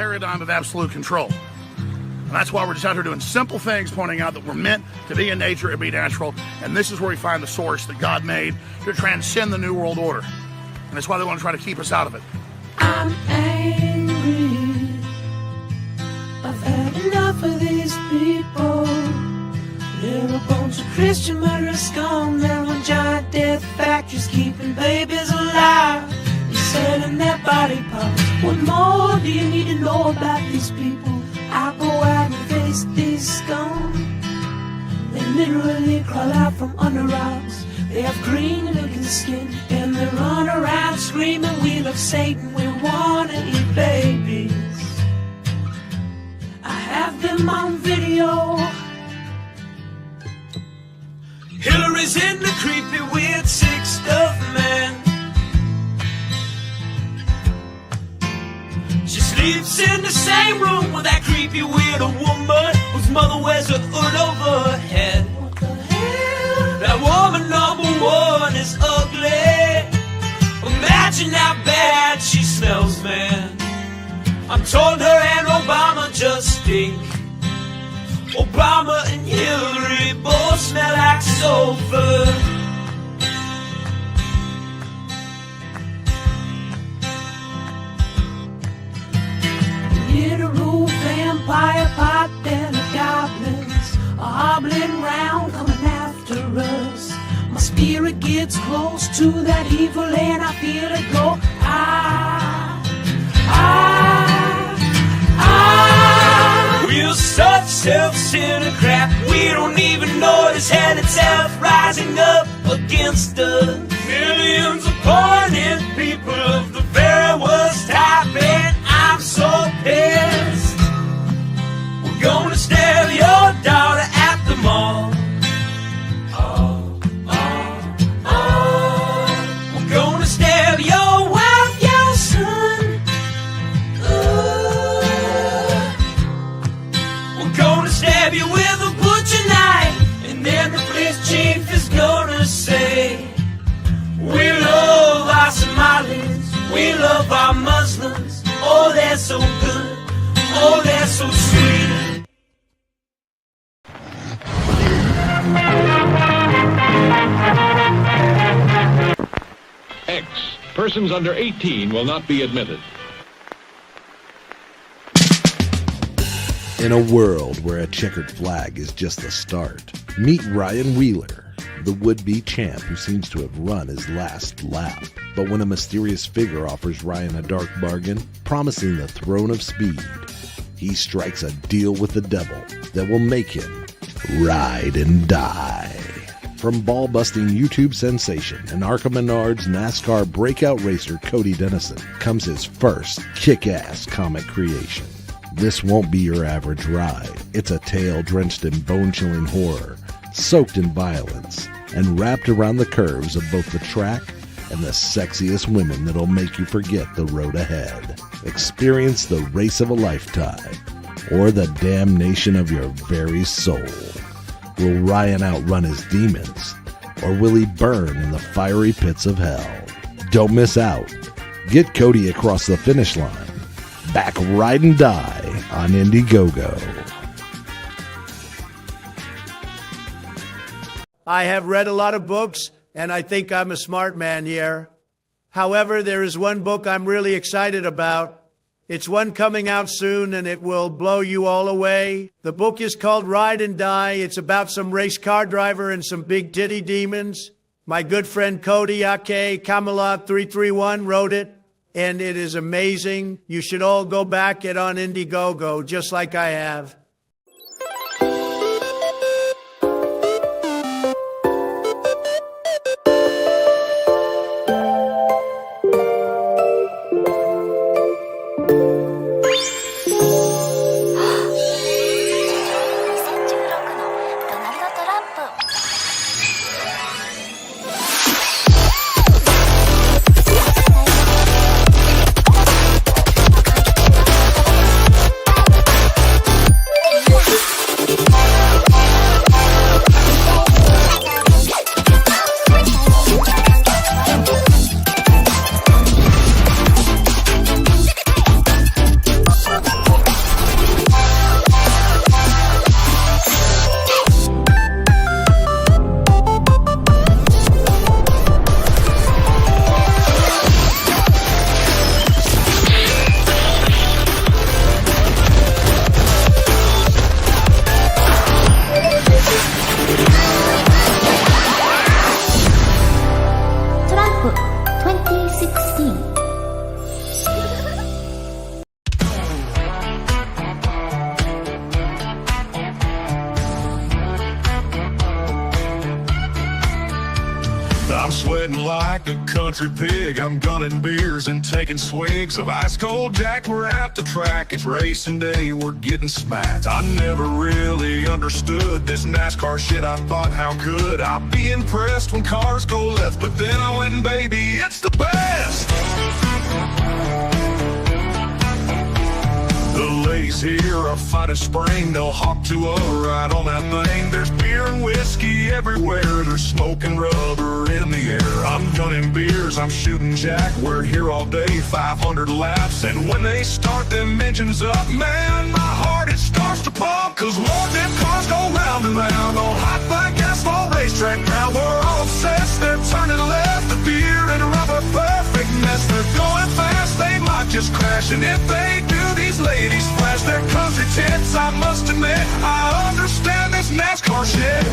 paradigm of absolute control. And that's why we're just out here doing simple things, pointing out that we're meant to be in nature and be natural. And this is where we find the source that God made to transcend the New World Order. And that's why they want to try to keep us out of it. I'm angry. I've had enough of these people. They're a bunch of Christian murderers, scum. They're on giant death factories, keeping babies alive and selling their body parts. What more do you need to know about these people? I go out and face these scum. They literally crawl out from under rocks. They have green looking skin and they run around screaming, we love Satan, we wanna eat babies. I have them on video. Hillary's in the creepy weird sick stuff, man. She sleeps in the same room with that creepy weird woman whose mother wears a hood over her head. What the hell? That woman number one is ugly. Imagine how bad she smells, man. I'm told her and Obama just stink. Obama and Hillary both smell like sulfur. Literal vampire pot and the goblins are hobbling round coming after us. My spirit gets close to that evil and I feel it go. We're such self-centered crap. We don't even notice hell itself rising up against us. Millions of pointed people of the very worst type, and I'm so pissed. We're gonna stab your daughter at the mall. We're gonna stab your wife, your son. We're gonna stab you with a butcher knife, and then the police chief is gonna say, we love our Somalis, we love our Muslims. Oh, they're so good, oh, they're so sweet. X. Persons under 18 will not be admitted. In a world where a checkered flag is just the start, meet Ryan Wheeler, the would-be champ who seems to have run his last lap. But when a mysterious figure offers Ryan a dark bargain, promising the throne of speed, he strikes a deal with the devil that will make him ride and die. From ball-busting YouTube sensation and Arkham Menard's NASCAR breakout racer Cody Dennison comes his first kick-ass comic creation. This won't be your average ride. It's a tale drenched in bone-chilling horror, soaked in violence, and wrapped around the curves of both the track and the sexiest women that'll make you forget the road ahead. Experience the race of a lifetime, or the damnation of your very soul. Will Ryan outrun his demons, or will he burn in the fiery pits of hell? Don't miss out. Get Cody across the finish line. Back Ride and Die on Indiegogo. I have read a lot of books, and I think I'm a smart man here. However, there is one book I'm really excited about. It's one coming out soon, and it will blow you all away. The book is called Ride and Die. It's about some race car driver and some big titty demons. My good friend Cody, aka Camelot331, wrote it, and it is amazing. You should all go back it on Indiegogo, just like I have. I'm sweating like a country pig. I'm gunning beers and taking swigs of ice cold Jack. We're at the track, it's racing day, we're getting smacked. I never really understood this NASCAR shit. I thought, how could I be impressed when cars go left? But then I went, baby, it's the best. The ladies here are fine as spring. They'll hop to a ride on that thing. There's beer and whiskey everywhere. There's smoke and rubber in the air. I'm gunning beers, I'm shooting Jack. We're here all day, 500 laps. And when they start them engines up, man, my heart, it starts to pump. Cause Lord, them cars go round and round on hot black asphalt racetrack ground. We're all obsessed, they're turning left. The beer and rubber, perfect mess. They're going fast, they might just crash. And if they do, these ladies flash their country tits. I must admit, I understand this NASCAR shit.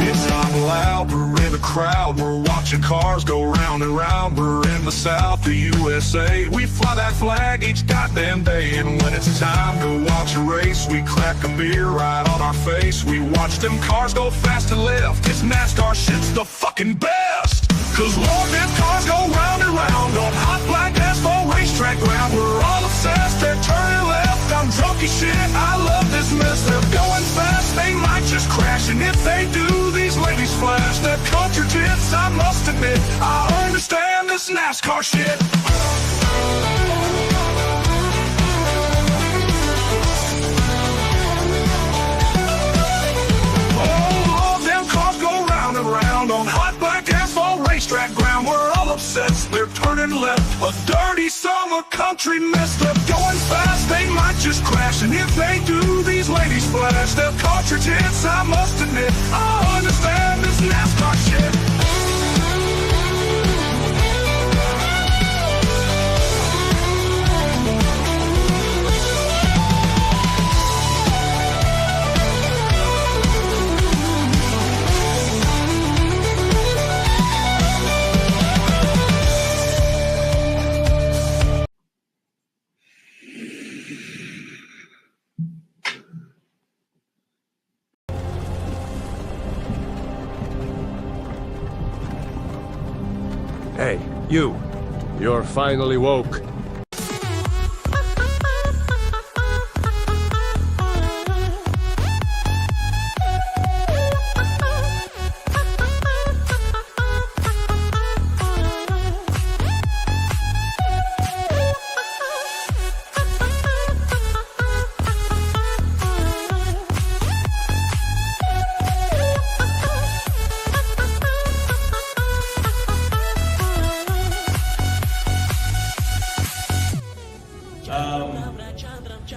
It's not loud, we're in the crowd. We're watching cars go round and round. We're in the South, the USA. We fly that flag each goddamn day. And when it's time to watch a race, we crack a beer right on our face. We watch them cars go fast and left. This NASCAR shit's the fucking best. Cause Lord, them cars go round and round on hot black asphalt racetrack ground. We're all obsessed, they're turning left. I'm drunk as shit, I love this mess. They're going fast, they might just crash. And if they do, these ladies flash their country tits. I must admit, I understand this NASCAR shit. Oh, Lord, them cars go round and round on hot black asphalt racetrack ground. We're all obsessed, they're turning left. A dirty summer country mess. They're going fast, they might just crash. And if they do, these ladies flash their cartridge hits. I must admit, I understand this NASCAR shit. Hey, you. You're finally woke.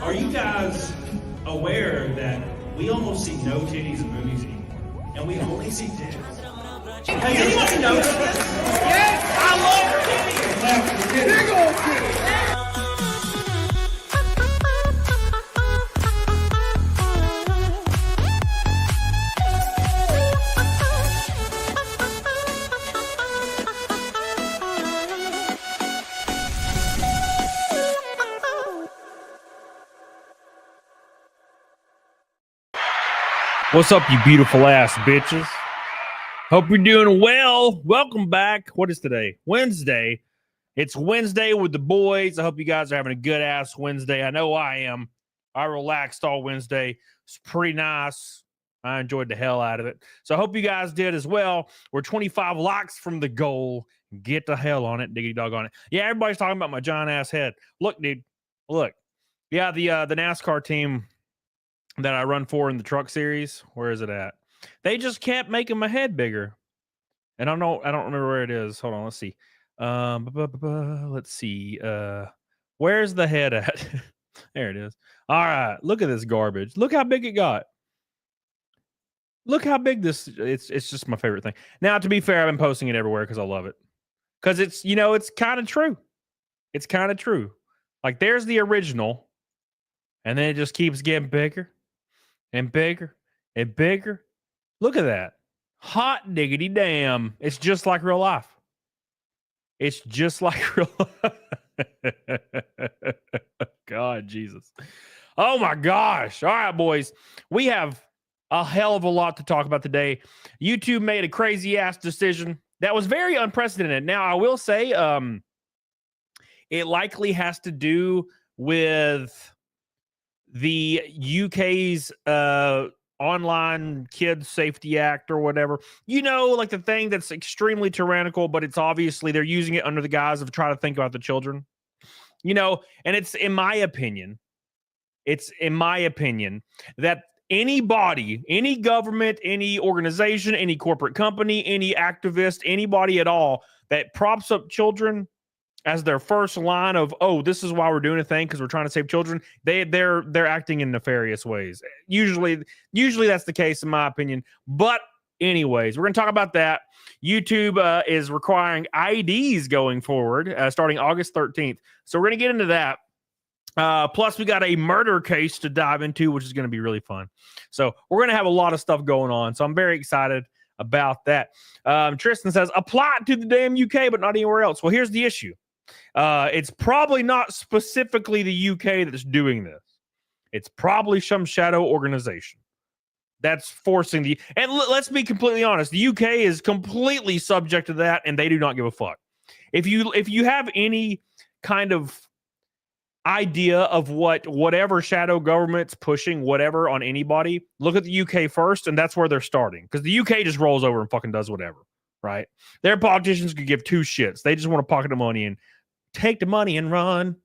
Are you guys aware that we almost see no titties in movies anymore? And we only see titties. Has anybody noticed this? Yes! I love titties! Big old titties! What's up, you beautiful ass bitches? Hope you're doing well. Welcome back. What is today? Wednesday. It's Wednesday with the boys. I hope you guys are having a good ass Wednesday. I know I am. I relaxed all Wednesday. It's pretty nice. I enjoyed the hell out of it. So I hope you guys did as well. We're 25 likes from the goal. Get the hell on it. Diggity dog on it. Yeah, everybody's talking about my giant ass head. Look, dude. Look. Yeah, the NASCAR team that I run for in the truck series, where is it at? They just kept making my head bigger. And I don't remember where it is. Hold on, let's see. Let's see. Where's the head at? There it is. All right, look at this garbage. Look how big it got. Look how big this it's just my favorite thing. Now, to be fair, I've been posting it everywhere because I love it. Because it's, you know, it's kind of true. It's kind of true. Like, there's the original, and then it just keeps getting bigger and bigger and bigger. Look at that. Hot diggity damn. It's just like real life. It's just like real life. God, Jesus. Oh, my gosh. All right, boys. We have a hell of a lot to talk about today. YouTube made a crazy ass decision that was very unprecedented. Now, I will say, it likely has to do with the UK's Online Kids Safety Act or whatever. You know, like the thing that's extremely tyrannical, but it's obviously they're using it under the guise of trying to think about the children. You know, and it's in my opinion that anybody, any government, any organization, any corporate company, any activist, anybody at all that props up children as their first line of, oh, this is why we're doing a thing because we're trying to save children, they're acting in nefarious ways. Usually that's the case in my opinion. But anyways, we're going to talk about that. YouTube is requiring IDs going forward starting August 13th. So we're going to get into that. Plus, we got a murder case to dive into, which is going to be really fun. So we're going to have a lot of stuff going on. So I'm very excited about that. Tristan says, apply it to the damn UK, but not anywhere else. Well, here's the issue. It's probably not specifically the UK that's doing this. It's probably some shadow organization that's forcing the... And let's be completely honest. The UK is completely subject to that, and they do not give a fuck. If you have any kind of idea of whatever shadow government's pushing whatever on anybody, look at the UK first, and that's where they're starting. Because the UK just rolls over and fucking does whatever, right? Their politicians could give two shits. They just want to pocket the money and take the money and run.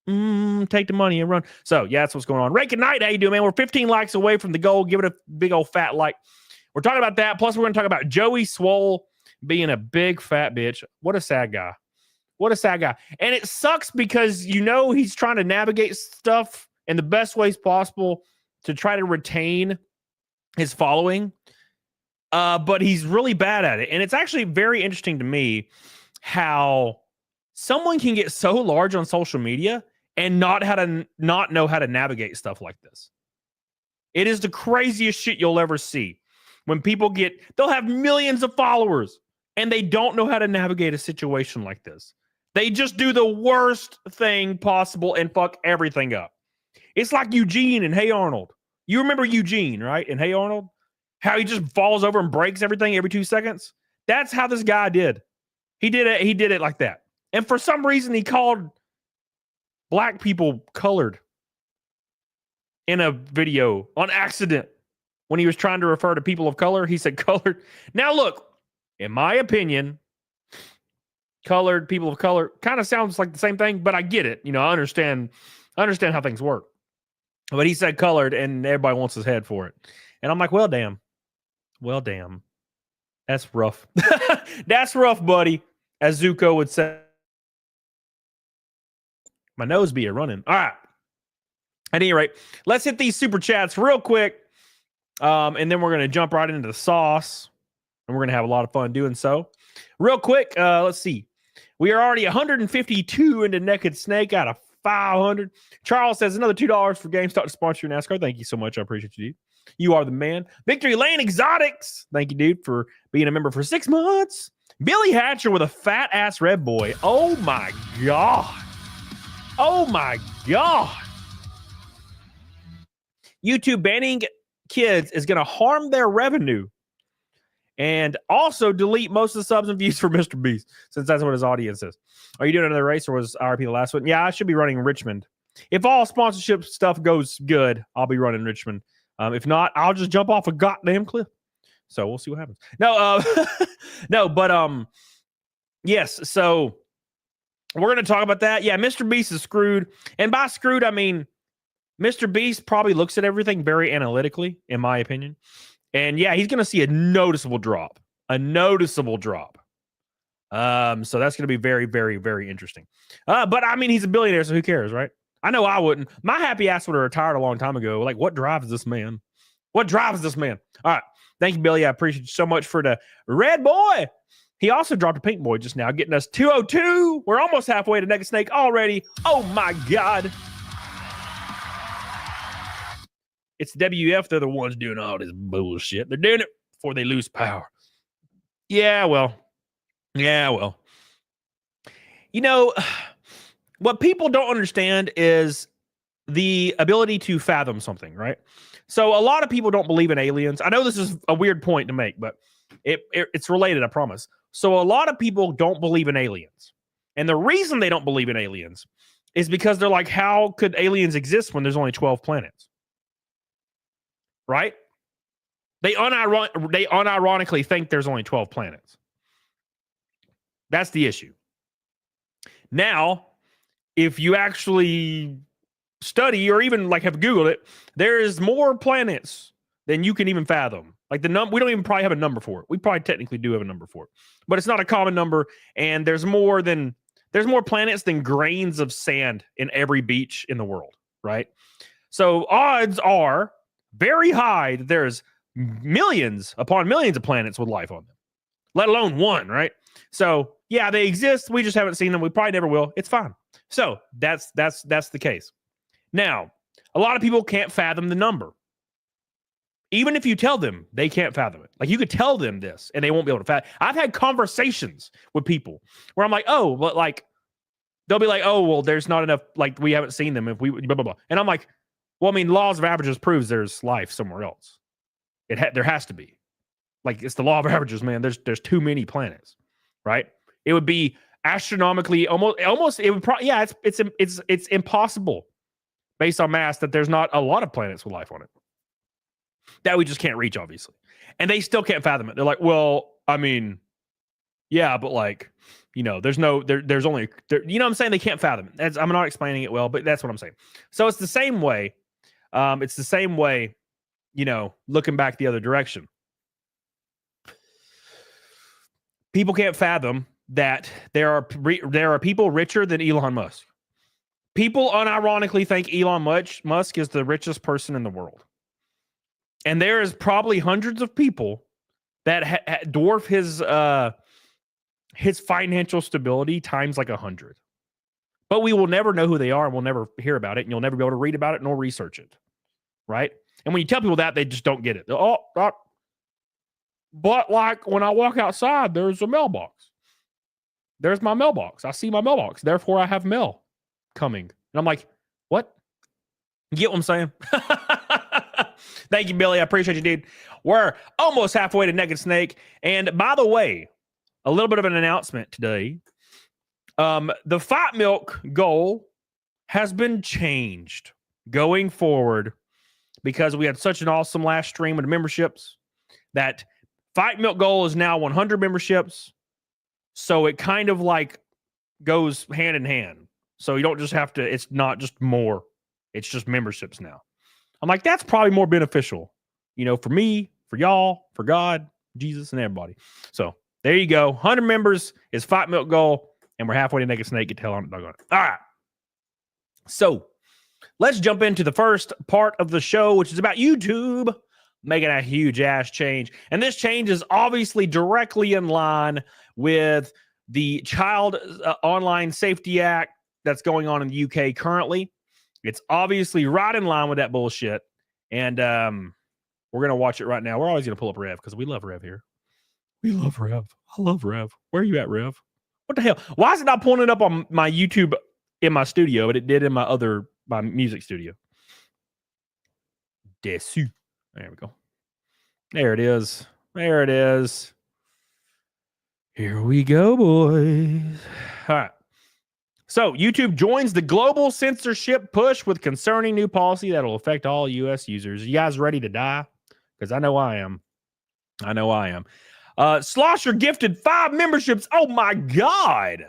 Take the money and run. So, yeah, that's what's going on. Ray, good night. How you doing, man? We're 15 likes away from the goal. Give it a big old fat like. We're talking about that. Plus, we're going to talk about Joey Swoll being a big fat bitch. What a sad guy. What a sad guy. And it sucks because, you know, he's trying to navigate stuff in the best ways possible to try to retain his following. But he's really bad at it. And it's actually very interesting to me how someone can get so large on social media and not know how to navigate stuff like this. It is the craziest shit you'll ever see. When people they'll have millions of followers and they don't know how to navigate a situation like this. They just do the worst thing possible and fuck everything up. It's like Eugene and Hey Arnold. You remember Eugene, right? And Hey Arnold? How he just falls over and breaks everything every 2 seconds? That's how this guy did. He did it like that. And for some reason, he called black people colored in a video on accident. When he was trying to refer to people of color, he said colored. Now, look, in my opinion, colored, people of color, kind of sounds like the same thing, but I get it. You know, I understand how things work. But he said colored, and everybody wants his head for it. And I'm like, well, damn. That's rough. That's rough, buddy, as Zuko would say. My nose be a running. All right. At any rate, let's hit these super chats real quick. And then we're going to jump right into the sauce. And we're going to have a lot of fun doing so. Real quick, let's see. We are already 152 into Naked Snake out of 500. Charles says another $2 for GameStop to sponsor your NASCAR. Thank you so much. I appreciate you, dude. You are the man. Victory Lane Exotics. Thank you, dude, for being a member for 6 months. Billy Hatcher with a fat ass red boy. Oh my God. Oh my God. YouTube banning kids is going to harm their revenue. And also delete most of the subs and views for Mr. Beast, since that's what his audience is. Are you doing another race, or was IRP the last one? Yeah, I should be running Richmond. If all sponsorship stuff goes good, I'll be running Richmond. If not, I'll just jump off a goddamn cliff. So we'll see what happens. No, yes. So we're going to talk about that. Yeah, Mr. Beast is screwed. And by screwed, I mean, Mr. Beast probably looks at everything very analytically, in my opinion. And yeah, he's going to see a noticeable drop. So that's going to be very, very, very interesting. But I mean, he's a billionaire, so who cares, right? I know I wouldn't. My happy ass would have retired a long time ago. Like, what drives this man? All right. Thank you, Billy. I appreciate you so much for the red boy. He also dropped a pink boy just now, getting us 202. We're almost halfway to Naked Snake already. Oh, my God. It's WF. They're the ones doing all this bullshit. They're doing it before they lose power. Yeah, well. You know, what people don't understand is the ability to fathom something, right? So a lot of people don't believe in aliens. I know this is a weird point to make, but it's related, I promise. So a lot of people don't believe in aliens. And the reason they don't believe in aliens is because they're like, how could aliens exist when there's only 12 planets? Right? They unironically think there's only 12 planets. That's the issue. Now, if you actually study or even like have Googled it, there is more planets than you can even fathom. Like we don't even probably have a number for it. We probably technically do have a number for it, but it's not a common number. And there's more planets than grains of sand in every beach in the world, right? So odds are very high that there's millions upon millions of planets with life on them, let alone one, right? So yeah, they exist. We just haven't seen them. We probably never will. It's fine. So that's the case. Now, a lot of people can't fathom the number. Even if you tell them, they can't fathom it. Like you could tell them this and they won't be able to fathom. I've had conversations with people where I'm like, oh, but like, they'll be like, oh, well, there's not enough, like we haven't seen them if we blah, blah, blah. And I'm like, well, I mean, laws of averages proves there's life somewhere else. There has to be. Like it's the law of averages, man. There's too many planets, right? It would be astronomically almost it would probably, yeah, it's impossible based on mass that there's not a lot of planets with life on it that we just can't reach, obviously. And they still can't fathom it. They're like, well, I mean, yeah, but like, you know, there's only, you know what I'm saying? They can't fathom it. I'm not explaining it well, but that's what I'm saying. So it's the same way. You know, looking back the other direction. People can't fathom that there are people richer than Elon Musk. People unironically think Elon Musk is the richest person in the world. And there is probably hundreds of people that dwarf his financial stability times like 100. But we will never know who they are and we'll never hear about it. And you'll never be able to read about it nor research it. Right? And when you tell people that, they just don't get it. But like when I walk outside, there's a mailbox. There's my mailbox. I see my mailbox. Therefore, I have mail coming. And I'm like, what? You get what I'm saying? Thank you, Billy. I appreciate you, dude. We're almost halfway to Naked Snake. And by the way, a little bit of an announcement today. The Fight Milk goal has been changed going forward because we had such an awesome last stream with memberships that Fight Milk goal is now 100 memberships. So it kind of like goes hand in hand. So you don't just have to, it's not just more, it's just memberships now. I'm like, that's probably more beneficial, you know, for me, for y'all, for God, Jesus, and everybody. So there you go. 100 members is Fight Milk goal, and we're halfway to Naked Snake. Get the hell on it. All right. So let's jump into the first part of the show, which is about YouTube making a huge ass change. And this change is obviously directly in line with the Child Online Safety Act that's going on in the UK currently. It's obviously right in line with that bullshit. And we're going to watch it right now. We're always going to pull up Rev because we love Rev here. We love Rev. I love Rev. Where are you at, Rev? What the hell? Why is it not pulling it up on my YouTube in my studio, but it did in my music studio? Desu. There we go. There it is. There it is. Here we go, boys. All right. So YouTube joins the global censorship push with concerning new policy that will affect all U.S. users. You guys ready to die? Because I know I am. I know I am. Slosher gifted 5 memberships. Oh, my God.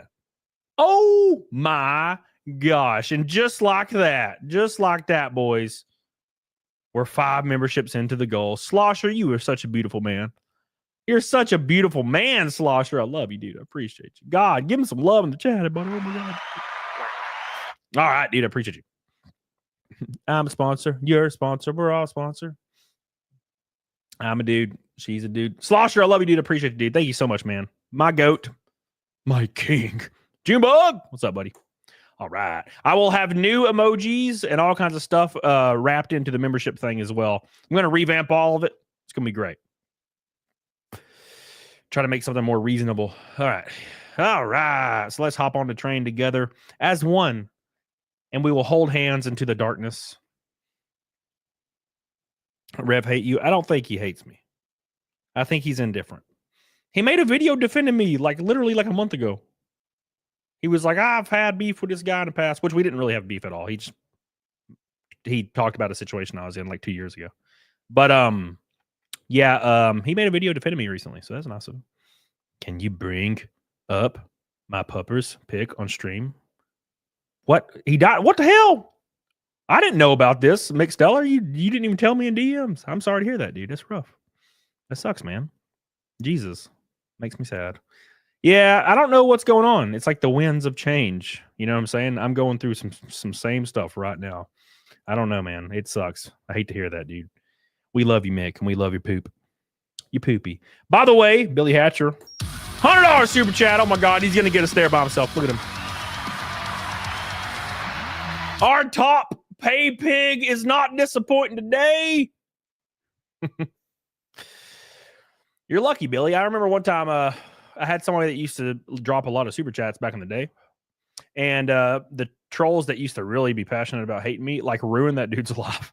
Oh, my gosh. And just like that, boys, we're 5 memberships into the goal. Slosher, you are such a beautiful man. You're such a beautiful man, Slosher. I love you, dude. I appreciate you. God, give him some love in the chat, buddy. Oh, my God. All right, dude. I appreciate you. I'm a sponsor. You're a sponsor. We're all a sponsor. I'm a dude. She's a dude. Slosher, I love you, dude. I appreciate you, dude. Thank you so much, man. My goat. My king. Junebug. What's up, buddy? All right. I will have new emojis and all kinds of stuff wrapped into the membership thing as well. I'm going to revamp all of it. It's going to be great. Try to make something more reasonable. All right. All right. So let's hop on the train together as one, and we will hold hands into the darkness. Rev hate you. I don't think he hates me. I think he's indifferent. He made a video defending me like literally like a month ago. He was like, I've had beef with this guy in the past, which we didn't really have beef at all. He talked about a situation I was in like 2 years ago. But he made a video defending me recently, so that's awesome. Can you bring up my pupper's pic on stream? What? He died? What the hell? I didn't know about this. McSteller, you didn't even tell me in DMs. I'm sorry to hear that, dude. That's rough. That sucks, man. Jesus. Makes me sad. Yeah, I don't know what's going on. It's like the winds of change. You know what I'm saying? I'm going through some same stuff right now. I don't know, man. It sucks. I hate to hear that, dude. We love you, Mick, and we love your poop. You poopy. By the way, Billy Hatcher, $100 super chat. Oh my God, he's gonna get us there by himself. Look at him. Our top pay pig is not disappointing today. You're lucky, Billy. I remember one time I had somebody that used to drop a lot of super chats back in the day. And the trolls that used to really be passionate about hating me, like, ruined that dude's life.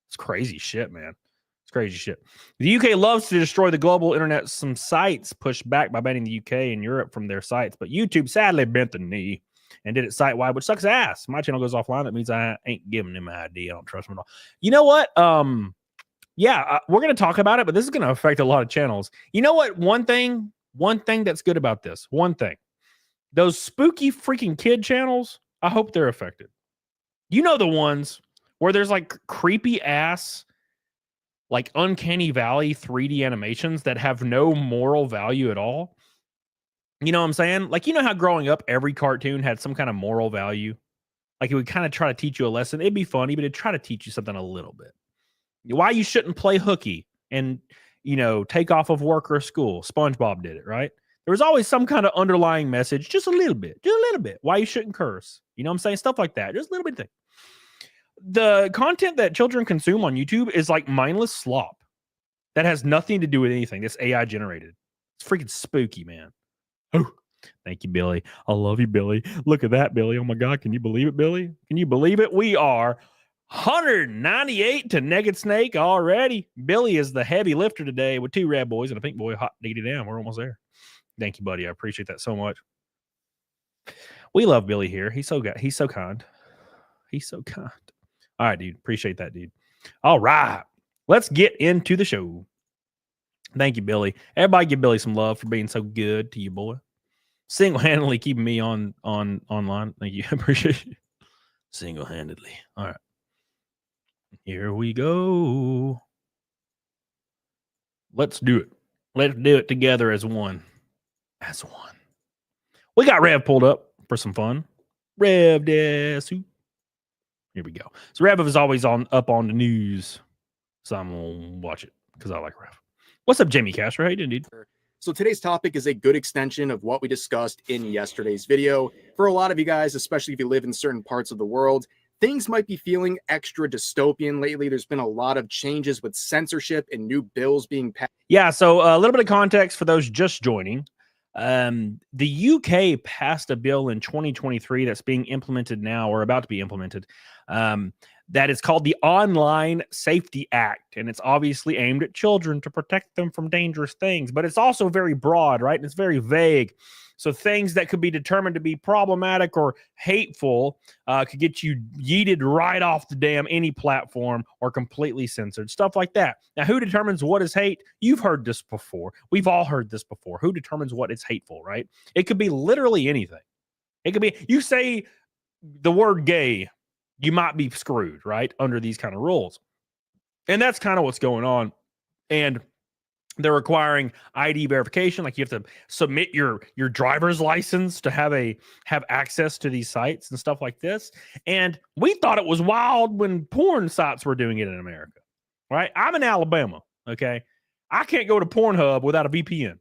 It's crazy shit, man. It's crazy shit. The UK loves to destroy the global internet. Some sites pushed back by banning the UK and Europe from their sites. But YouTube sadly bent the knee and did it site-wide, which sucks ass. My channel goes offline. That means I ain't giving them my ID. I don't trust them at all. You know what? We're going to talk about it, but this is going to affect a lot of channels. You know what? One thing that's good about this. One thing. Those spooky freaking kid channels, I hope they're affected. You know the ones where there's like creepy ass, like Uncanny Valley 3D animations that have no moral value at all. You know what I'm saying? Like, you know how growing up, every cartoon had some kind of moral value? Like, it would kind of try to teach you a lesson. It'd be funny, but it'd try to teach you something a little bit. Why you shouldn't play hooky and, take off of work or school. SpongeBob did it, right? There was always some kind of underlying message, just a little bit. Why you shouldn't curse. You know what I'm saying? Stuff like that. Just a little bit of thing. The content that children consume on YouTube is like mindless slop that has nothing to do with anything. That's AI generated. It's freaking spooky, man. Oh, thank you, Billy. I love you, Billy. Look at that, Billy. Oh my God. Can you believe it, Billy? Can you believe it? We are 198 to Naked Snake already. Billy is the heavy lifter today with 2 red boys and a pink boy. Hot diggity damn. We're almost there. Thank you, buddy. I appreciate that so much. We love Billy here. He's so good. He's so kind. He's so kind. All right, dude. Appreciate that, dude. All right. Let's get into the show. Thank you, Billy. Everybody give Billy some love for being so good to you, boy. Single-handedly keeping me on online. Thank you. I appreciate you. Single-handedly. All right. Here we go. Let's do it. Let's do it together as one. As one. We got Rev pulled up for some fun. Rev Desu. Here we go. So Rev is always up on the news. So I'm going to watch it because I like Rev. What's up, Jamie Castro? How you doing, dude? So today's topic is a good extension of what we discussed in yesterday's video. For a lot of you guys, especially if you live in certain parts of the world, things might be feeling extra dystopian lately. There's been a lot of changes with censorship and new bills being passed. Yeah, so a little bit of context for those just joining. The UK passed a bill in 2023 that's being implemented now or about to be implemented. That is called the Online Safety Act. And it's obviously aimed at children to protect them from dangerous things. But it's also very broad, right? And it's very vague. So things that could be determined to be problematic or hateful could get you yeeted right off the damn any platform or completely censored. Stuff like that. Now, who determines what is hate? You've heard this before. We've all heard this before. Who determines what is hateful, right? It could be literally anything. It could be, you say the word gay, you might be screwed, right? Under these kind of rules. And that's kind of what's going on. And they're requiring ID verification. Like you have to submit your driver's license to have access to these sites and stuff like this. And we thought it was wild when porn sites were doing it in America, right? I'm in Alabama, okay? I can't go to Pornhub without a VPN.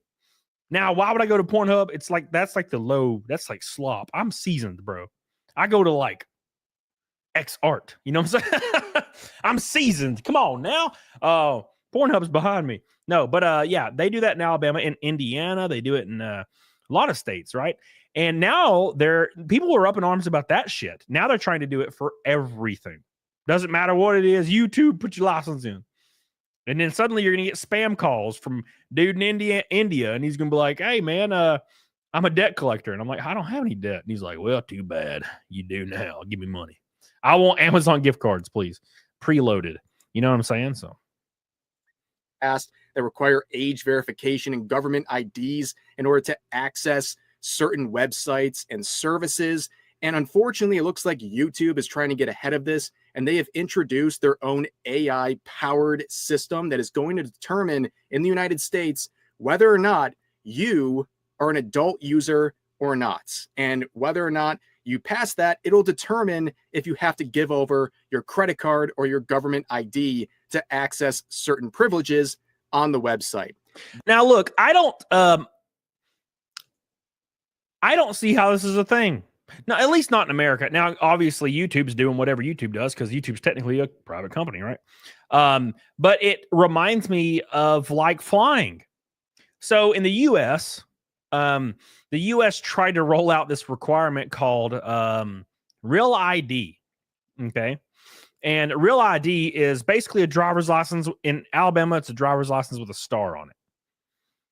Now, why would I go to Pornhub? It's like, that's like that's like slop. I'm seasoned, bro. I go to like X art. You know what I'm saying? I'm seasoned. Come on now. Pornhub's behind me. No, but yeah, they do that in Alabama, in Indiana. They do it in a lot of states, right? And now people are up in arms about that shit. Now they're trying to do it for everything. Doesn't matter what it is. YouTube, put your license in. And then suddenly you're going to get spam calls from dude in India, and he's going to be like, hey, man, I'm a debt collector. And I'm like, I don't have any debt. And he's like, well, too bad. You do now. Give me money. I want Amazon gift cards, please. Preloaded. You know what I'm saying? So That require age verification and government IDs in order to access certain websites and services. And unfortunately, it looks like YouTube is trying to get ahead of this, and they have introduced their own AI-powered system that is going to determine in the United States whether or not you are an adult user or not. And whether or not you pass that, it'll determine if you have to give over your credit card or your government ID to access certain privileges on the website. Now, look, I don't see how this is a thing. No, at least not in America. Now, obviously, YouTube's doing whatever YouTube does because YouTube's technically a private company, right? But it reminds me of like flying. So in the U.S., the U.S. tried to roll out this requirement called Real ID. Okay. And Real ID is basically a driver's license. In Alabama, it's a driver's license with a star on it.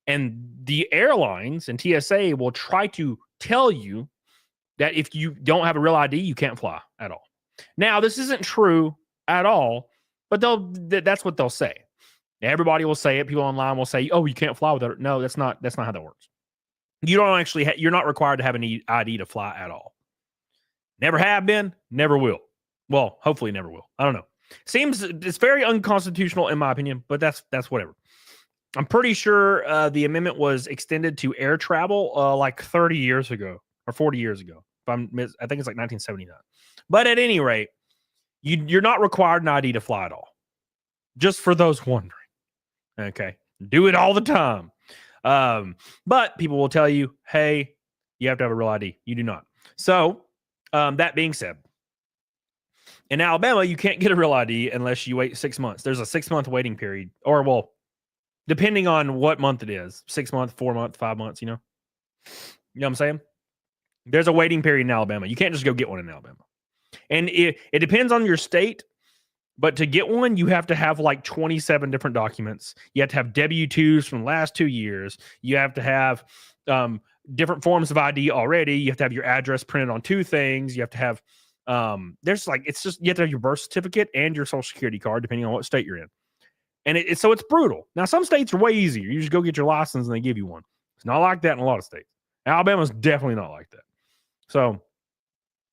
And the airlines and TSA will try to tell you that if you don't have a real ID, you can't fly at all. Now, this isn't true at all, but that's what they'll say. Everybody will say it. People online will say, "Oh, you can't fly without it." No, that's not how that works. You don't actually you're not required to have an ID to fly at all. Never have been, never will. Well, hopefully never will. I don't know. Seems it's very unconstitutional in my opinion, but that's whatever. I'm pretty sure the amendment was extended to air travel like 30 years ago or 40 years ago. I think it's like 1979. But at any rate, you're not required an ID to fly at all. Just for those wondering. Okay. Do it all the time. But people will tell you, hey, you have to have a real ID. You do not. So that being said, in Alabama, you can't get a real ID unless you wait 6 months. There's a 6-month waiting period. Or, well, depending on what month it is. 6 months, 4 months, 5 months, you know? You know what I'm saying? There's a waiting period in Alabama. You can't just go get one in Alabama. And it depends on your state, but to get one, you have to have like 27 different documents. You have to have W-2s from the last 2 years. You have to have different forms of ID already. You have to have your address printed on 2 things. You have to have, there's like, it's just, you have to have your birth certificate and your social security card, depending on what state you're in. And so it's brutal. Now, some states are way easier. You just go get your license and they give you one. It's not like that in a lot of states. Alabama's definitely not like that. So,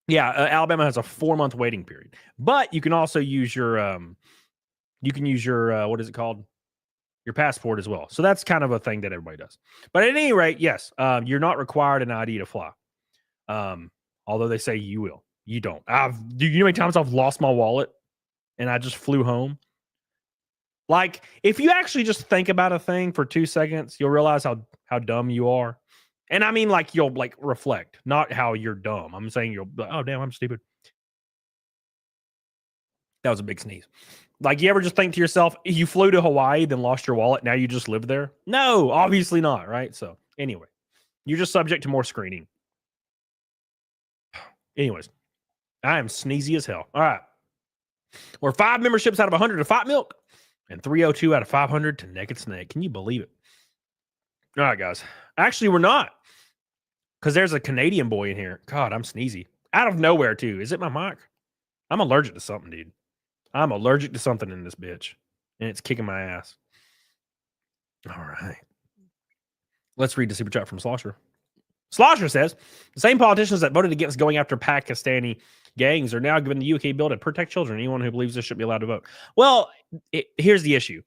yeah, Alabama has a 4-month waiting period, but you can also use your, what is it called? Your passport as well. So that's kind of a thing that everybody does. But at any rate, yes, you're not required an ID to fly. Although they say you will. You don't. Do you know how many times I've lost my wallet and I just flew home? Like, if you actually just think about a thing for 2 seconds, you'll realize how dumb you are. And I mean, like, you'll like reflect, not how you're dumb. I'm saying you'll, oh, damn, I'm stupid. That was a big sneeze. Like, you ever just think to yourself, you flew to Hawaii, then lost your wallet, now you just live there? No, obviously not, right? So, anyway, you're just subject to more screening. Anyways, I am sneezy as hell. All right. We're 5 memberships out of 100 to Fight Milk and 302 out of 500 to Naked Snake. Can you believe it? All right, guys. Actually, we're not. Because there's a Canadian boy in here. God, I'm sneezy. Out of nowhere, too. Is it my mic? I'm allergic to something, dude. I'm allergic to something in this bitch. And it's kicking my ass. All right. Let's read the super chat from Slosher. Slosher says, the same politicians that voted against going after Pakistani gangs are now given the UK bill to protect children. Anyone who believes this should be allowed to vote. Well, here's the issue.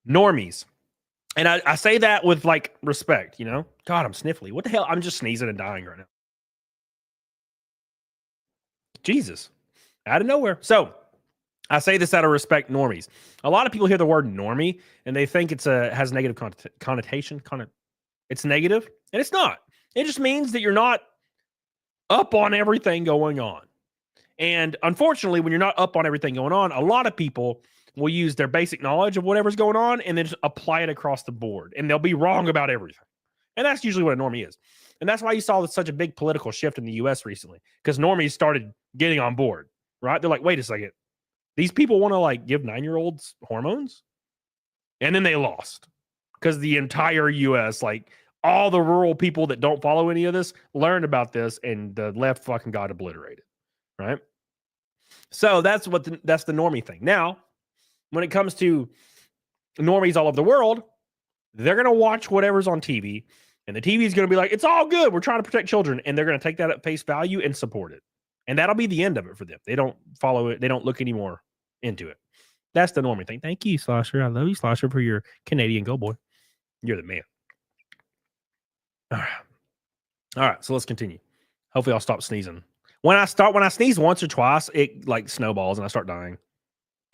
Normies. And I say that with like respect, you know? God, I'm sniffly. What the hell? I'm just sneezing and dying right now. Jesus. Out of nowhere. So I say this out of respect, normies. A lot of people hear the word normie and they think has negative connotation. It's negative, and it's not. It just means that you're not up on everything going on. And unfortunately, when you're not up on everything going on, a lot of people will use their basic knowledge of whatever's going on and then just apply it across the board. And they'll be wrong about everything. And that's usually what a normie is. And that's why you saw such a big political shift in the U.S. recently, because normies started getting on board, right? They're like, wait a second. These people want to like give 9-year-olds hormones, and then they lost because the entire U.S., like all the rural people that don't follow any of this, learned about this, and the left fucking got obliterated, right? So that's that's the normie thing. Now, when it comes to normies all over the world, they're gonna watch whatever's on TV, and the TV is gonna be like, "It's all good. We're trying to protect children," and they're gonna take that at face value and support it. And that'll be the end of it for them. They don't follow it. They don't look anymore into it. That's the normie thing. Thank you, Slosher. I love you, Slosher, for your Canadian go boy. You're the man. All right. So let's continue. Hopefully I'll stop sneezing. When I sneeze once or twice, it like snowballs and I start dying.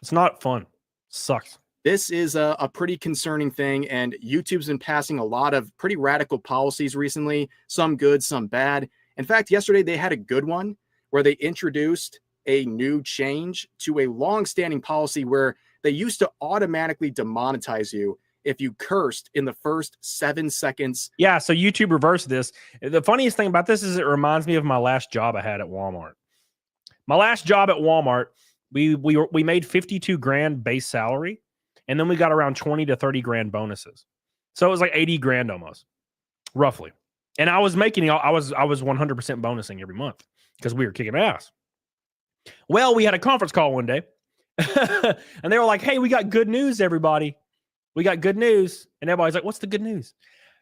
It's not fun. Sucks. This is a pretty concerning thing, and YouTube's been passing a lot of pretty radical policies recently, some good, some bad. In fact, yesterday they had a good one where they introduced a new change to a long-standing policy where they used to automatically demonetize you if you cursed in the first 7 seconds. Yeah, so YouTube reversed this. The funniest thing about this is it reminds me of my last job I had at Walmart. My last job at Walmart, we made 52 grand base salary, and then we got around 20 to 30 grand bonuses. So it was like 80 grand almost, roughly. And I was making, I was 100% bonusing every month because we were kicking ass. Well, we had a conference call one day and they were like, "Hey, we got good news, everybody. We got good news." And everybody's like, "What's the good news?"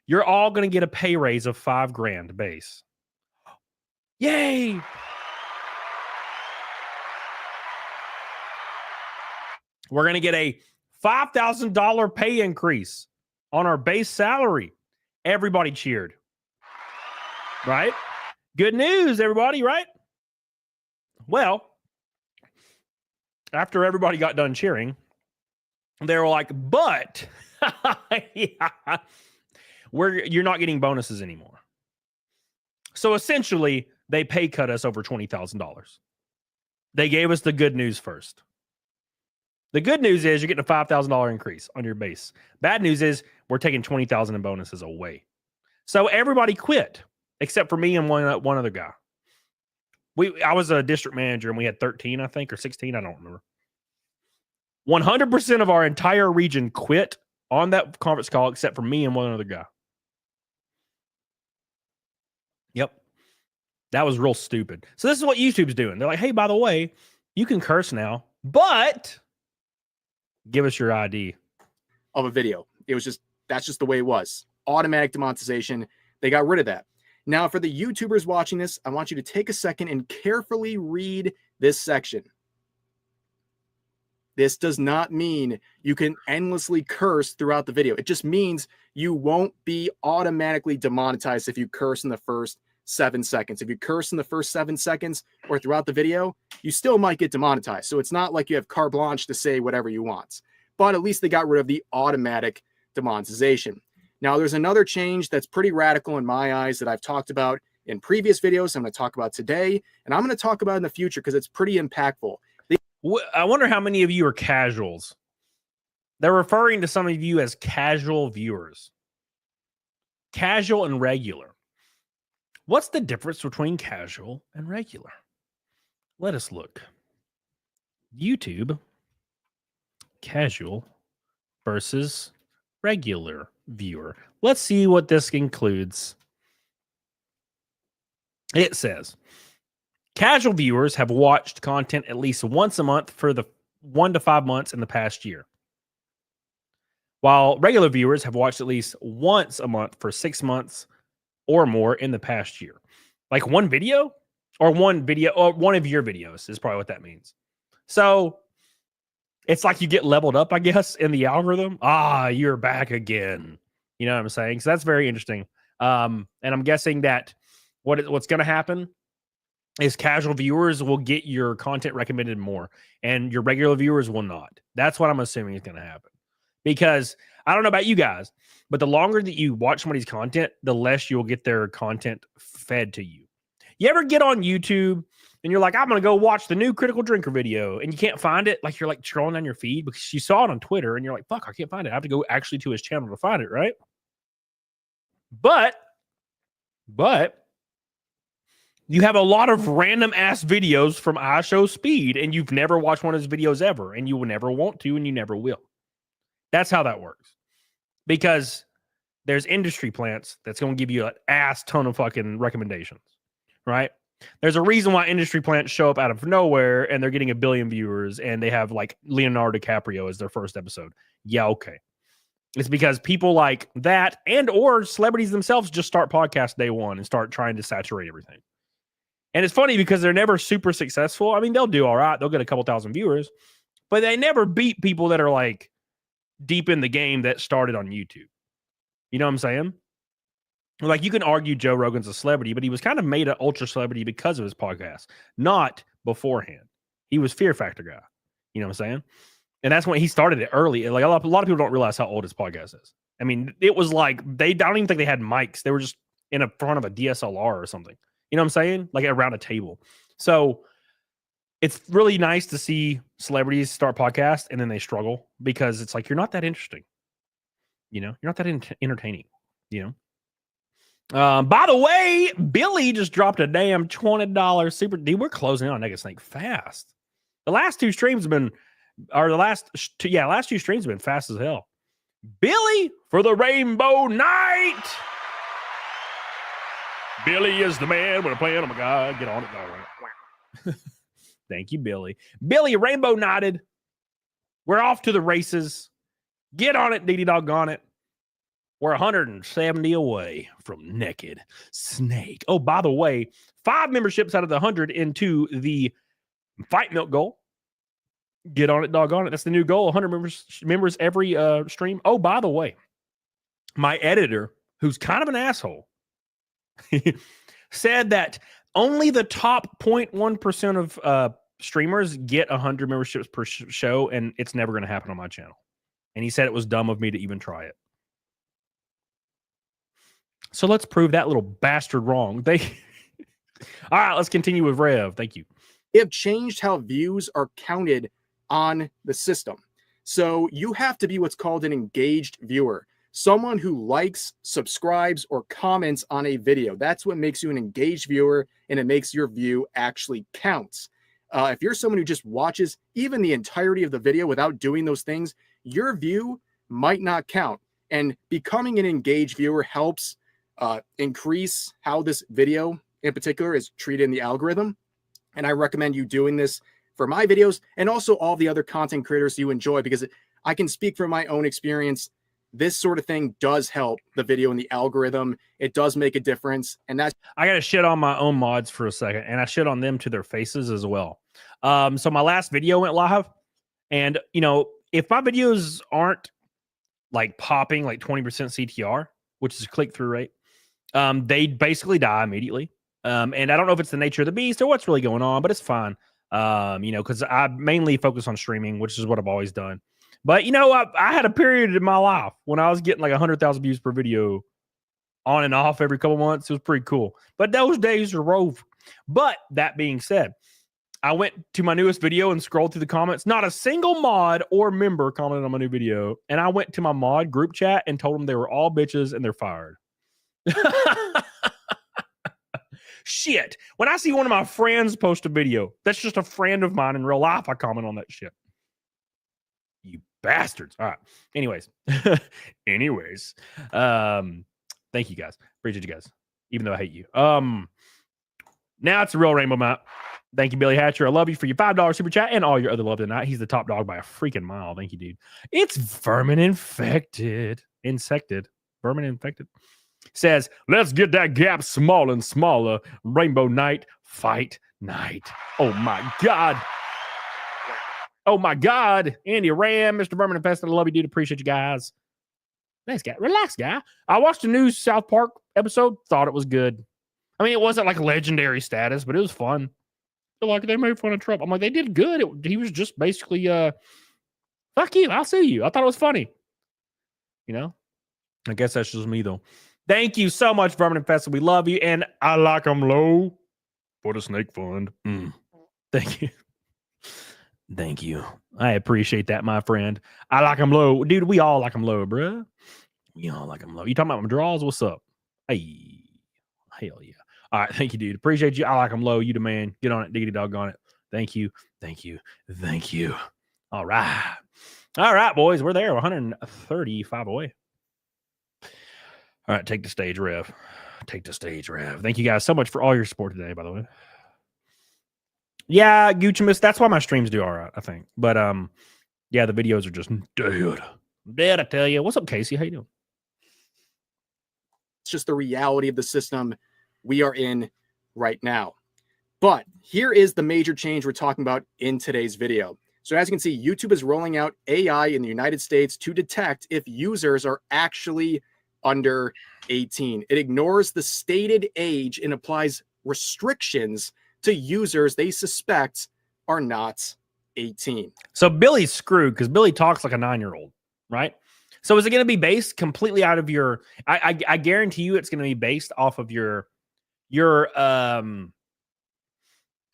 "You're all going to get a pay raise of 5 grand base." Yay. We're going to get a $5,000 pay increase on our base salary. Everybody cheered. Right? Good news, everybody, right? Well, after everybody got done cheering, they were like, "But yeah, you're not getting bonuses anymore." So essentially, they pay cut us over $20,000. They gave us the good news first. The good news is you're getting a $5,000 increase on your base. Bad news is we're taking $20,000 in bonuses away. So everybody quit except for me and one other guy. I was a district manager and we had 13, I think, or 16. I don't remember. 100% of our entire region quit on that conference call except for me and one other guy. Yep. That was real stupid. So this is what YouTube's doing. They're like, "Hey, by the way, you can curse now, but give us your ID." Of a video. That's just the way it was. Automatic demonetization. They got rid of that. Now, for the YouTubers watching this, I want you to take a second and carefully read this section. This does not mean you can endlessly curse throughout the video. It just means you won't be automatically demonetized if you curse in the first 7 seconds. If you curse in the first 7 seconds or throughout the video, you still might get demonetized. So it's not like you have carte blanche to say whatever you want. But at least they got rid of the automatic demonetization. Now, there's another change that's pretty radical in my eyes that I've talked about in previous videos. I'm going to talk about today, and I'm going to talk about in the future because it's pretty impactful. I wonder how many of you are casuals. They're referring to some of you as casual viewers. Casual and regular. What's the difference between casual and regular? Let us look. YouTube, casual versus regular viewer. Let's see what this includes. It says, casual viewers have watched content at least once a month for the 1 to 5 months in the past year, while regular viewers have watched at least once a month for 6 months or more in the past year. Like one video or one of your videos is probably what that means. So it's like you get leveled up, I guess, in the algorithm. You're back again. You know what I'm saying? So that's very interesting. And I'm guessing that what's going to happen is casual viewers will get your content recommended more and your regular viewers will not. That's what I'm assuming is going to happen. Because I don't know about you guys, but the longer that you watch somebody's content, the less you'll get their content fed to you. You ever get on YouTube and you're like, "I'm going to go watch the new Critical Drinker video," and you can't find it? Like you're like scrolling down your feed because you saw it on Twitter and you're like, "Fuck, I can't find it. I have to go actually to his channel to find it," right? But You have a lot of random ass videos from iShowSpeed, and you've never watched one of his videos ever, and you will never want to, and you never will. That's how that works. Because there's industry plants that's going to give you an ass ton of fucking recommendations, right? There's a reason why industry plants show up out of nowhere and they're getting 1 billion viewers and they have like Leonardo DiCaprio as their first episode. Yeah, okay. It's because people like that and or celebrities themselves just start podcast day one and start trying to saturate everything. And it's funny because they're never super successful. I mean, they'll do all right. They'll get a couple thousand viewers, but they never beat people that are like deep in the game that started on YouTube. You know what I'm saying? Like, you can argue Joe Rogan's a celebrity, but he was kind of made an ultra celebrity because of his podcast, not beforehand. He was Fear Factor guy. You know what I'm saying? And that's when he started it early. Like, a lot of people don't realize how old his podcast is. I mean, it was like I don't even think they had mics. They were just in front of a DSLR or something. You know what I'm saying? Like around a table. So it's really nice to see celebrities start podcasts and then they struggle because it's like, you're not that interesting. You know, you're not that entertaining, you know? By the way, Billy just dropped a damn $20 super. Dude, we're closing on Nugget Snake fast. The last two streams have been, or the last two streams have been fast as hell. Billy for the Rainbow Night. Billy is the man with a plan. Oh my God, get on it. All right. Thank you, Billy. Billy, Rainbow Knighted. We're off to the races. Get on it, dee doggone it. We're 170 away from Naked Snake. Oh, by the way, 5 memberships out of the 100 into the Fight Milk goal. Get on it, doggone it. That's the new goal. 100 members every stream. Oh, by the way, my editor, who's kind of an asshole, said that only the top 0.1% of streamers get 100 memberships per show, and it's never going to happen on my channel. And he said it was dumb of me to even try it. So let's prove that little bastard wrong. All right, let's continue with Rev. Thank you. They have changed how views are counted on the system. So you have to be what's called an engaged viewer. Someone who likes, subscribes, or comments on a video. That's what makes you an engaged viewer, and it makes your view actually count. If you're someone who just watches even the entirety of the video without doing those things, your view might not count. And becoming an engaged viewer helps increase how this video in particular is treated in the algorithm. And I recommend you doing this for my videos and also all the other content creators you enjoy, because I can speak from my own experience. This sort of thing does help the video in the algorithm. It does make a difference. And that's, I got to shit on my own mods for a second, and I shit on them to their faces as well. So my last video went live, and you know, if my videos aren't like popping like 20% CTR, which is click-through rate, they basically die immediately. And I don't know if it's the nature of the beast or what's really going on, but it's fine. You know, because I mainly focus on streaming, which is what I've always done. But, you know, I had a period in my life when I was getting like 100,000 views per video on and off every couple months. It was pretty cool. But those days are over. But that being said, I went to my newest video and scrolled through the comments. Not a single mod or member commented on my new video. And I went to my mod group chat and told them they were all bitches and they're fired. Shit. When I see one of my friends post a video, that's just a friend of mine in real life, I comment on that shit. You bastards. All right. Anyways. Thank you guys. Appreciate you guys. Even though I hate you. Now it's a real rainbow map. Thank you, Billy Hatcher. I love you for your $5 super chat and all your other love tonight. He's the top dog by a freaking mile. Thank you, dude. It's vermin infected. Vermin infected. Says, let's get that gap small and smaller. Rainbow Night, fight night. Oh my God. Oh my God. Andy Ram, Mr. Vermin Infested. I love you, dude. Appreciate you guys. Thanks, guy. Relax, guy. I watched a new South Park episode. Thought it was good. I mean, it wasn't like legendary status, but it was fun. Like they made fun of Trump. I'm like, they did good. He was just basically, fuck you. I'll sue you. I thought it was funny. You know, I guess that's just me though. Thank you so much, Vermin Infested. We love you. And I like them low for the snake fund. Thank you. Thank you. I appreciate that, my friend. I like them low. Dude, we all like them low, bruh. We all like them low. You talking about my draws? What's up? Hey, hell yeah. All right, thank you, dude. Appreciate you. I like them low. You the man. Get on it. Diggity dog on it. Thank you. Thank you. Thank you. All right. All right, boys. We're there. 135 away. All right, take the stage, Rev. Take the stage, Rev. Thank you guys so much for all your support today, by the way. Yeah, Guccimus, that's why my streams do all right, I think. But yeah, the videos are just dead. Dead, I tell you. What's up, Casey? How you doing? It's just the reality of the system we are in right now. But here is the major change we're talking about in today's video. So as you can see, YouTube is rolling out AI in the United States to detect if users are actually under 18. It ignores the stated age and applies restrictions to users they suspect are not 18. So Billy's screwed because Billy talks like a 9-year-old, right? So is it going to be based completely out of your? I guarantee you, it's going to be based off of your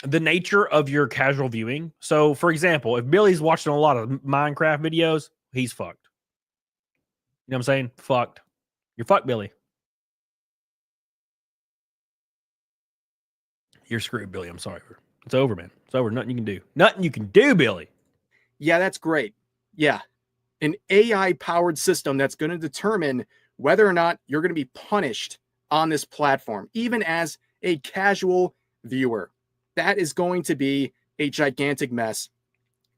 the nature of your casual viewing. So, for example, if Billy's watching a lot of Minecraft videos, he's fucked. You know what I'm saying? Fucked. You're fucked, Billy. You're screwed, Billy. I'm sorry. It's over, man. It's over. Nothing you can do. Nothing you can do, Billy. Yeah, that's great. Yeah. An AI-powered system that's going to determine whether or not you're going to be punished on this platform, even as a casual viewer. That is going to be a gigantic mess.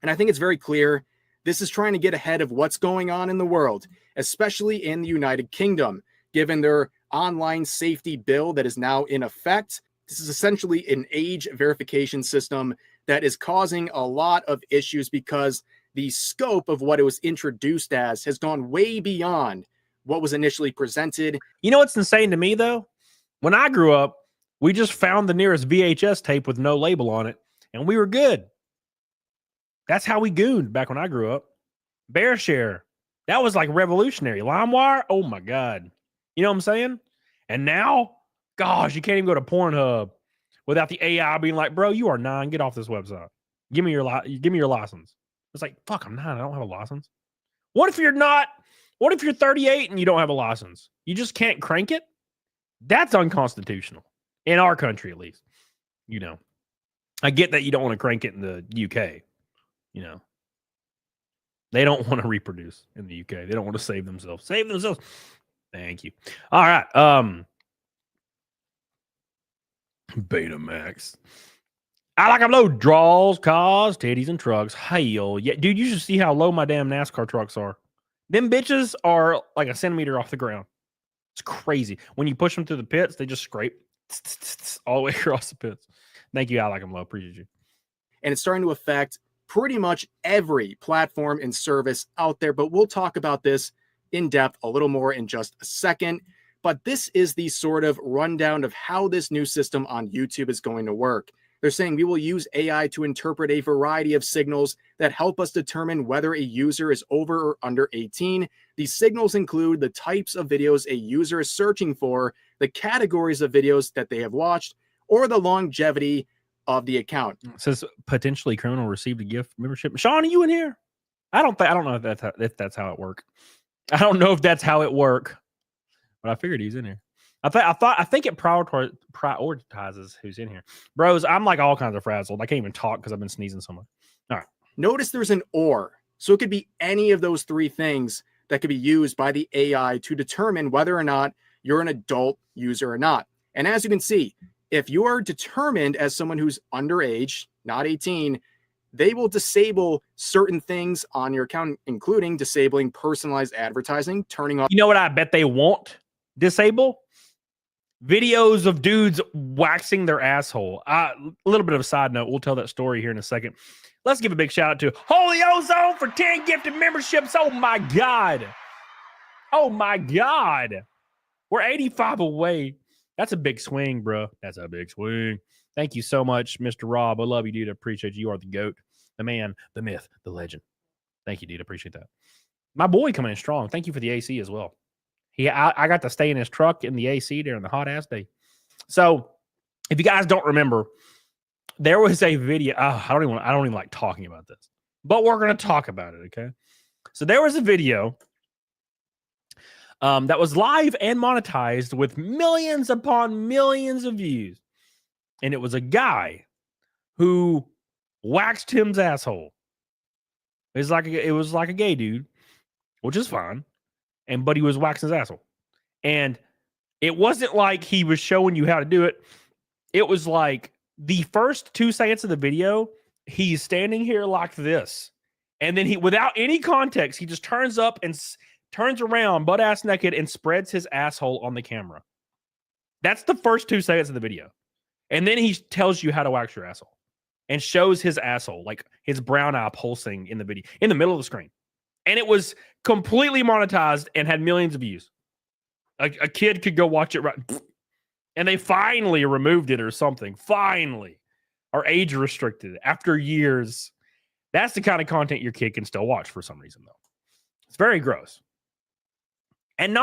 And I think it's very clear this is trying to get ahead of what's going on in the world, especially in the United Kingdom, given their online safety bill that is now in effect. This is essentially an age verification system that is causing a lot of issues because the scope of what it was introduced as has gone way beyond what was initially presented. You know what's insane to me, though? When I grew up, we just found the nearest VHS tape with no label on it, and we were good. That's how we gooned back when I grew up. BearShare, that was like revolutionary. LimeWire, oh my God. You know what I'm saying? And now, gosh, you can't even go to Pornhub without the AI being like, bro, you are 9. Get off this website. Give me your license. It's like, fuck, I'm 9. I don't have a license. What if you're not? What if you're 38 and you don't have a license? You just can't crank it? That's unconstitutional. In our country, at least. You know. I get that you don't want to crank it in the UK. You know. They don't want to reproduce in the UK. They don't want to save themselves. Save themselves. Thank you. All right. Betamax. I like them low. Draws, cars, titties, and trucks. Hell yeah. Dude, you should see how low my damn NASCAR trucks are. Them bitches are like a centimeter off the ground. It's crazy. When you push them through the pits, they just scrape all the way across the pits. Thank you. I like them low. Appreciate you. And it's starting to affect pretty much every platform and service out there. But we'll talk about this in depth a little more in just a second. But this is the sort of rundown of how this new system on YouTube is going to work. They're saying we will use AI to interpret a variety of signals that help us determine whether a user is over or under 18. These signals include the types of videos a user is searching for, the categories of videos that they have watched, or the longevity of the account. It says potentially criminal received a gift membership. Sean, are you in here? I don't know if that's how it works. I don't know if that's how it works, but I figured he's in here. I think it prioritizes who's in here. Bros, I'm like all kinds of frazzled. I can't even talk because I've been sneezing so much. All right. Notice there's an or. So it could be any of those three things that could be used by the AI to determine whether or not you're an adult user or not. And as you can see, if you are determined as someone who's underage, not 18, they will disable certain things on your account, including disabling personalized advertising, turning off. You know what I bet they won't disable? Videos of dudes waxing their asshole. A little bit of a side note. We'll tell that story here in a second. Let's give a big shout out to Holy Ozone for 10 gifted memberships. Oh my God. Oh my God. We're 85 away. That's a big swing, bro. That's a big swing. Thank you so much, Mr. Rob. I love you, dude. I appreciate you. You are the GOAT, the man, the myth, the legend. Thank you, dude. I appreciate that. My boy coming in strong. Thank you for the AC as well. I got to stay in his truck in the AC during the hot ass day. So if you guys don't remember, there was a video. I don't even like talking about this, but we're going to talk about it. Okay. So there was a video that was live and monetized with millions upon millions of views. And it was a guy who waxed him's asshole. It was like a gay dude, which is fine. But he was waxing his asshole. And it wasn't like he was showing you how to do it. It was like the first 2 seconds of the video, he's standing here like this. And then he, without any context, he just turns up and turns around butt ass naked and spreads his asshole on the camera. That's the first 2 seconds of the video. And then he tells you how to wax your asshole and shows his asshole, like his brown eye pulsing in the video, in the middle of the screen. And it was completely monetized and had millions of views. A kid could go watch it right. And they finally removed it or something. Finally. Or age restricted after years. That's the kind of content your kid can still watch for some reason, though. It's very gross. And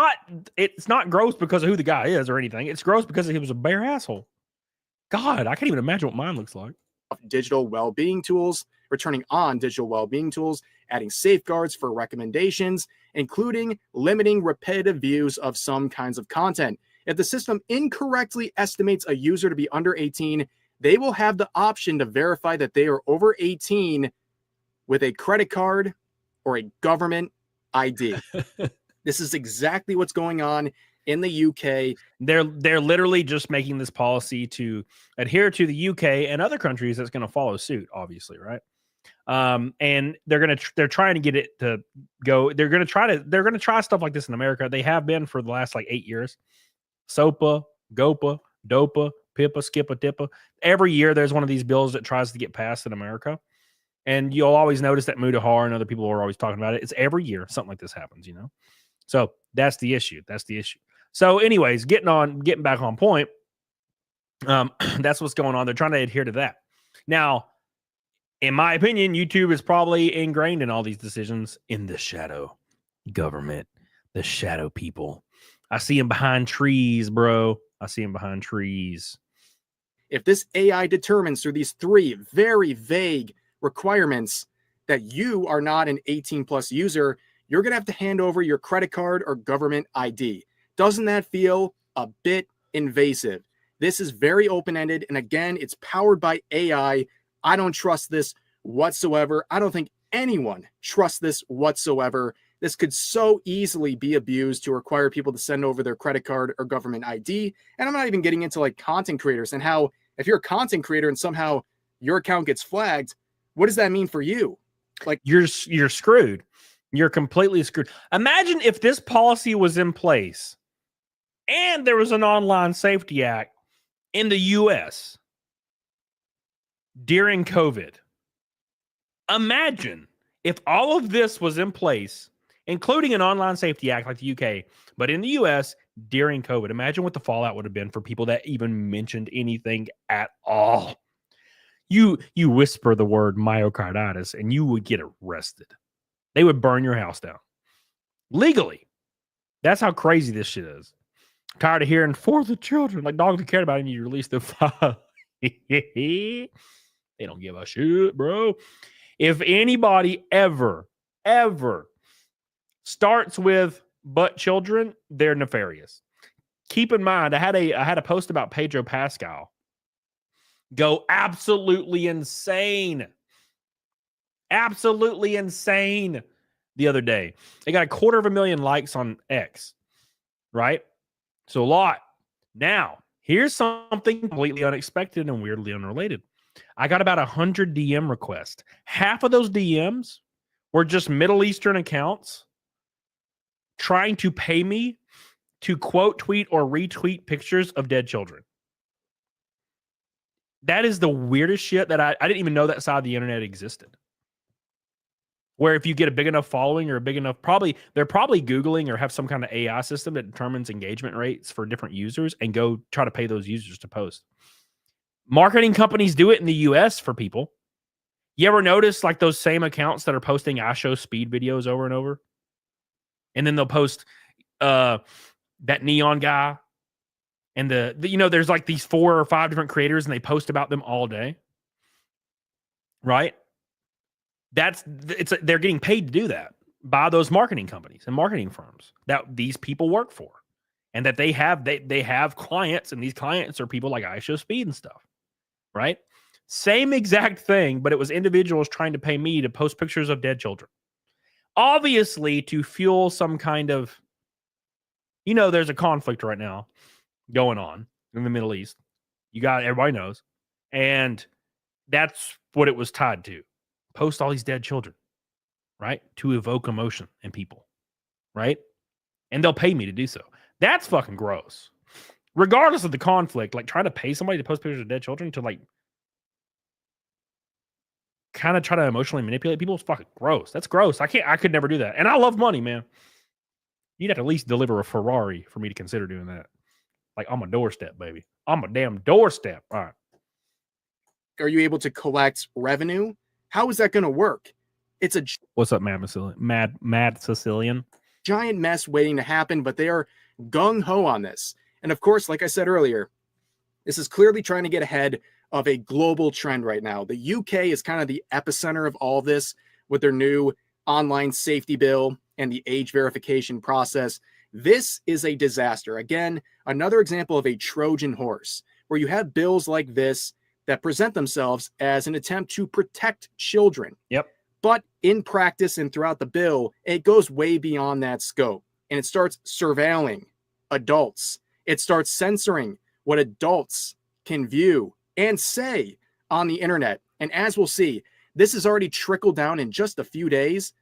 it's not gross because of who the guy is or anything. It's gross because he was a bare asshole. God, I can't even imagine what mine looks like. Digital well-being tools, returning on digital well-being tools, adding safeguards for recommendations, including limiting repetitive views of some kinds of content. If the system incorrectly estimates a user to be under 18, they will have the option to verify that they are over 18 with a credit card or a government ID. This is exactly what's going on in the UK. They're literally just making this policy to adhere to the UK and other countries that's going to follow suit, obviously, right? And they're trying to get it to go. They're going to try stuff like this in America. They have been for the last like 8 years. SOPA, GOPA, DOPA, PIPA, SKIPA, TIPA. Every year there's one of these bills that tries to get passed in America. And you'll always notice that Mudahar and other people are always talking about it. It's every year something like this happens, you know? So that's the issue. That's the issue. So anyways, getting back on point, that's what's going on. They're trying to adhere to that. Now, in my opinion, YouTube is probably ingrained in all these decisions in the shadow government, the shadow people. I see them behind trees, bro. I see them behind trees. If this AI determines through these 3 very vague requirements that you are not an 18 plus user, you're going to have to hand over your credit card or government ID. Doesn't that feel a bit invasive? This is very open-ended. And again, it's powered by AI. I don't trust this whatsoever. I don't think anyone trusts this whatsoever. This could so easily be abused to require people to send over their credit card or government ID. And I'm not even getting into like content creators and how if you're a content creator and somehow your account gets flagged, what does that mean for you? Like you're screwed. You're completely screwed. Imagine if this policy was in place and there was an Online Safety Act in the US during COVID. Imagine if all of this was in place, including an Online Safety Act like the UK, but in the US during COVID. Imagine what the fallout would have been for people that even mentioned anything at all. You whisper the word myocarditis and you would get arrested. They would burn your house down. Legally. That's how crazy this shit is. Tired of hearing for the children. Like, dog, if you cared about it, you release the file. They don't give a shit, bro. If anybody ever starts with but children, they're nefarious. Keep in mind, I had a post about Pedro Pascal go absolutely insane. Absolutely insane the other day. They got 250,000 likes on X, right? So a lot. Now, here's something completely unexpected and weirdly unrelated. I got about 100 DM requests. Half of those DMs were just Middle Eastern accounts trying to pay me to quote tweet or retweet pictures of dead children. That is the weirdest shit that I didn't even know that side of the internet existed. Where if you get a big enough following or a big enough, they're probably Googling or have some kind of AI system that determines engagement rates for different users and go try to pay those users to post. Marketing companies do it in the US for people. You ever notice like those same accounts that are posting I show speed videos over and over? And then they'll post that neon guy. And there's like these 4 or 5 different creators and they post about them all day. Right? They're getting paid to do that. by those marketing companies and marketing firms that these people work for, and that they have clients, and these clients are people like iShowSpeed and stuff, right? Same exact thing, but it was individuals trying to pay me to post pictures of dead children. Obviously, to fuel some kind of, there's a conflict right now going on in the Middle East. Everybody knows. And that's what it was tied to. Post all these dead children, right? To evoke emotion in people, right? And they'll pay me to do so. That's fucking gross. Regardless of the conflict, like trying to pay somebody to post pictures of dead children to like kind of try to emotionally manipulate people is fucking gross. That's gross. I could never do that. And I love money, man. You'd have to at least deliver a Ferrari for me to consider doing that. Like, I'm a doorstep, baby. I'm a damn doorstep. All right. Are you able to collect revenue? How is that going to work? It's a What's up, Mad Sicilian? Giant mess waiting to happen, but they are gung-ho on this. And of course, like I said earlier, this is clearly trying to get ahead of a global trend right now. The UK is kind of the epicenter of all this with their new online safety bill and the age verification process. This is a disaster. Again, another example of a Trojan horse, where you have bills like this that present themselves as an attempt to protect children. Yep. But in practice and throughout the bill, it goes way beyond that scope. And it starts surveilling adults. It starts censoring what adults can view and say on the internet. And as we'll see, this has already trickled down in just a few days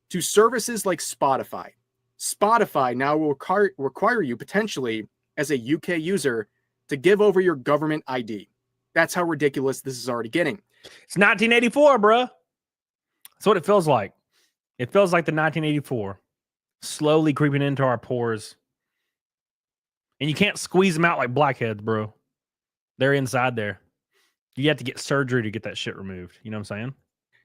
to services like Spotify. Spotify now will require you potentially as a UK user to give over your government ID. That's how ridiculous this is already getting. It's 1984, bruh. That's what it feels like. It feels like the 1984 slowly creeping into our pores. And you can't squeeze them out like blackheads, bro. They're inside there. You have to get surgery to get that shit removed. You know what I'm saying?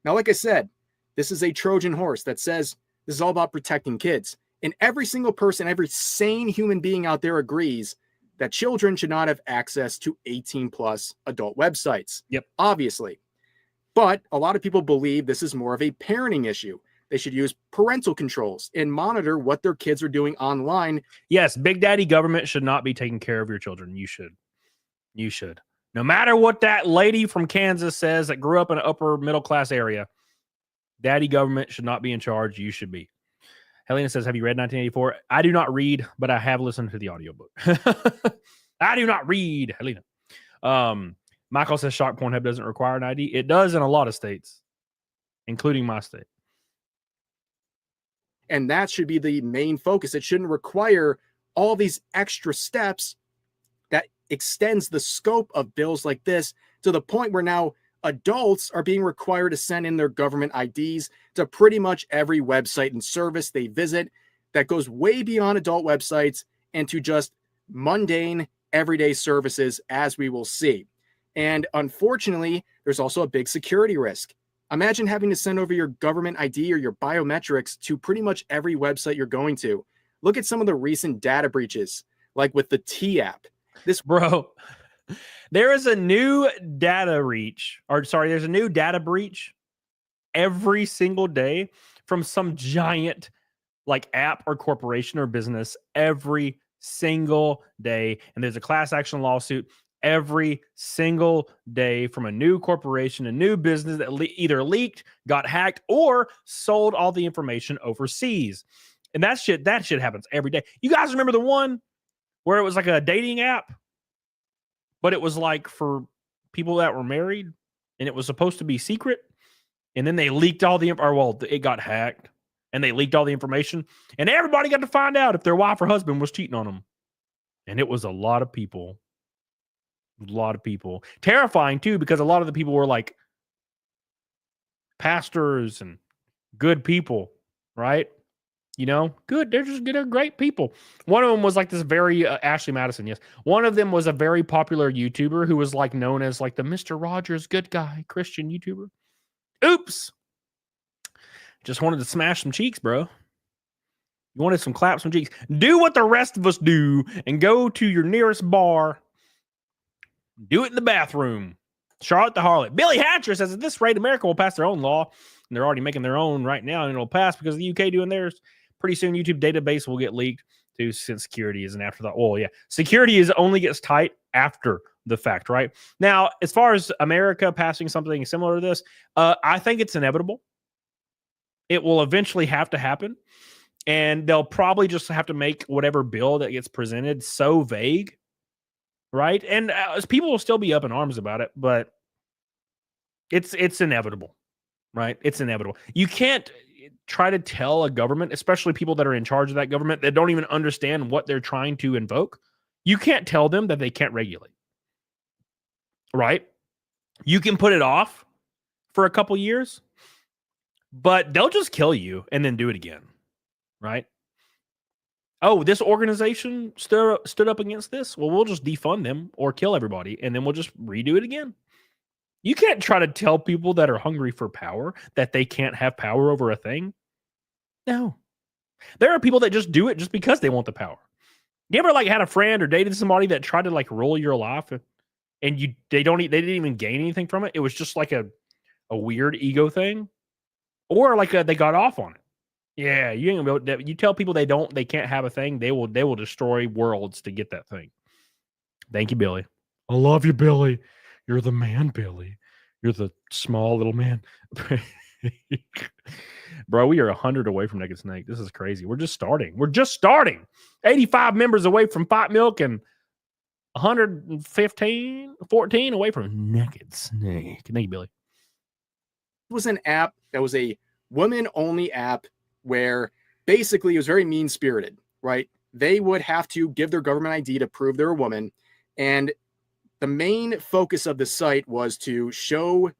Now, like I said, this is a Trojan horse that says this is all about protecting kids. And every single person, every sane human being out there agrees that children should not have access to 18+ adult websites. Yep. Obviously. But a lot of people believe this is more of a parenting issue. They should use parental controls and monitor what their kids are doing online. Yes, Big Daddy government should not be taking care of your children. You should. You should. No matter what that lady from Kansas says that grew up in an upper middle class area, Daddy government should not be in charge. You should be. Helena says, have you read 1984? I do not read, but I have listened to the audiobook. I do not read, Helena. Michael says Shock Pornhub doesn't require an ID. It does in a lot of states, including my state. And that should be the main focus. It shouldn't require all these extra steps that extends the scope of bills like this to the point where now adults are being required to send in their government IDs to pretty much every website and service they visit. That goes way beyond adult websites and to just mundane, everyday services, as we will see. And unfortunately, there's also a big security risk. Imagine having to send over your government ID or your biometrics to pretty much every website you're going to. Look at some of the recent data breaches, like with the T app. Bro, there is a new there's a new data breach every single day from some giant like app or corporation or business every single day. And there's a class action lawsuit every single day from a new corporation, a new business that either leaked, got hacked, or sold all the information overseas. And that shit happens every day. You guys remember the one where it was like a dating app, but it was like for people that were married and it was supposed to be secret. And then they leaked all the it got hacked and they leaked all the information and everybody got to find out if their wife or husband was cheating on them. And it was a lot of people. Terrifying too, because a lot of the people were like pastors and good people, right? You know, good. They're great people. One of them was like this very Ashley Madison. Yes. One of them was a very popular YouTuber who was like known as like the Mr. Rogers good guy Christian YouTuber. Oops. Just wanted to smash some cheeks, bro. You wanted some claps, some cheeks. Do what the rest of us do and go to your nearest bar. Do it in the bathroom. Charlotte the Harlot. Billy Hatcher says, at this rate, America will pass their own law And they're already making their own right now, and it'll pass because the UK doing theirs. Pretty soon, YouTube database will get leaked too, since security isn't after that. Well, yeah, security is only gets tight after the fact, right? Now, as far as America passing something similar to this, I think it's inevitable. It will eventually have to happen, and they'll probably just have to make whatever bill that gets presented so vague, right? And people will still be up in arms about it, but it's inevitable, right? It's inevitable. You can't try to tell a government, especially people that are in charge of that government, that don't even understand what they're trying to invoke. You can't tell them that they can't regulate, right? You can put it off for a couple years, but they'll just kill you and then do it again, right? Oh, this organization stood up against this? Well, we'll just defund them or kill everybody, and then we'll just redo it again. You can't try to tell people that are hungry for power that they can't have power over a thing. No. There are people that just do it just because they want the power. You ever like had a friend or dated somebody that tried to like rule your life and they didn't even gain anything from it? It was just like a weird ego thing, or like they got off on it. Yeah, you tell people they can't have a thing, they will destroy worlds to get that thing. Thank you, Billy. I love you, Billy. You're the man, Billy. You're the small little man. Bro, we are 100 away from Naked Snake. This is crazy. We're just starting. 85 members away from Fight Milk and 14 away from Naked Snake. Thank you, Billy. It was an app that was a women-only app where basically it was very mean-spirited, right? They would have to give their government ID to prove they're a woman, and the main focus of the site was to show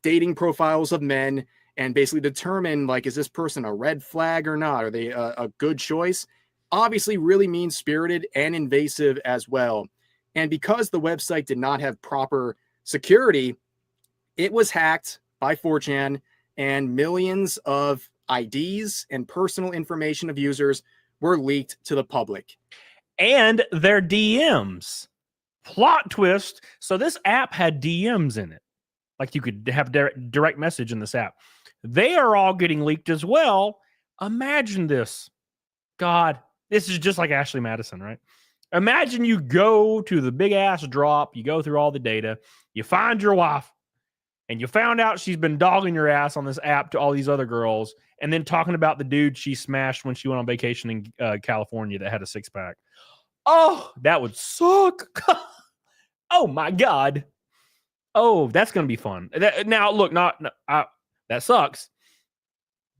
dating profiles of men and basically determine, like, is this person a red flag or not? Are they a good choice? Obviously really mean-spirited and invasive as well. And because the website did not have proper security, it was hacked by 4chan, and millions of IDs and personal information of users were leaked to the public. And their DMs. Plot twist. So this app had DMs in it. Like you could have direct message in this app. They are all getting leaked as well. Imagine this. God, this is just like Ashley Madison, right? Imagine you go to the big ass drop, you go through all the data, you find your wife, and you found out she's been dogging your ass on this app to all these other girls, and then talking about the dude she smashed when she went on vacation in California that had a six-pack. Oh, that would suck. Oh, my God. Oh, that's going to be fun. Now, look, that sucks,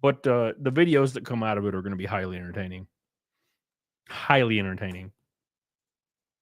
but the videos that come out of it are going to be highly entertaining. Highly entertaining.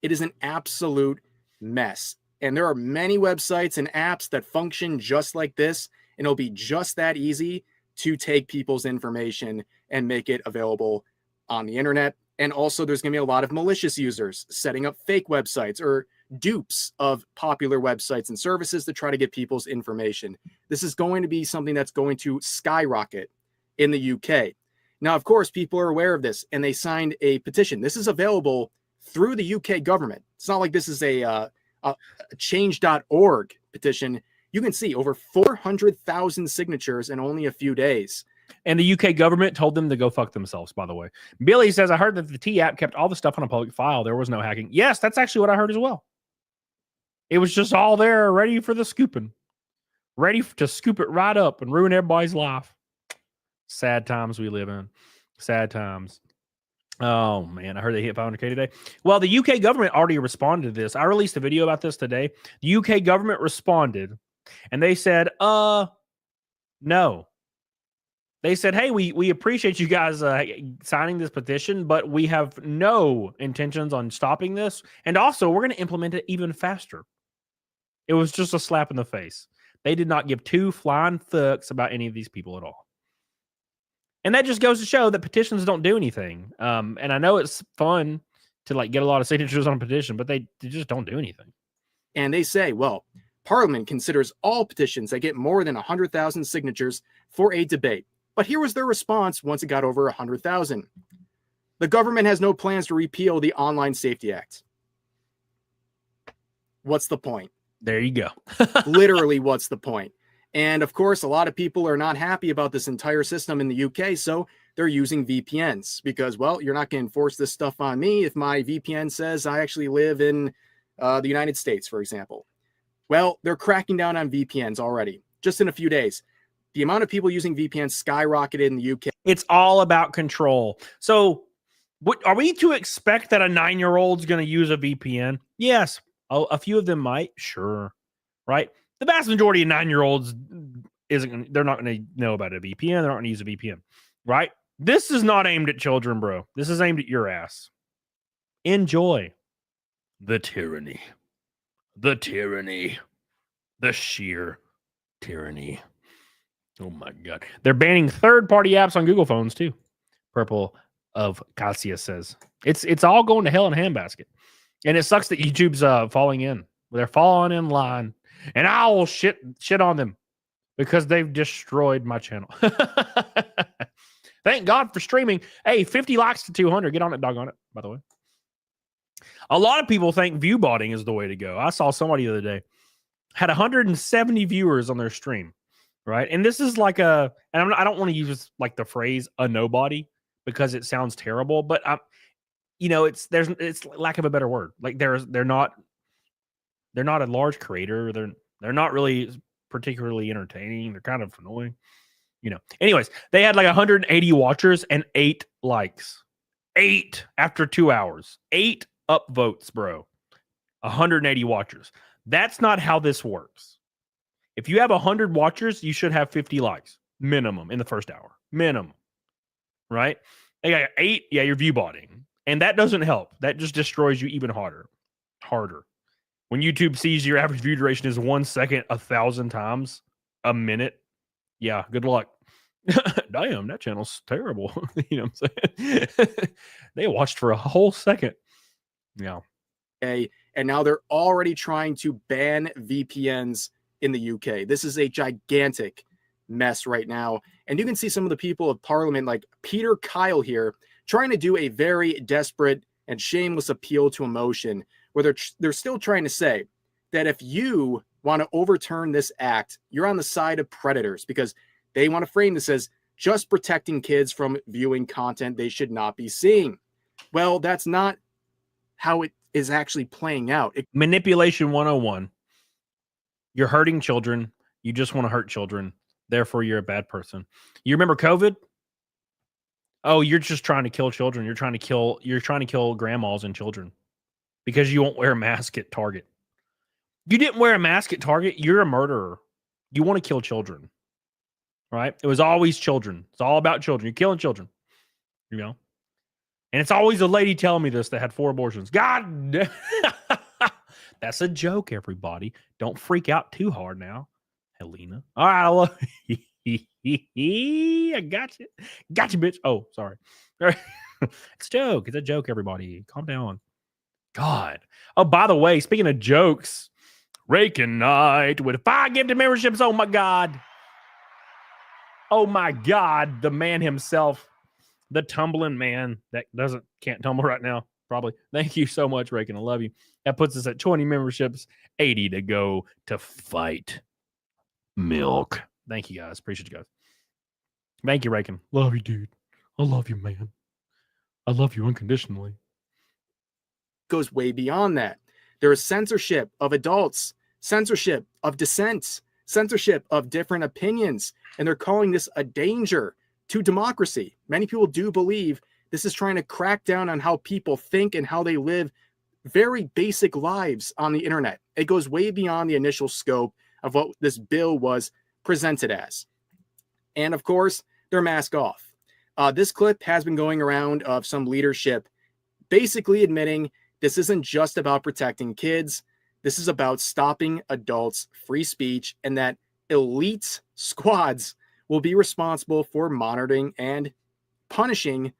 It is an absolute mess. And there are many websites and apps that function just like this, and it'll be just that easy to take people's information and make it available on the internet. And also there's going to be a lot of malicious users setting up fake websites or dupes of popular websites and services to try to get people's information. This is going to be something that's going to skyrocket in the UK. Now, of course, people are aware of this, and they signed a petition. This is available through the UK government. It's not like this is a change.org petition. You can see over 400,000 signatures in only a few days. And the UK government told them to go fuck themselves, by the way. Billy says, I heard that the T app kept all the stuff on a public file. There was no hacking. Yes, that's actually what I heard as well. It was just all there, ready for the scooping. Ready to scoop it right up and ruin everybody's life. Sad times we live in. Sad times. Oh, man, I heard they hit 500K today. Well, the UK government already responded to this. I released a video about this today. The UK government responded, and they said, no. They said, hey, we appreciate you guys signing this petition, but we have no intentions on stopping this. And also, we're going to implement it even faster. It was just a slap in the face. They did not give two flying fucks about any of these people at all. And that just goes to show that petitions don't do anything. And I know it's fun to like get a lot of signatures on a petition, but they just don't do anything. And they say, well, Parliament considers all petitions that get more than 100,000 signatures for a debate. But here was their response once it got over 100,000. The government has no plans to repeal the Online Safety Act. What's the point? There you go. Literally, what's the point? And of course, a lot of people are not happy about this entire system in the UK, so they're using VPNs because, well, you're not going to enforce this stuff on me if my VPN says I actually live in the United States, for example. Well, they're cracking down on VPNs already, just in a few days. The amount of people using VPNs skyrocketed in the UK. It's all about control. So what are we to expect that a 9-year-old's going to use a VPN? Yes. A few of them might. Sure. Right. The vast majority of 9-year-olds they're not going to know about a VPN. They're not going to use a VPN. Right. This is not aimed at children, bro. This is aimed at your ass. Enjoy the tyranny. The tyranny. The sheer tyranny. Oh my God. They're banning third-party apps on Google phones too. Purple of Cassia says. It's all going to hell in a handbasket. And it sucks that YouTube's falling in. They're falling in line. And I will shit on them because they've destroyed my channel. Thank God for streaming. Hey, 50 likes to 200. Get on it, doggone it, by the way. A lot of people think view botting is the way to go. I saw somebody the other day had 170 viewers on their stream, right? And this is like I don't want to use like the phrase a nobody because it sounds terrible, but it's lack of a better word. Like they're not a large creator. They're not really particularly entertaining. They're kind of annoying, Anyways, they had like 180 watchers and 8 likes. 8 after 2 hours. 8 upvotes, bro. 180 watchers. That's not how this works. If you have 100 watchers, you should have 50 likes minimum in the first hour. Minimum. Right? They got 8. Yeah, you're view botting. And that doesn't help. That just destroys you even harder. When YouTube sees your average view duration is 1 second 1,000 times a minute, yeah, good luck. Damn, that channel's terrible. You know what I'm saying? They watched for a whole second. Yeah. Okay, and now they're already trying to ban VPNs in the UK. This is a gigantic mess right now. And you can see some of the people of Parliament, like Peter Kyle here, trying to do a very desperate and shameless appeal to emotion, where they're still trying to say that if you want to overturn this act, you're on the side of predators, because they want to frame this as just protecting kids from viewing content they should not be seeing. Well, that's not how it is actually playing out. Manipulation 101. You're hurting children. You just want to hurt children. Therefore, you're a bad person. You remember COVID? Oh, you're just trying to kill children. You're trying to kill grandmas and children because you won't wear a mask at Target. You didn't wear a mask at Target. You're a murderer. You want to kill children, right? It was always children. It's all about children. You're killing children, And it's always a lady telling me this that had 4 abortions. God damn. That's a joke, everybody. Don't freak out too hard now, Helena. All right, I love you. I got you. Got you, bitch. Oh, sorry. It's a joke. It's a joke, everybody. Calm down. God. Oh, by the way, speaking of jokes, Raking Night with 5 gifted memberships. Oh, my God. Oh, my God. The man himself. The tumbling man that can't tumble right now, probably. Thank you so much, Rakin. I love you. That puts us at 20 memberships, 80 to go to fight milk. Thank you, guys. Appreciate you guys. Thank you, Rakin. Love you, dude. I love you, man. I love you unconditionally. Goes way beyond that. There is censorship of adults, censorship of dissent, censorship of different opinions, and they're calling this a danger to democracy. Many people do believe this is trying to crack down on how people think and how they live very basic lives on the internet. It goes way beyond the initial scope of what this bill was presented as. And of course, they're mask off. This clip has been going around of some leadership basically admitting this isn't just about protecting kids. This is about stopping adults' free speech, and that elite squads will be responsible for monitoring and punishing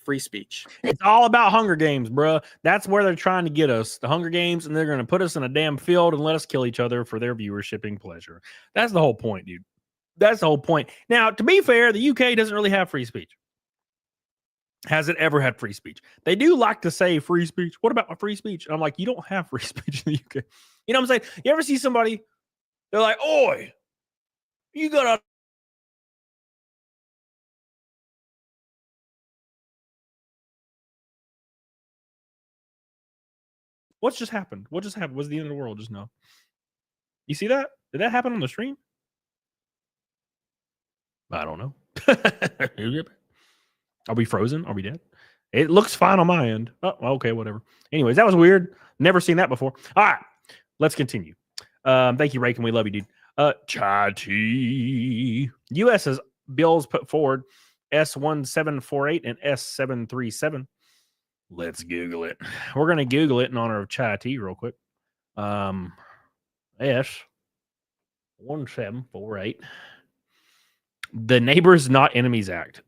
free speech. It's all about Hunger Games, bro. That's where they're trying to get us. The Hunger Games, and they're going to put us in a damn field and let us kill each other for their viewershiping pleasure. That's the whole point, dude. That's the whole point. Now, to be fair, the UK doesn't really have free speech. Has it ever had free speech? They do like to say free speech. What about my free speech? And I'm like, you don't have free speech in the UK. You know what I'm saying? You ever see somebody, they're like, oi, You gotta. What's just happened? What just happened? Was the end of the world just now? You see that? Did that happen on the stream? I don't know. Are we frozen? Are we dead? It looks fine on my end. Oh, okay, whatever. Anyways, that was weird. Never seen that before. All right, let's continue. Thank you, Raken. We love you, dude. Chatty. U.S. has bills put forward S1748 and S737. Let's Google it. We're going to Google it in honor of Chatty real quick. S1748. The Neighbors Not Enemies Act.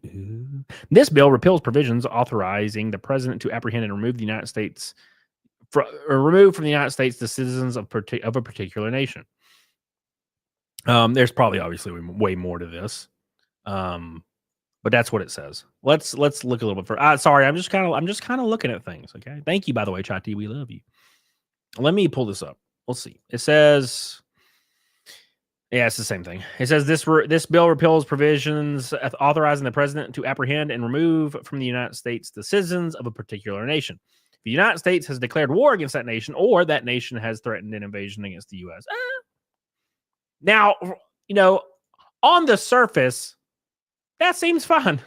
This bill repeals provisions authorizing the president to apprehend and remove the United States remove from the United States the citizens of a particular nation. There's probably obviously way more to this, but that's what it says. Let's look a little bit further. Sorry, I'm just kind of looking at things. Okay, thank you, by the way, Chatty. We love you. Let me pull this up. We'll see. It says. Yeah, it's the same thing. It says this bill repeals provisions authorizing the president to apprehend and remove from the United States the citizens of a particular nation. If the United States has declared war against that nation or that nation has threatened an invasion against the U.S. Now, you know, on the surface, that seems fine.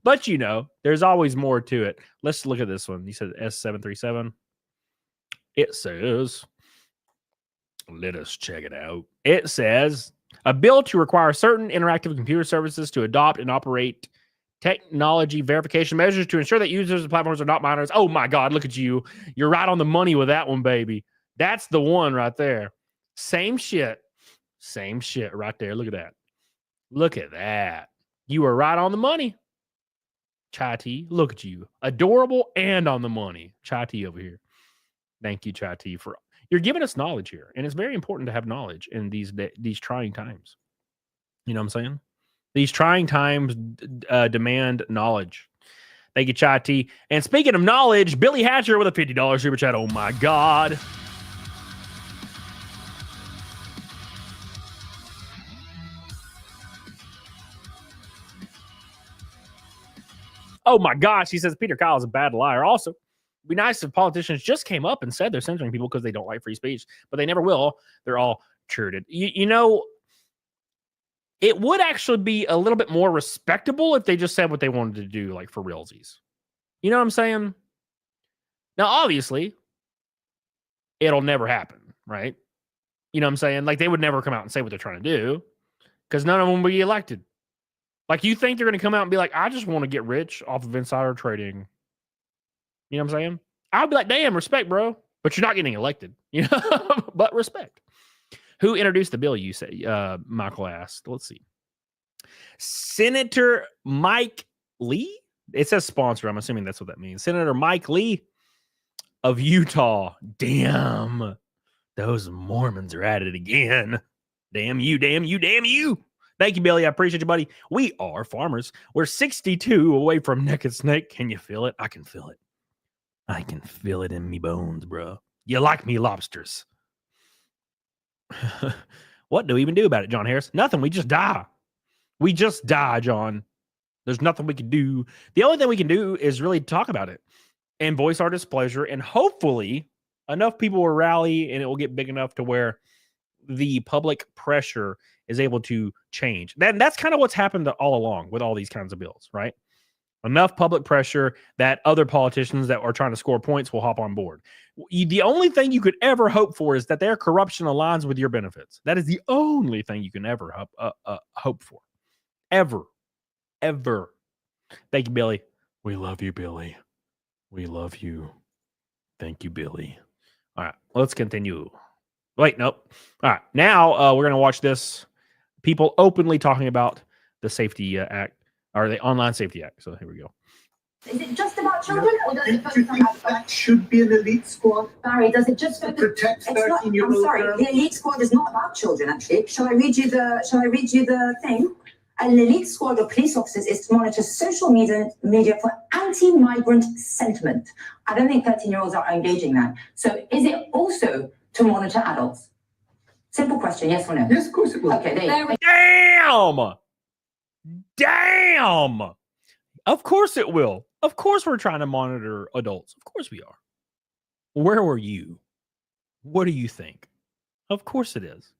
But, you know, there's always more to it. Let's look at this one. You said S737. It says... Let us check it out. It says a bill to require certain interactive computer services to adopt and operate technology verification measures to ensure that users and platforms are not minors. Oh my God, look at you. You're right on the money with that one, baby. That's the one right there. Same shit. Same shit right there. Look at that. Look at that. You were right on the money. Chai-T, look at you. Adorable and on the money. Chai-T over here. Thank you, Chai-T, for... You're giving us knowledge here, and it's very important to have knowledge in these trying times. You know what I'm saying? These trying times demand knowledge. Thank you, Chai-T. And speaking of knowledge, Billy Hatcher with a $50 super chat. Oh, my God. Oh, my gosh. He says Peter Kyle is a bad liar. Also, it'd be nice if politicians just came up and said they're censoring people because they don't like free speech, but they never will. They're all churted. You know, it would actually be a little bit more respectable if they just said what they wanted to do, like for realsies. You know what I'm saying? Now, obviously, it'll never happen, right? You know what I'm saying? Like, they would never come out and say what they're trying to do because none of them will be elected. Like, you think they're going to come out and be like, I just want to get rich off of insider trading. You know what I'm saying? I'll be like, damn, respect, bro. But you're not getting elected. You know, but respect. Who introduced the bill, you say? Michael asked. Let's see. Senator Mike Lee? It says sponsor. I'm assuming that's what that means. Senator Mike Lee of Utah. Damn. Those Mormons are at it again. Damn you, damn you, damn you. Thank you, Billy. I appreciate you, buddy. We are farmers. We're 62 away from Naked Snake. Can you feel it? I can feel it. I can feel it in me bones, bro. You like me lobsters. What do we even do about it, John Harris? Nothing. We just die. We just die, John. There's nothing we can do. The only thing we can do is really talk about it and voice our displeasure. And hopefully enough people will rally and it will get big enough to where the public pressure is able to change. That's kind of what's happened all along with all these kinds of bills, right? Enough public pressure that other politicians that are trying to score points will hop on board. The only thing you could ever hope for is that their corruption aligns with your benefits. That is the only thing you can ever hope for. Ever. Ever. Thank you, Billy. We love you, Billy. We love you. Thank you, Billy. All right, let's continue. Wait, nope. All right, now we're going to watch this. People openly talking about the Safety Act. Or the Online Safety Act. So here we go. Is it just about children, or does it Do you think that should be an elite squad? Barry, does it just protect 13-year-old I'm sorry, girls? the elite squad is not about children, actually. Shall I read you the thing? An elite squad of police officers is to monitor social media for anti-migrant sentiment. I don't think 13-year-olds are engaging that. So is it also to monitor adults? Simple question, yes or no? Yes, of course it will. Okay, there you go. Damn! Of course it will. Of course we're trying to monitor adults. Of course we are. Where were you? What do you think? Of course it is.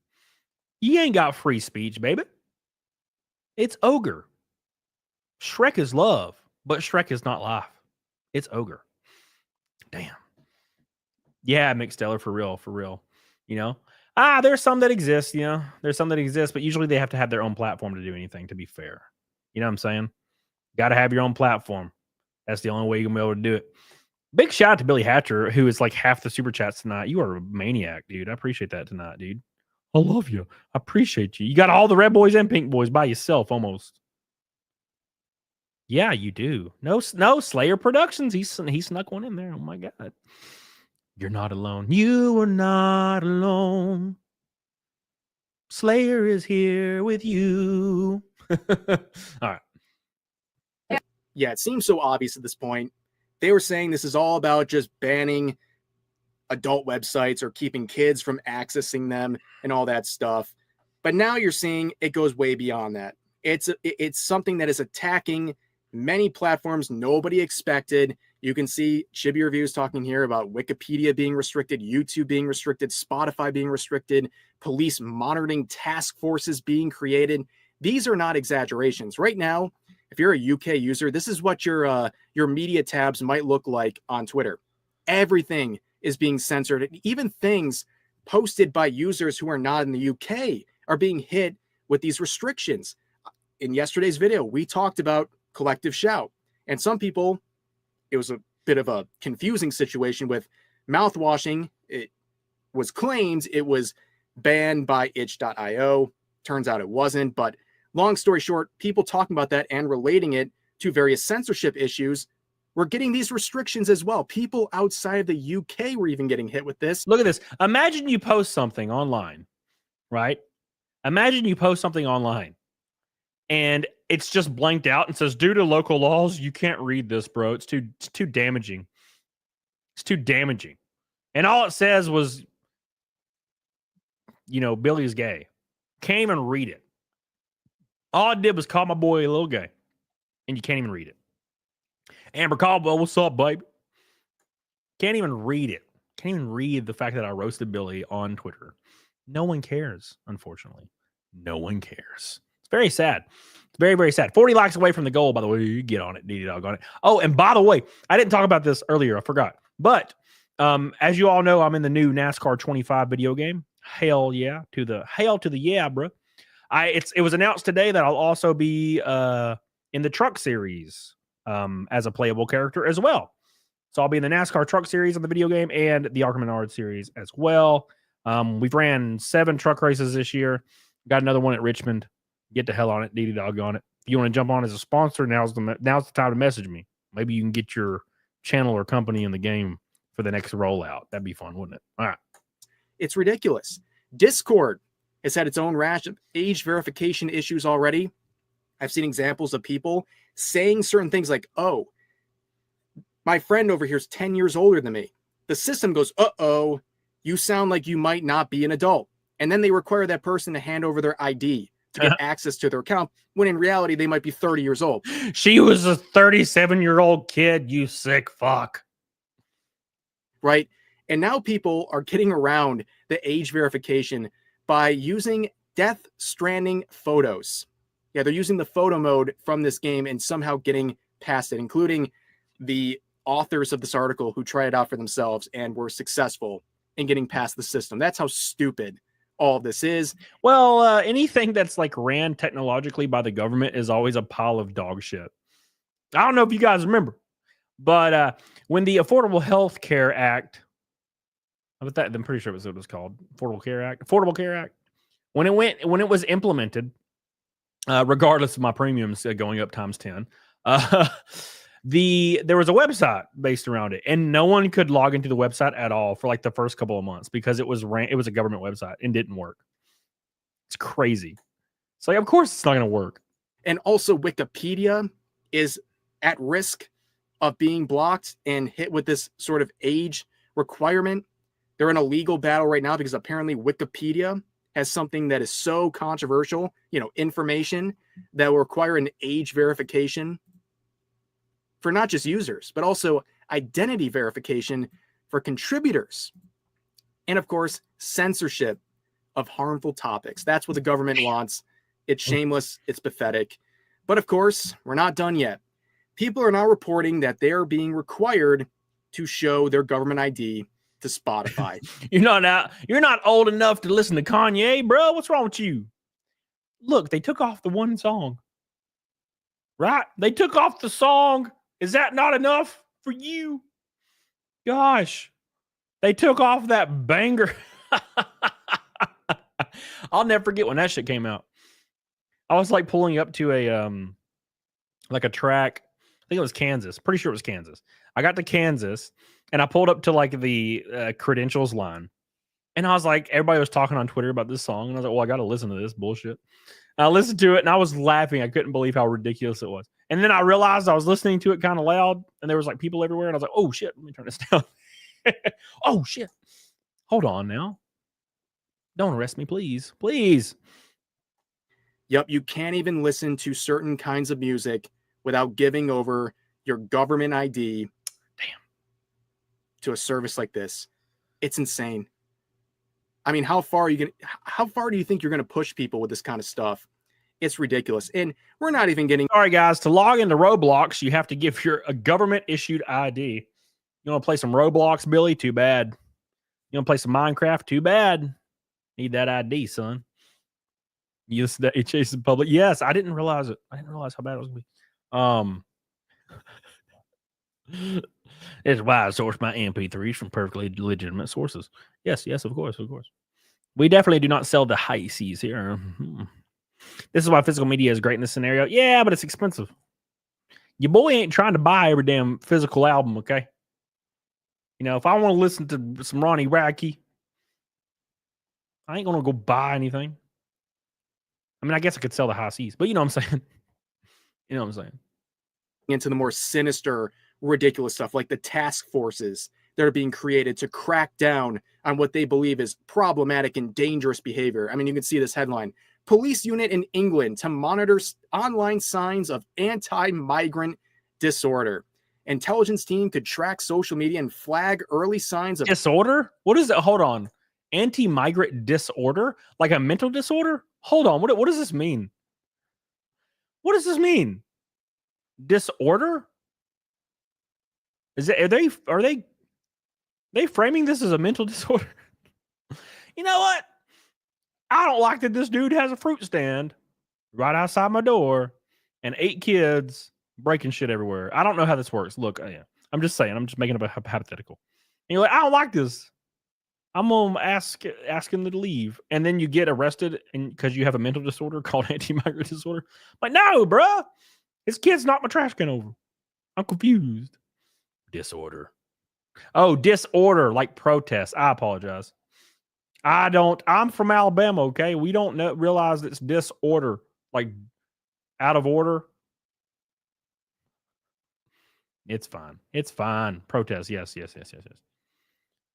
You ain't got free speech, baby. It's ogre. Shrek is love, but Shrek is not life. It's ogre. Damn. Yeah, McSteller, for real, for real. You know? There's some that exist, you know? There's some that exist, but usually they have to have their own platform to do anything, to be fair. You know what I'm saying? Got to have your own platform. That's the only way you're going to be able to do it. Big shout out to Billy Hatcher, who is like half the super chats tonight. You are a maniac, dude. I appreciate that tonight, dude. I love you. I appreciate you. You got all the red boys and pink boys by yourself almost. Yeah, you do. No, Slayer Productions. He snuck one in there. Oh my God. You're not alone. You are not alone. Slayer is here with you. All right. Yeah, it seems so obvious at this point. They were saying this is all about just banning adult websites or keeping kids from accessing them and all that stuff. But now you're seeing it goes way beyond that. It's something that is attacking many platforms nobody expected. You can see Chibi Reviews talking here about Wikipedia being restricted, YouTube being restricted, Spotify being restricted, police monitoring task forces being created. These are not exaggerations. Right now, if you're a UK user, this is what your media tabs might look like on Twitter. Everything is being censored. Even things posted by users who are not in the UK are being hit with these restrictions. In yesterday's video, we talked about collective shout. And some people, it was a bit of a confusing situation with mouthwashing. It was claimed it was banned by itch.io. Turns out it wasn't. But long story short, people talking about that and relating it to various censorship issues were getting these restrictions as well. People outside of the UK were even getting hit with this. Look at this. Imagine you post something online, right? Imagine you post something online and it's just blanked out and says, due to local laws, you can't read this, bro. It's too damaging. It's too damaging. And all it says was, you know, Billy's gay. Can't even read it. All I did was call my boy a little gay. And you can't even read it. Amber Caldwell, what's up, baby? Can't even read it. Can't even read the fact that I roasted Billy on Twitter. No one cares, unfortunately. No one cares. It's very sad. It's very, very sad. 40 likes away from the goal, by the way. You get on it, DD Dog on it. Oh, and by the way, I didn't talk about this earlier. I forgot. But as you all know, I'm in the new NASCAR 25 video game. Hell yeah to the yeah, bro. It was announced today that I'll also be in the truck series as a playable character as well. So I'll be in the NASCAR truck series of the video game and the Arkham Menard series as well. We've ran 7 truck races this year. Got another one at Richmond. Get the hell on it, DD Dog on it. If you want to jump on as a sponsor, now's the time to message me. Maybe you can get your channel or company in the game for the next rollout. That'd be fun, wouldn't it? All right. It's ridiculous. Discord has had its own rash of age verification issues already. I've seen examples of people saying certain things like, oh, my friend over here is 10 years older than me. The system goes, uh-oh, you sound like you might not be an adult. And then they require that person to hand over their ID to get access to their account, when in reality, they might be 30 years old. She was a 37-year-old kid, you sick fuck. Right? And now people are getting around the age verification by using Death Stranding photos. Yeah, they're using the photo mode from this game and somehow getting past it, including the authors of this article who tried it out for themselves and were successful in getting past the system. That's how stupid all this is. Well, anything that's like ran technologically by the government is always a pile of dog shit. I don't know if you guys remember, but when the Affordable Health Care Act, I'm pretty sure it was what it was called, Affordable Care Act. When it was implemented, regardless of my premiums going up times 10, there was a website based around it, and no one could log into the website at all for like the first couple of months because it was a government website and didn't work. It's crazy. So like, of course it's not going to work. And also Wikipedia is at risk of being blocked and hit with this sort of age requirement. They're in a legal battle right now because apparently Wikipedia has something that is so controversial, information that will require an age verification for not just users, but also identity verification for contributors. And of course, censorship of harmful topics. That's what the government wants. It's shameless. It's pathetic. But of course, we're not done yet. People are now reporting that they are being required to show their government ID to Spotify. You're not old enough to listen to Kanye, bro. What's wrong with you? Look, they took off the one song. Right? They took off the song. Is that not enough for you? Gosh. They took off that banger. I'll never forget when that shit came out. I was like pulling up to a like a track. I think it was Kansas. Pretty sure it was Kansas. I got to Kansas and I pulled up to like the credentials line. And I was like, everybody was talking on Twitter about this song. And I was like, well, I got to listen to this bullshit. And I listened to it and I was laughing. I couldn't believe how ridiculous it was. And then I realized I was listening to it kind of loud and there was like people everywhere. And I was like, oh shit, let me turn this down. Oh shit. Hold on now. Don't arrest me, please. Please. Yep, you can't even listen to certain kinds of music without giving over your government ID to a service like this. It's insane. I mean, how far do you think you're going to push people with this kind of stuff? It's ridiculous. And we're not even getting... All right, guys, to log into Roblox, you have to give a government-issued ID. You want to play some Roblox, Billy? Too bad. You want to play some Minecraft? Too bad. Need that ID, son. Yes, that it chases the public. Yes, I didn't realize it. I didn't realize how bad it was going to be. It's why I source my MP3s from perfectly legitimate sources. Yes, of course. We definitely do not sell the high seas here. This is why physical media is great in this scenario. Yeah, but it's expensive. Your boy ain't trying to buy every damn physical album, okay? If I want to listen to some Ronnie Radke, I ain't going to go buy anything. I mean, I guess I could sell the high seas, but you know what I'm saying? You know what I'm saying? Into the more sinister, ridiculous stuff like the task forces that are being created to crack down on what they believe is problematic and dangerous behavior. I mean, you can see this headline. Police unit in England to monitor online signs of anti-migrant disorder. Intelligence team could track social media and flag early signs of disorder. What is it? Hold on. Anti-migrant disorder? Like a mental disorder? Hold on. What does this mean? What does this mean? Disorder? Are they framing this as a mental disorder? You know what? I don't like that this dude has a fruit stand right outside my door and 8 kids breaking shit everywhere. I don't know how this works. Look, I'm just saying. I'm just making up a hypothetical. And you're like, I don't like this. I'm gonna ask him to leave, and then you get arrested because you have a mental disorder called anti-migrant disorder. Like, no, bruh. His kid's knocked my trash can over. I'm confused. Disorder. Oh, disorder, like protest. I apologize. I'm from Alabama, okay? We don't realize it's disorder, like out of order. It's fine. It's fine. Protest. Yes.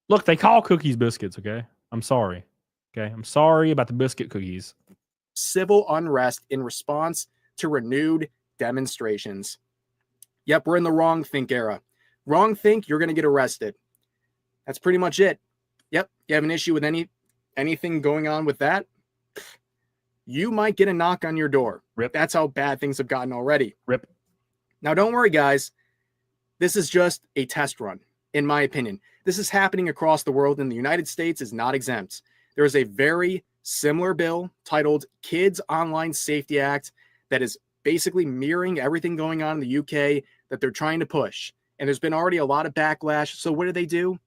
Look, they call cookies biscuits, okay? I'm sorry. Okay? I'm sorry about the biscuit cookies. Civil unrest in response to renewed demonstrations. Yep, we're in the wrong think era. Wrong think, you're going to get arrested. That's pretty much it. Yep, you have an issue with anything going on with that, you might get a knock on your door. Rip. That's how bad things have gotten already. Rip. Now, don't worry, guys. This is just a test run, in my opinion. This is happening across the world, and the United States is not exempt. There is a very similar bill titled Kids Online Safety Act that is basically mirroring everything going on in the UK that they're trying to push. And there's been already a lot of backlash. So what do?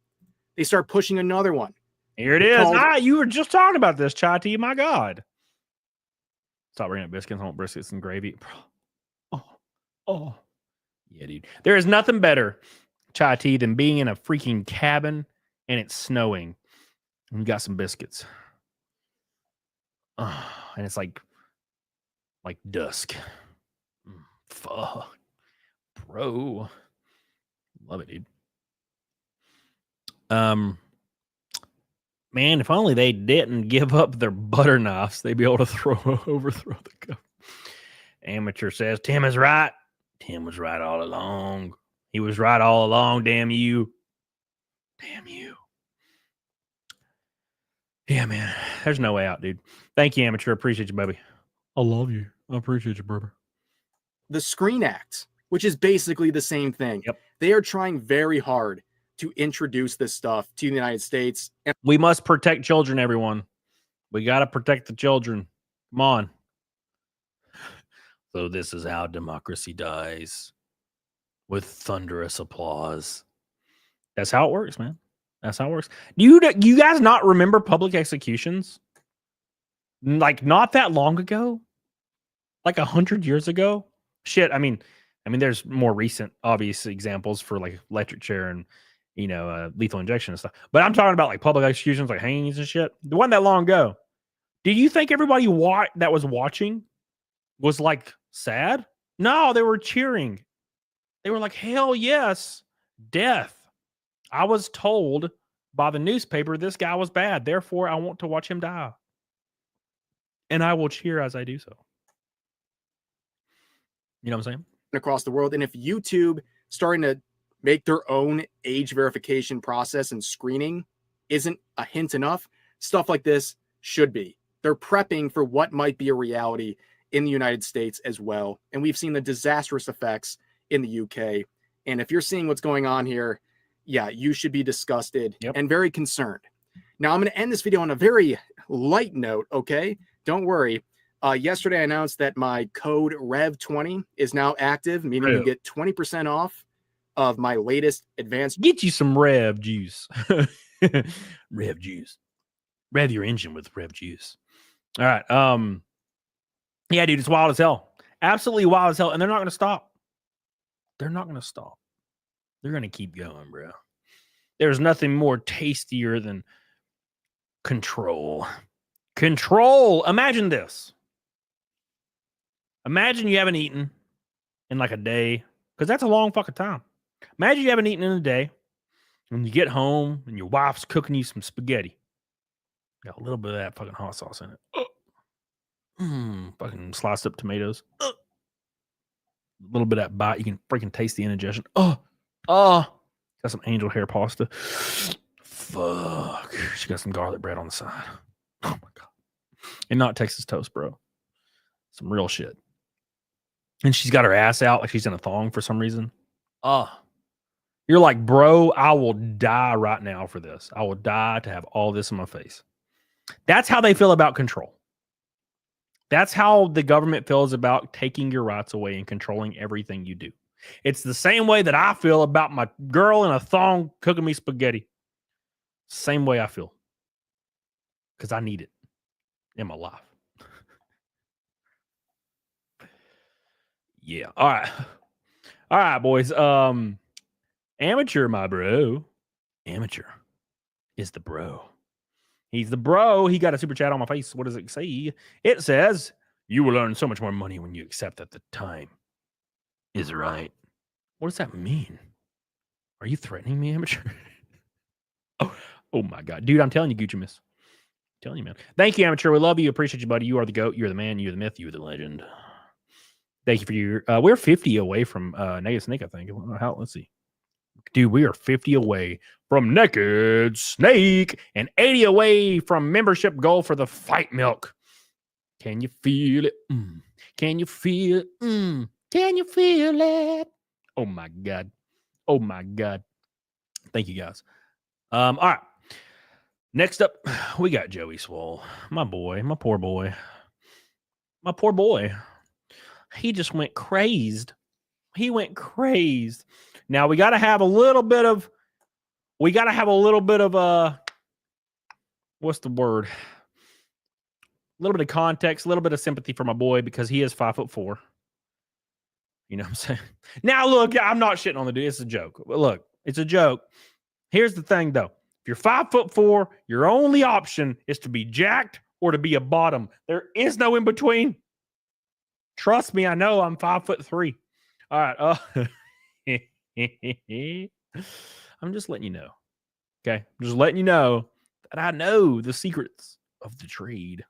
They start pushing another one. Here it is. You were just talking about this, Chai Tea. My God. Stop bringing up biscuits. I want biscuits and gravy. Oh. Yeah, dude. There is nothing better, Chai Tea, than being in a freaking cabin and it's snowing. And you got some biscuits. And it's like dusk. Fuck. Bro. Love it, dude. Man, if only they didn't give up their butter knives, they'd be able to overthrow the government. Amateur says, Tim is right. Tim was right all along. He was right all along, damn you. Damn you. Yeah, man. There's no way out, dude. Thank you, Amateur. Appreciate you, baby. I love you. I appreciate you, brother. The Screen Act, which is basically the same thing. Yep. They are trying very hard to introduce this stuff to the United States. And we must protect children, everyone. We got to protect the children. Come on. So this is how democracy dies. With thunderous applause. That's how it works, man. That's how it works. Do you guys not remember public executions? Like not that long ago? Like 100 years ago? Shit, I mean, there's more recent obvious examples for like electric chair and lethal injection and stuff. But I'm talking about like public executions, like hangings and shit. It wasn't that long ago. Do you think everybody that was watching was like sad? No, they were cheering. They were like, hell yes, death. I was told by the newspaper this guy was bad. Therefore, I want to watch him die. And I will cheer as I do so. You know what I'm saying? Across the world. And if YouTube starting to make their own age verification process and screening isn't a hint enough, stuff like this should be. They're prepping for what might be a reality in the United States as well. And we've seen the disastrous effects in the UK. And if you're seeing what's going on here, yeah, you should be disgusted and very concerned. Now, I'm going to end this video on a very light note, okay? Don't worry. Yesterday, I announced that my code REV20 is now active, meaning you get 20% off of my latest advanced. Get you some Rev juice. Rev juice. Rev your engine with Rev juice. All right. Yeah, dude, it's wild as hell. Absolutely wild as hell. And they're not going to stop. They're not going to stop. They're going to keep going, bro. There's nothing more tastier than control. Control. Imagine this. Imagine you haven't eaten in like a day, because that's a long fucking time. Imagine you haven't eaten in a day, and you get home, and your wife's cooking you some spaghetti. Got a little bit of that fucking hot sauce in it. Fucking sliced up tomatoes. A little bit of that bite. You can freaking taste the indigestion. Got some angel hair pasta. Fuck. She got some garlic bread on the side. Oh my God. And not Texas toast, bro. Some real shit. And she's got her ass out like she's in a thong for some reason. You're like, bro, I will die right now for this. I will die to have all this in my face. That's how they feel about control. That's how the government feels about taking your rights away and controlling everything you do. It's the same way that I feel about my girl in a thong cooking me spaghetti. Same way I feel. Because I need it in my life. Yeah. All right. All right, boys. Amateur, my bro. Amateur is the bro. He's the bro. He got a super chat on my face. What does it say? It says, you will earn so much more money when you accept that the time is right. What does that mean? Are you threatening me, Amateur? Oh my God. Dude, I'm telling you, Gucci Miss. I'm telling you, man. Thank you, Amateur. We love you. Appreciate you, buddy. You are the GOAT. You're the man. You're the myth. You're the legend. Thank you for your... we're 50 away from Naked Snake, I think. Let's see. Dude, we are 50 away from Naked Snake and 80 away from membership goal for the Fight Milk. Can you feel it? Can you feel it? Can you feel it? Oh, my God. Oh, my God. Thank you, guys. All right. Next up, we got Joey Swoll. My boy. My poor boy. My poor boy. He just went crazed. He went crazed. Now we got to have a little bit of, what's the word? A little bit of context, a little bit of sympathy for my boy because he is 5'4". You know what I'm saying? Now look, I'm not shitting on the dude. It's a joke. But look, it's a joke. Here's the thing though. If you're 5'4", your only option is to be jacked or to be a bottom. There is no in between. Trust me, I know I'm 5'3". All right. I'm just letting you know. Okay. I'm just letting you know that I know the secrets of the trade.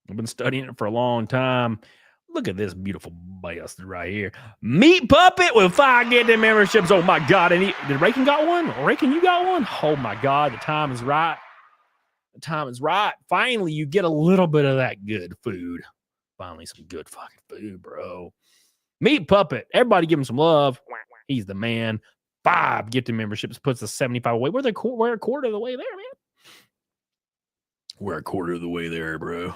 I've been studying it for a long time. Look at this beautiful bastard right here. Meat Puppet with 5 getting memberships. Oh my God. And did Rakin got one? Rakin, you got one? Oh my God. The time is right. The time is right. Finally, you get a little bit of that good food. Finally, some good fucking food, bro. Meat Puppet. Everybody give him some love. He's the man. 5 gifted memberships puts us 75 away. We're a quarter of the way there, man. We're a quarter of the way there, bro.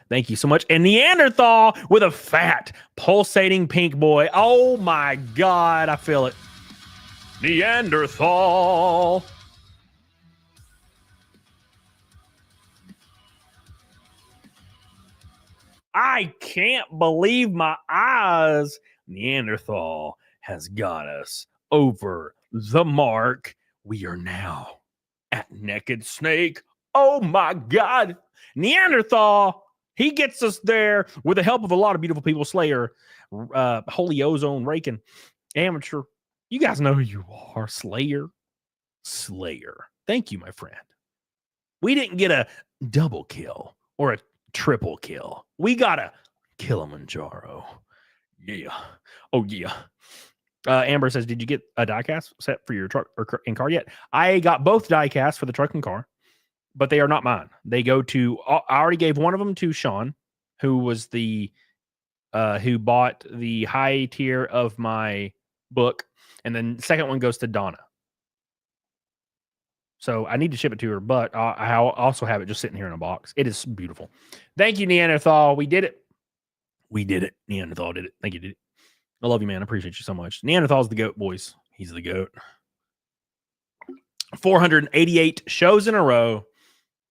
Thank you so much. And Neanderthal with a fat, pulsating pink boy. Oh my God, I feel it. Neanderthal. I can't believe my eyes. Neanderthal has got us over the mark. We are now at Naked Snake. Oh my God. Neanderthal. He gets us there with the help of a lot of beautiful people. Slayer, Holy Ozone, Rakin, Amateur. You guys know who you are. Slayer. Thank you, my friend. We didn't get a double kill or a triple kill. We got a Kilimanjaro. Yeah. Oh, yeah. Amber says, did you get a diecast set for your truck and car yet? I got both diecasts for the truck and car, but they are not mine. They go to, I already gave one of them to Sean, who was the, who bought the high tier of my book. And then the second one goes to Donna. So I need to ship it to her, but I also have it just sitting here in a box. It is beautiful. Thank you, Neanderthal. We did it. We did it. Neanderthal did it. Thank you, dude. I love you, man. I appreciate you so much. Neanderthal's the GOAT, boys. He's the GOAT. 488 shows in a row.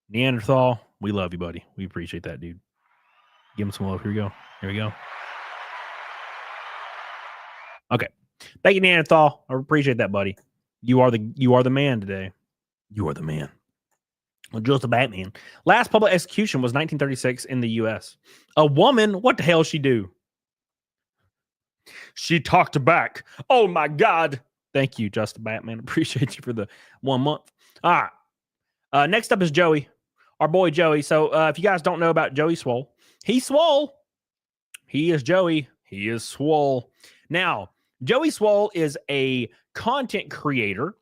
Neanderthal, we love you, buddy. We appreciate that, dude. Give him some love. Here we go. Here we go. Okay. Thank you, Neanderthal. I appreciate that, buddy. You are the man today. You are the man. Well, just a Batman. Last public execution was 1936 in the U.S. A woman, what the hell she do? She talked back. Oh, my God. Thank you, Just a Batman. Appreciate you for the 1 month. All right. Next up is Joey, our boy Joey. So if you guys don't know about Joey Swoll, he's Swoll. He is Joey. He is Swoll. Now, Joey Swoll is a content creator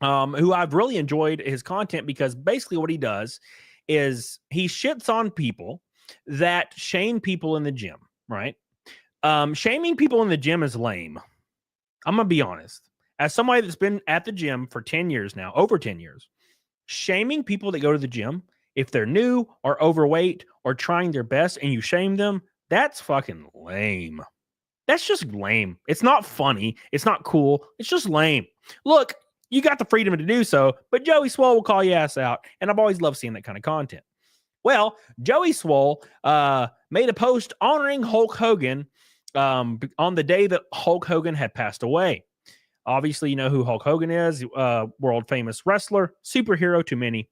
who I've really enjoyed his content because basically what he does is he shits on people that shame people in the gym, right? Shaming people in the gym is lame. I'm going to be honest. As somebody that's been at the gym for 10 years now, over 10 years, shaming people that go to the gym, if they're new or overweight or trying their best and you shame them, that's fucking lame. That's just lame. It's not funny. It's not cool. It's just lame. Look, you got the freedom to do so, but Joey Swoll will call your ass out. And I've always loved seeing that kind of content. Well, Joey Swoll made a post honoring Hulk Hogan on the day that Hulk Hogan had passed away. Obviously, you know who Hulk Hogan is, world famous wrestler, superhero to many.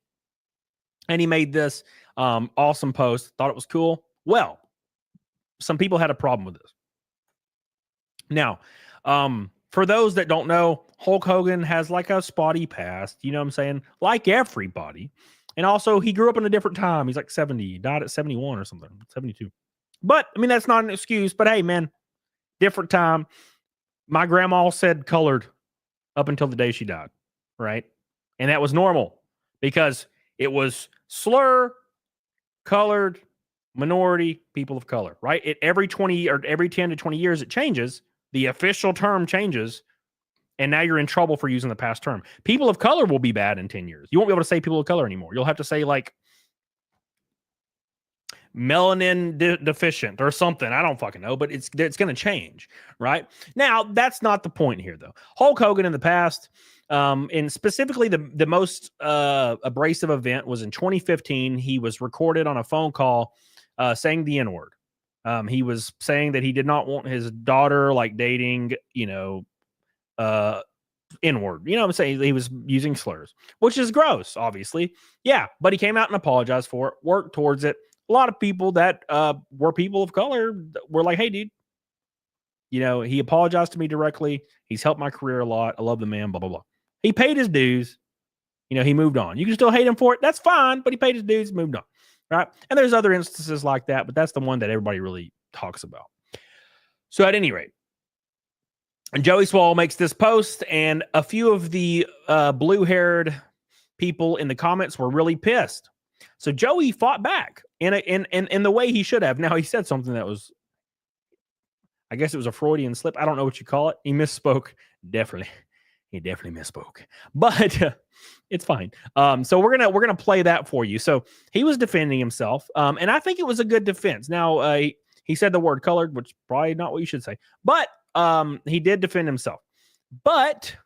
And he made this awesome post, thought it was cool. Well, some people had a problem with this. Now, for those that don't know, Hulk Hogan has like a spotty past, you know what I'm saying? Like everybody. And also, he grew up in a different time. He's like 70, he died at 71 or something, 72. But, I mean, that's not an excuse. But, hey, man, different time. My grandma said colored up until the day she died, right? And that was normal because it was slur, colored, minority, people of color, right? Every 20 or every 10 to 20 years, it changes. The official term changes. And now you're in trouble for using the past term. People of color will be bad in 10 years. You won't be able to say people of color anymore. You'll have to say like melanin deficient or something. I don't fucking know, but it's going to change, right? Now, that's not the point here, though. Hulk Hogan in the past, and specifically the most abrasive event was in 2015. He was recorded on a phone call saying the N-word. He was saying that he did not want his daughter like dating, N-word. You know what I'm saying? He was using slurs, which is gross, obviously. Yeah, but he came out and apologized for it, worked towards it. A lot of people that were people of color were like, hey, dude, he apologized to me directly. He's helped my career a lot. I love the man, blah, blah, blah. He paid his dues. You know, he moved on. You can still hate him for it. That's fine, but he paid his dues, moved on. Right. And there's other instances like that, but that's the one that everybody really talks about. So at any rate, Joey Swoll makes this post, and a few of the blue-haired people in the comments were really pissed. So Joey fought back in the way he should have. Now, he said something that was, I guess it was a Freudian slip. I don't know what you call it. He misspoke. Definitely. He definitely misspoke. But it's fine. So we're gonna play that for you. So he was defending himself, and I think it was a good defense. Now, he said the word colored, which is probably not what you should say. But he did defend himself. But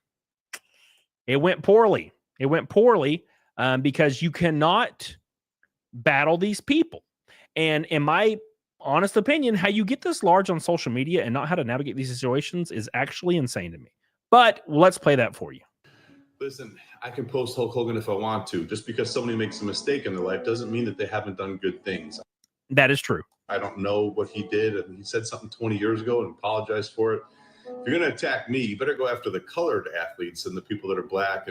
it went poorly. It went poorly because you cannot battle these people. And in my honest opinion, how you get this large on social media and not how to navigate these situations is actually insane to me. But let's play that for you. Listen, I can post Hulk Hogan if I want to. Just because somebody makes a mistake in their life doesn't mean that they haven't done good things. That is true. I don't know what he did. And he said something 20 years ago and apologized for it. If you're going to attack me, you better go after the colored athletes and the people that are black.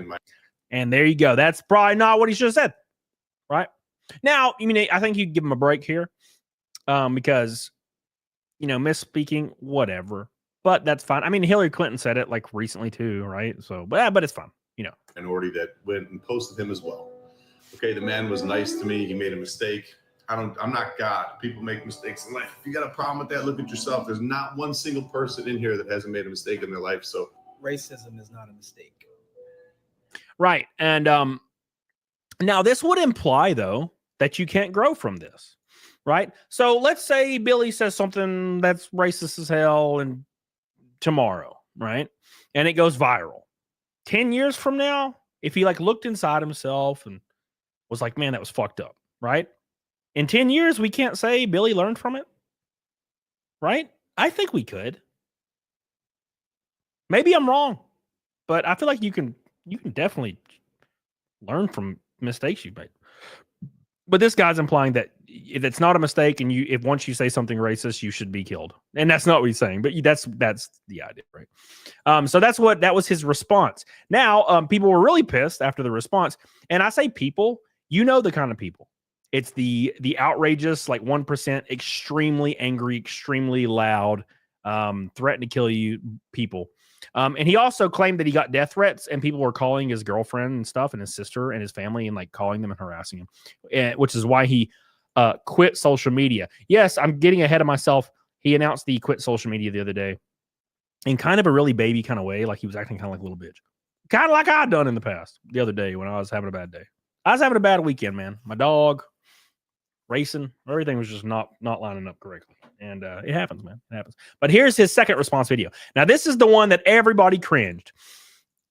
And there you go. That's probably not what he should have said. Right? Now, I mean, I think you give him a break here because, you know, misspeaking, whatever. But that's fine. I mean, Hillary Clinton said it like recently too, right? So, but it's fine, you know. Minority that went and posted him as well. Okay, the man was nice to me. He made a mistake. I'm not God. People make mistakes in life. If you got a problem with that, look at yourself. There's not one single person in here that hasn't made a mistake in their life. So racism is not a mistake. Right. And now this would imply, though, that you can't grow from this, right? So let's say Billy says something that's racist as hell and tomorrow, right? And it goes viral. 10 years from now, if he like looked inside himself and was like, man, that was fucked up, right? In 10 years, we can't say Billy learned from it, right? I think we could. Maybe I'm wrong, but I feel like you can definitely learn from mistakes you made. But this guy's implying that if it's not a mistake and if once you say something racist, you should be killed. And that's not what he's saying, but that's the idea, right? So that was his response. Now, people were really pissed after the response. And I say people, you know the kind of people. It's the outrageous, like 1%, extremely angry, extremely loud, threaten to kill you people. And he also claimed that he got death threats and people were calling his girlfriend and stuff and his sister and his family and like calling them and harassing him, which is why he quit social media. Yes, I'm getting ahead of myself. He announced that he quit social media the other day in kind of a really baby kind of way. Like he was acting kind of like a little bitch, kind of like I'd done in the past the other day when I was having a bad day. I was having a bad weekend, man. My dog, racing, everything was just not lining up correctly. And it happens, man. It happens. But here's his second response video. Now, this is the one that everybody cringed.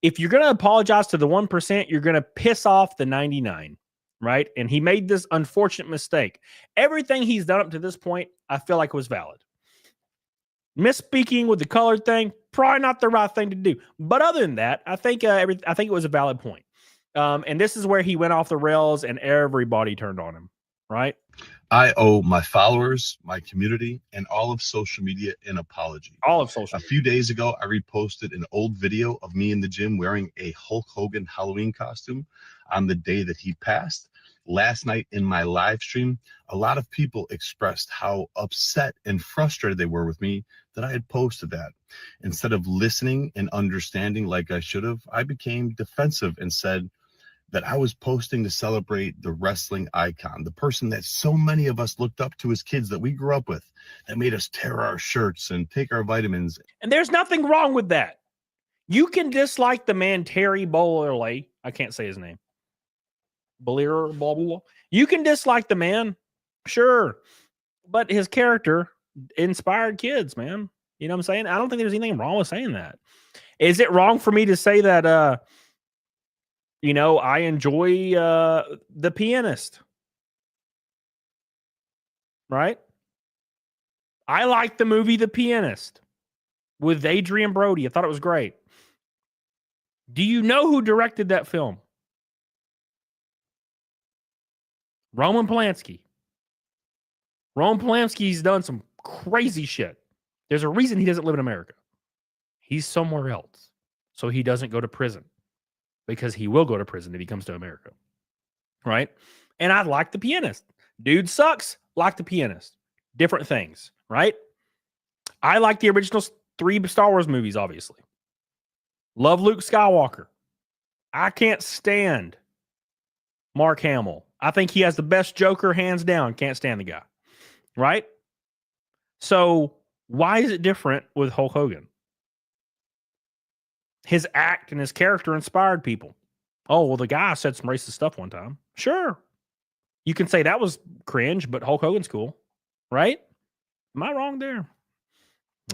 If you're going to apologize to the 1%, you're going to piss off the 99, right? And he made this unfortunate mistake. Everything he's done up to this point, I feel like was valid. Misspeaking with the colored thing, probably not the right thing to do. But other than that, I think it was a valid point. And this is where he went off the rails and everybody turned on him, right? I owe my followers, my community, and all of social media an apology. All of social media. A few days ago, I reposted an old video of me in the gym wearing a Hulk Hogan Halloween costume on the day that he passed. Last night in my live stream, a lot of people expressed how upset and frustrated they were with me that I had posted that. Instead of listening and understanding like I should have, I became defensive and said that I was posting to celebrate the wrestling icon, the person that so many of us looked up to as kids that we grew up with, that made us tear our shirts and take our vitamins. And there's nothing wrong with that. You can dislike the man Terry Bolley. I can't say his name. Blah, blah, blah. You can dislike the man, sure, but his character inspired kids, man. You know what I'm saying? I don't think there's anything wrong with saying that. Is it wrong for me to say that, you know, I enjoy The Pianist, right? I like the movie The Pianist with Adrian Brody. I thought it was great. Do you know who directed that film? Roman Polanski. Roman Polanski's done some crazy shit. There's a reason he doesn't live in America. He's somewhere else, so he doesn't go to prison. because he will go to prison if he comes to America. Right? And I like The Pianist. Dude sucks, like The Pianist. Different things, right? I like the original 3 Star Wars movies, obviously. Love Luke Skywalker. I can't stand Mark Hamill. I think he has the best Joker, hands down. Can't stand the guy. Right? So why is it different with Hulk Hogan? His act and his character inspired people. Oh, well, the guy said some racist stuff one time. Sure. You can say that was cringe, but Hulk Hogan's cool. Right? Am I wrong there?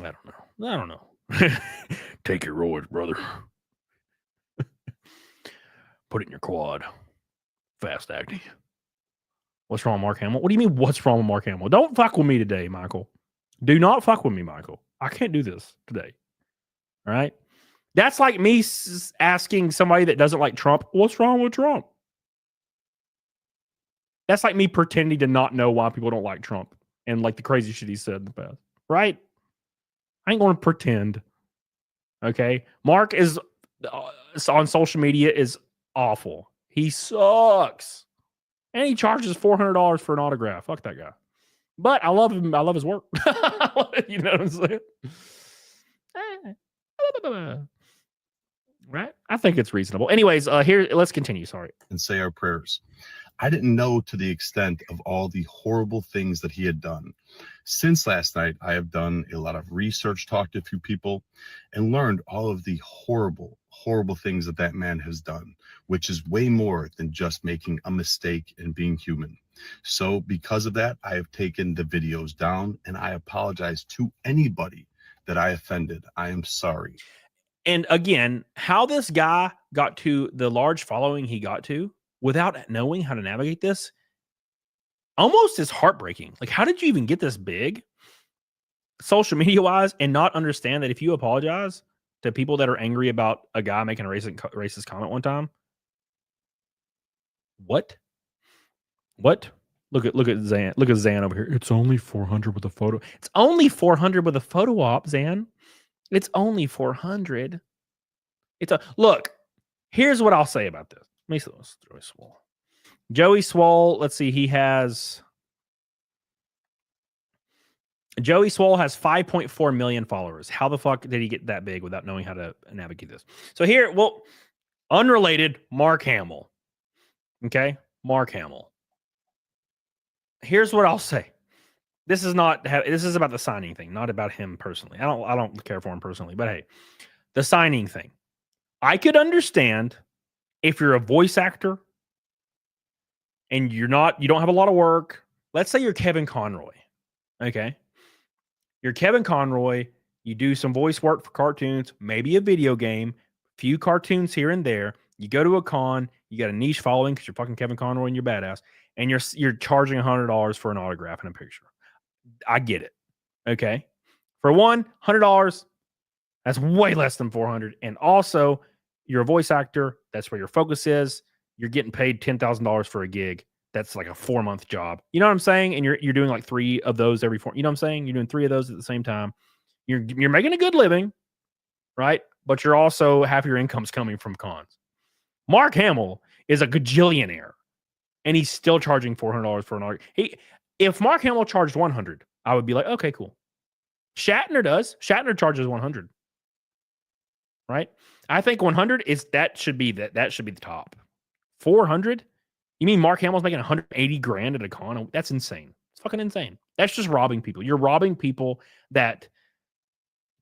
I don't know. Take your roids, brother. Put it in your quad. Fast acting. What's wrong with Mark Hamill? What do you mean, what's wrong with Mark Hamill? Don't fuck with me today, Michael. Do not fuck with me, Michael. I can't do this today. All right? That's like me asking somebody that doesn't like Trump, what's wrong with Trump? That's like me pretending to not know why people don't like Trump and like the crazy shit he said in the past. Right? I ain't going to pretend. Okay? Mark is on social media is awful. He sucks. And he charges $400 for an autograph. Fuck that guy. But I love him. I love his work. You know what I'm saying? Right? I think it's reasonable. Anyways, here, let's continue. Sorry. And say our prayers. I didn't know to the extent of all the horrible things that he had done. Since last night, I have done a lot of research, talked to a few people, and learned all of the horrible, horrible things that that man has done, which is way more than just making a mistake and being human. So because of that, I have taken the videos down, and I apologize to anybody that I offended. I am sorry. And again, how this guy got to the large following he got to without knowing how to navigate this almost is heartbreaking. Like, how did you even get this big social media wise and not understand that if you apologize to people that are angry about a guy making a racist comment one time? What? Look at Zan. Look at Zan over here. It's only 400 with a photo. It's only 400 with a photo op, Zan. It's only 400. Look, here's what I'll say about this. Let me see this. Swoll. Joey Swoll, let's see, Joey Swoll has 5.4 million followers. How the fuck did he get that big without knowing how to navigate this? So here, well, unrelated, Mark Hamill. Okay? Mark Hamill. Here's what I'll say. This is about the signing thing, not about him personally. I don't care for him personally, but hey, the signing thing. I could understand if you're a voice actor and you don't have a lot of work. Let's say you're Kevin Conroy. Okay? You're Kevin Conroy, you do some voice work for cartoons, maybe a video game, few cartoons here and there. You go to a con, you got a niche following because you're fucking Kevin Conroy and you're badass, and you're charging $100 for an autograph and a picture. I get it. Okay. For $100, that's way less than 400. And also, you're a voice actor. That's where your focus is. You're getting paid $10,000 for a gig. That's like a 4-month job. You know what I'm saying? And you're doing like 3 of those every 4. You know what I'm saying? You're doing 3 of those at the same time. You're making a good living, right? But you're also half your income's coming from cons. Mark Hamill is a gajillionaire, and he's still charging $400 for an autograph. If Mark Hamill charged $100, I would be like, okay, cool. Shatner does. Shatner charges $100, right? I think $100 should be the top. $400? You mean Mark Hamill's making $180,000 at a con? That's insane. It's fucking insane. That's just robbing people. You're robbing people that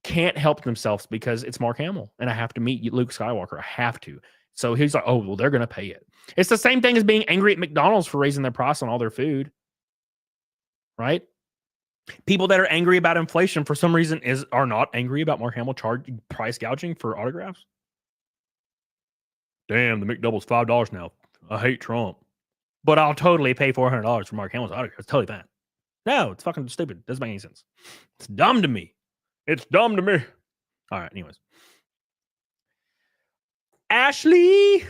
can't help themselves because it's Mark Hamill, and I have to meet Luke Skywalker. I have to. So he's like, oh, well, they're going to pay it. It's the same thing as being angry at McDonald's for raising their price on all their food, right? People that are angry about inflation for some reason are not angry about Mark Hamill price gouging for autographs. Damn, the McDouble's $5 now. I hate Trump. But I'll totally pay $400 for Mark Hamill's autograph. It's totally fine. No, it's fucking stupid. Doesn't make any sense. It's dumb to me. It's dumb to me. All right, anyways. Ashley,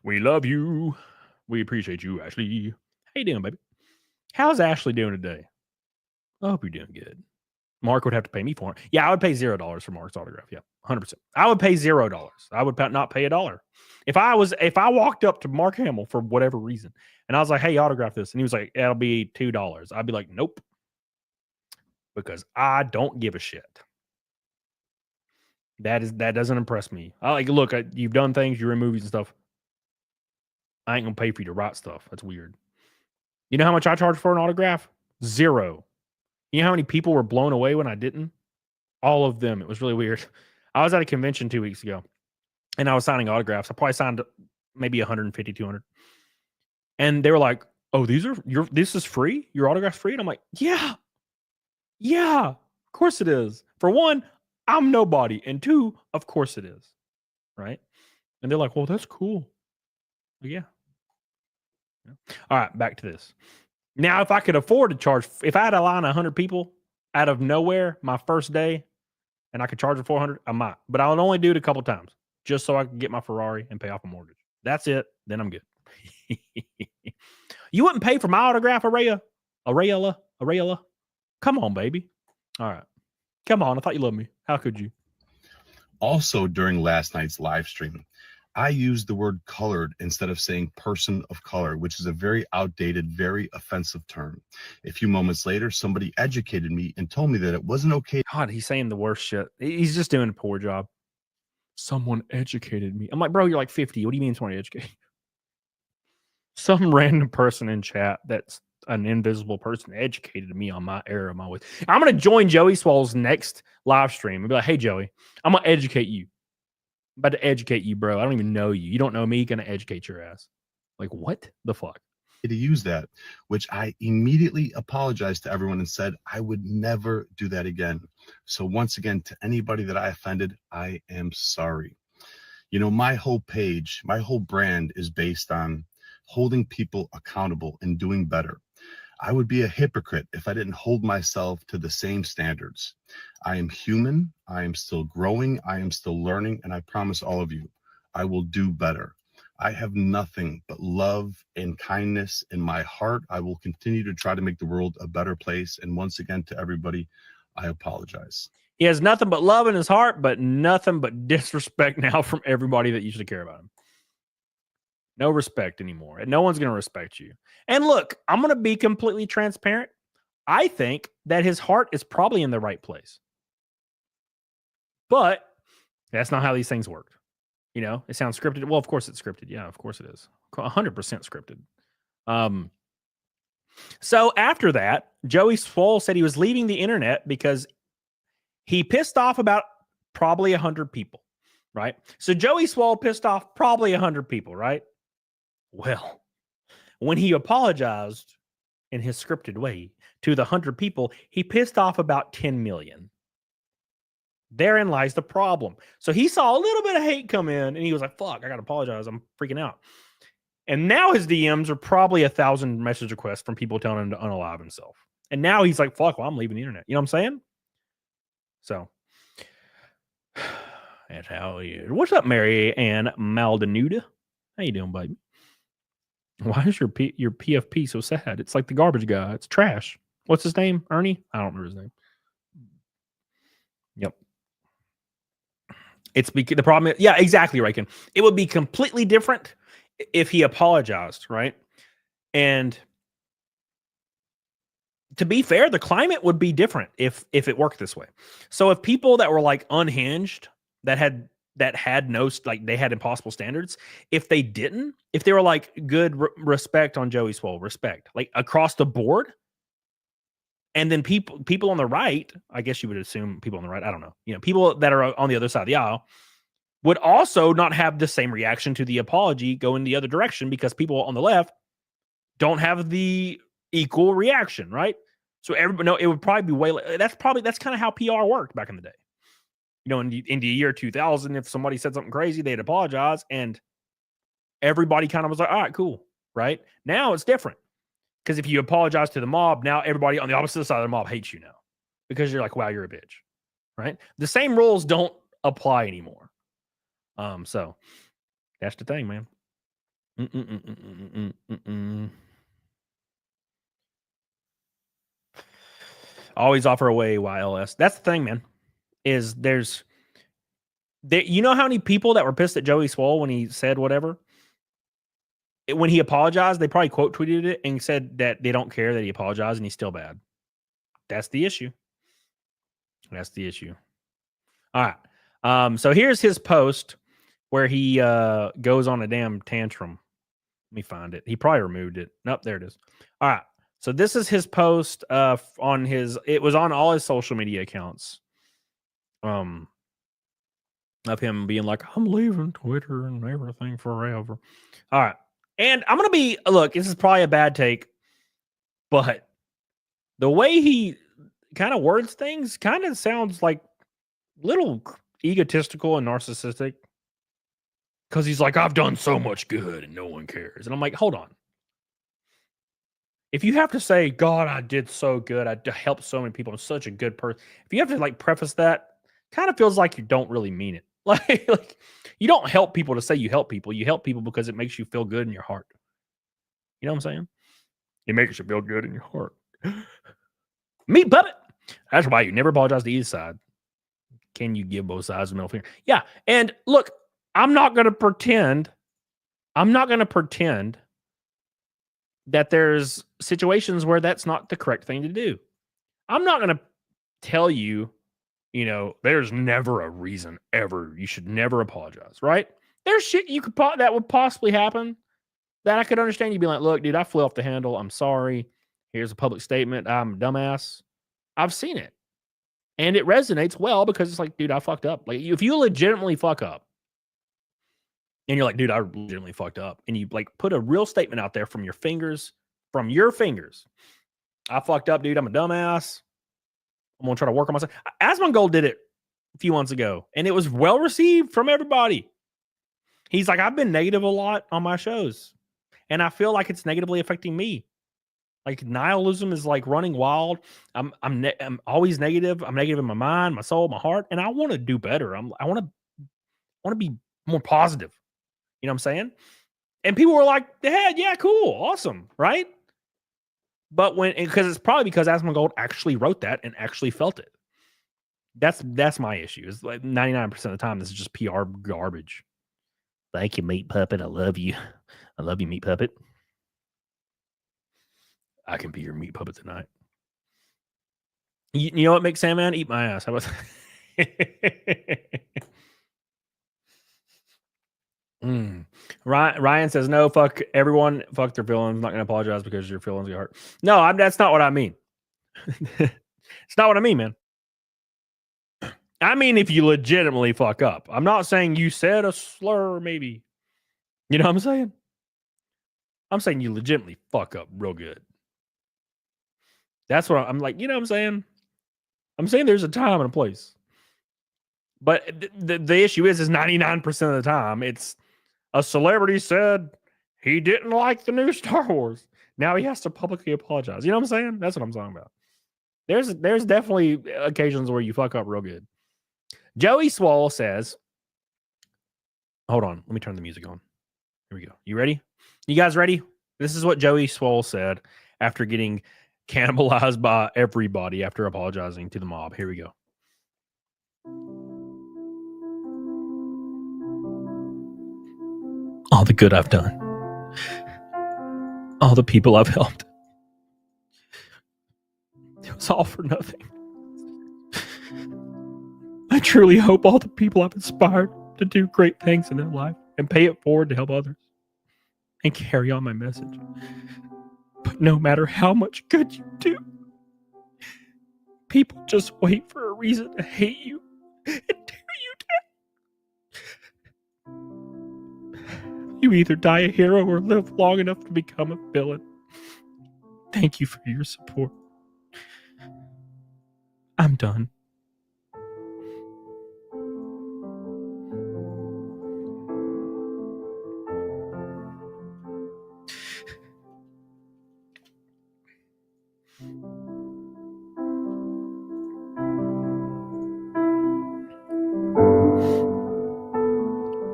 we love you. We appreciate you, Ashley. How you doing, baby? How's Ashley doing today? I hope you're doing good. Mark would have to pay me for it. Yeah, I would pay $0 for Mark's autograph. Yeah, 100%. I would pay $0. I would not pay $1. If I walked up to Mark Hamill for whatever reason and I was like, "Hey, autograph this," and he was like, "It'll be $2," I'd be like, "Nope," because I don't give a shit. That doesn't impress me. I like, look, you've done things, you're in movies and stuff. I ain't gonna pay for you to write stuff. That's weird. You know how much I charge for an autograph? $0. You know how many people were blown away when I didn't? All of them. It was really weird. I was at a convention 2 weeks ago and I was signing autographs. I probably signed maybe 150, 200. And they were like, "Oh, this is free? Your autograph's free?" And I'm like, Yeah, of course it is. For one, I'm nobody. And two, of course it is. Right? And they're like, "Well, that's cool." But yeah. All right, back to this. Now, if I could afford to charge, if I had a line of 100 people out of nowhere my first day and I could charge them 400, I might. But I would only do it a couple times just so I could get my Ferrari and pay off a mortgage. That's it. Then I'm good. You wouldn't pay for my autograph, Arayella? Come on, baby. All right. Come on. I thought you loved me. How could you? Also, during last night's live stream, I used the word colored instead of saying person of color, which is a very outdated, very offensive term. A few moments later, somebody educated me and told me that it wasn't okay. God, he's saying the worst shit. He's just doing a poor job. Someone educated me. I'm like, bro, you're like 50. What do you mean someone educated? Some random person in chat that's an invisible person educated me on my error of my ways. I'm going to join Joey Swoll's next live stream and be like, "Hey, Joey, I'm going to educate you. I'm about to educate you, bro. I don't even know you. You don't know me. Going to educate your ass." Like, what the fuck? To use that, which I immediately apologized to everyone and said I would never do that again. So once again, to anybody that I offended, I am sorry. You know, my whole page, my whole brand is based on holding people accountable and doing better. I would be a hypocrite if I didn't hold myself to the same standards. I am human. I am still growing. I am still learning. And I promise all of you, I will do better. I have nothing but love and kindness in my heart. I will continue to try to make the world a better place. And once again, to everybody, I apologize. He has nothing but love in his heart, but nothing but disrespect now from everybody that used to care about him. No respect anymore. And no one's going to respect you. And look, I'm going to be completely transparent. I think that his heart is probably in the right place. But that's not how these things work. You know, it sounds scripted. Well, of course it's scripted. Yeah, of course it is. 100% scripted. So after that, Joey Swoll said he was leaving the internet because he pissed off about probably 100 people, right? So Joey Swoll pissed off probably 100 people, right? Well, when he apologized in his scripted way to the 100 people, he pissed off about 10 million. Therein lies the problem. So he saw a little bit of hate come in and he was like, fuck, I got to apologize. I'm freaking out. And now his DMs are probably 1,000 message requests from people telling him to unalive himself. And now he's like, fuck, well, I'm leaving the internet. You know what I'm saying? So that's how he is. What's up, Mary Ann Maldanuda? How you doing, baby? Why is your PFP so sad? It's like the garbage guy. It's trash. What's his name? Ernie? I don't remember his name. Yep. It's the problem. Yeah, exactly, Raken. It would be completely different if he apologized, right? And to be fair, the climate would be different if it worked this way. So if people that were like unhinged, that had no, like they had impossible standards, if they were like good respect on Joey Swoll, respect, like across the board, and then people on the right, I guess you would assume people on the right, I don't know, you know, people that are on the other side of the aisle would also not have the same reaction to the apology going the other direction because people on the left don't have the equal reaction, right? So everybody, no, it would probably be that's kind of how PR worked back in the day. You know, in the year 2000, if somebody said something crazy, they'd apologize, and everybody kind of was like, all right, cool, right? Now it's different. Because if you apologize to the mob, now everybody on the opposite side of the mob hates you now. Because you're like, wow, you're a bitch, right? The same rules don't apply anymore. So that's the thing, man. Always offer away YLS. That's the thing, man. Is you know how many people that were pissed at Joey Swoll when he said whatever? When he apologized, they probably quote tweeted it and said that they don't care that he apologized and he's still bad. That's the issue. That's the issue. All right. So here's his post where he goes on a damn tantrum. Let me find it. He probably removed it. Nope, there it is. All right. So this is his post on his. It was on all his social media accounts. Of him being like, I'm leaving Twitter and everything forever. All right. And I'm going to be, look, this is probably a bad take, but the way he kind of words things kind of sounds like a little egotistical and narcissistic. Because he's like, I've done so much good and no one cares. And I'm like, hold on. If you have to say, God, I did so good. I helped so many people. I'm such a good person. If you have to like preface that, kind of feels like you don't really mean it. Like you don't help people to say you help people. You help people because it makes you feel good in your heart. You know what I'm saying? It makes you feel good in your heart. Meat puppet. That's why you never apologize to either side. Can you give both sides a middle finger? Yeah. And look, I'm not going to pretend that there's situations where that's not the correct thing to do. I'm not going to tell you, there's never a reason ever. You should never apologize, right? There's shit you could that would possibly happen that I could understand. You'd be like, look, dude, I flew off the handle. I'm sorry. Here's a public statement. I'm a dumbass. I've seen it. And it resonates well because it's like, dude, I fucked up. Like, if you legitimately fuck up and you're like, dude, I legitimately fucked up. And you like put a real statement out there from your fingers. I fucked up, dude. I'm a dumbass. I'm going to try to work on myself. Asmongold did it a few months ago, and it was well received from everybody. He's like, I've been negative a lot on my shows, and I feel like it's negatively affecting me. Like nihilism is like running wild. I'm always negative. I'm negative in my mind, my soul, my heart, and I want to do better. I want to be more positive. You know what I'm saying? And people were like, yeah, cool, awesome, right? But because it's probably because Asmongold actually wrote that and actually felt it. That's my issue. It's like 99% of the time, this is just PR garbage. Thank you, Meat Puppet. I love you. I love you, Meat Puppet. I can be your Meat Puppet tonight. You know what makes Sandman eat my ass? How about that? Ryan says, no, fuck everyone. Fuck their feelings. I'm not going to apologize because your feelings get hurt. No, that's not what I mean. It's not what I mean, man. I mean, if you legitimately fuck up. I'm not saying you said a slur, maybe. You know what I'm saying? I'm saying you legitimately fuck up real good. That's what I'm like, you know what I'm saying? I'm saying there's a time and a place. But the issue is 99% of the time, it's a celebrity said he didn't like the new Star Wars. Now he has to publicly apologize. You know what I'm saying? That's what I'm talking about. There's definitely occasions where you fuck up real good. Joey Swoll says, hold on, let me turn the music on. Here we go. You ready? You guys ready? This is what Joey Swoll said after getting cannibalized by everybody after apologizing to the mob. Here we go. All the good I've done. All the people I've helped. It was all for nothing. I truly hope all the people I've inspired to do great things in their life and pay it forward to help others and carry on my message. But no matter how much good you do, people just wait for a reason to hate you and tear you down. You either die a hero or live long enough to become a villain. Thank you for your support. I'm done.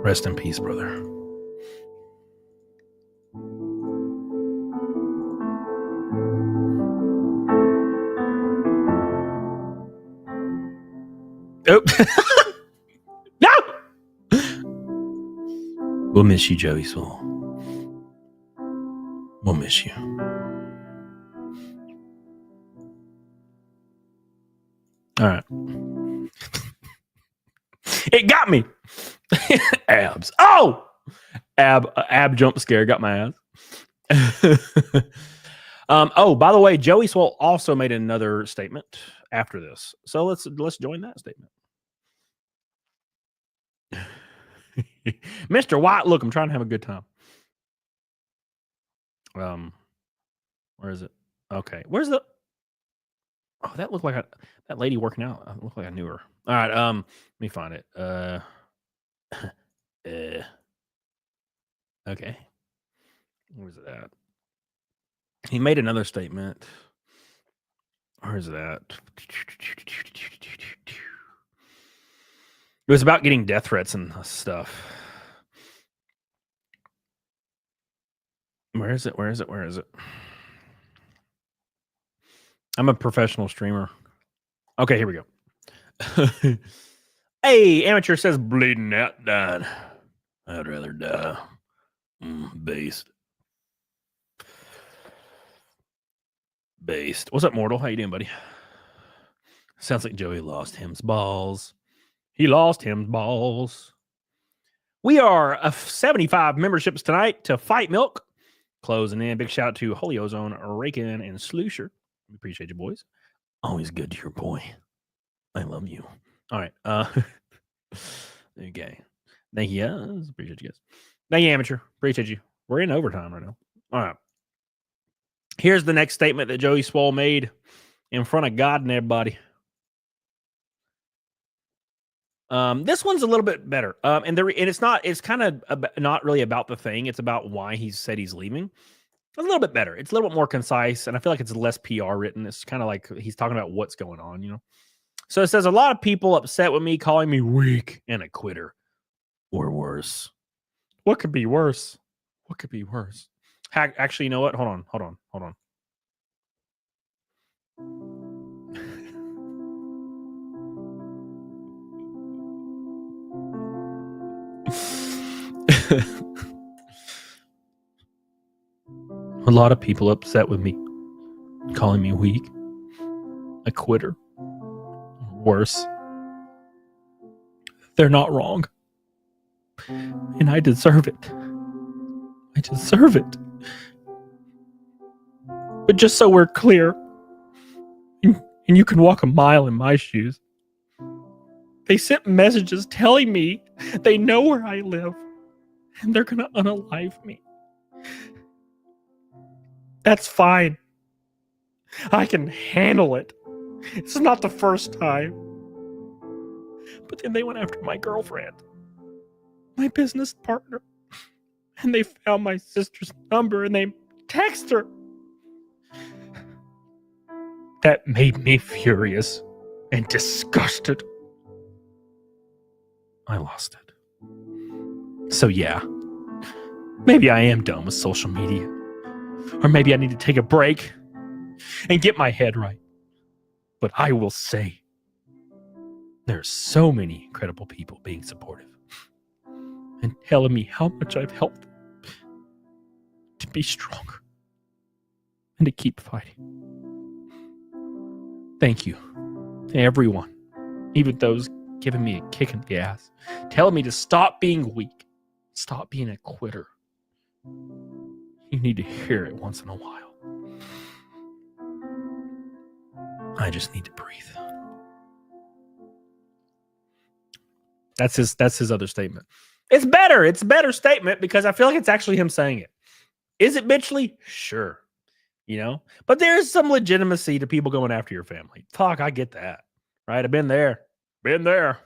Rest in peace, brother. We'll miss you, Joey Swoll. We'll miss you. All right. It got me. Abs. Oh! Ab jump scare got my ass. Oh, by the way, Joey Swoll also made another statement after this. So let's join that statement. Mr. White, look, I'm trying to have a good time. Where is it? Okay. Where's the Oh, that looked like that lady working out. It looked like I knew her. All right, let me find it. Okay. Where's it at? He made another statement. Where's that? It was about getting death threats and stuff. Where is it? Where is it? Where is it? I'm a professional streamer. Okay, here we go. Hey, amateur says bleeding out, dying. I'd rather die. Based. What's up, Mortal? How you doing, buddy? Sounds like Joey lost him's balls. He lost him's balls. We are 75 memberships tonight to Fight Milk. Closing in. Big shout out to Holy Ozone, Rakin, and Sloosher. We appreciate you, boys. Always good to your boy. I love you. All right. Okay. Thank you. Guys. Appreciate you guys. Thank you, amateur. Appreciate you. We're in overtime right now. All right. Here's the next statement that Joey Swoll made in front of God and everybody. This one's a little bit better. And it's kind of not really about the thing. It's about why he said he's leaving. It's a little bit better. It's a little bit more concise, and I feel like it's less PR written. It's kind of like he's talking about what's going on, you know? So it says, a lot of people upset with me, calling me weak and a quitter. Or worse. What could be worse? What could be worse? Actually, you know what? Hold on. A lot of people upset with me, calling me weak, a quitter, worse. They're not wrong. And I deserve it. I deserve it. But just so we're clear, and you can walk a mile in my shoes, they sent messages telling me they know where I live, and they're going to unalive me. That's fine. I can handle it. This is not the first time. But then they went after my girlfriend, my business partner, and they found my sister's number and they text her. That made me furious and disgusted. I lost it. So yeah, maybe I am done with social media. Or maybe I need to take a break and get my head right. But I will say, there are so many incredible people being supportive and telling me how much I've helped them to be stronger and to keep fighting. Thank you to everyone, even those giving me a kick in the ass, telling me to stop being weak, stop being a quitter. You need to hear it once in a while. I just need to breathe. That's his other statement. It's better. It's a better statement because I feel like it's actually him saying it. Is it bitchly? Sure. You know? But there's some legitimacy to people going after your family. Fuck, I get that. Right? I've been there. Been there.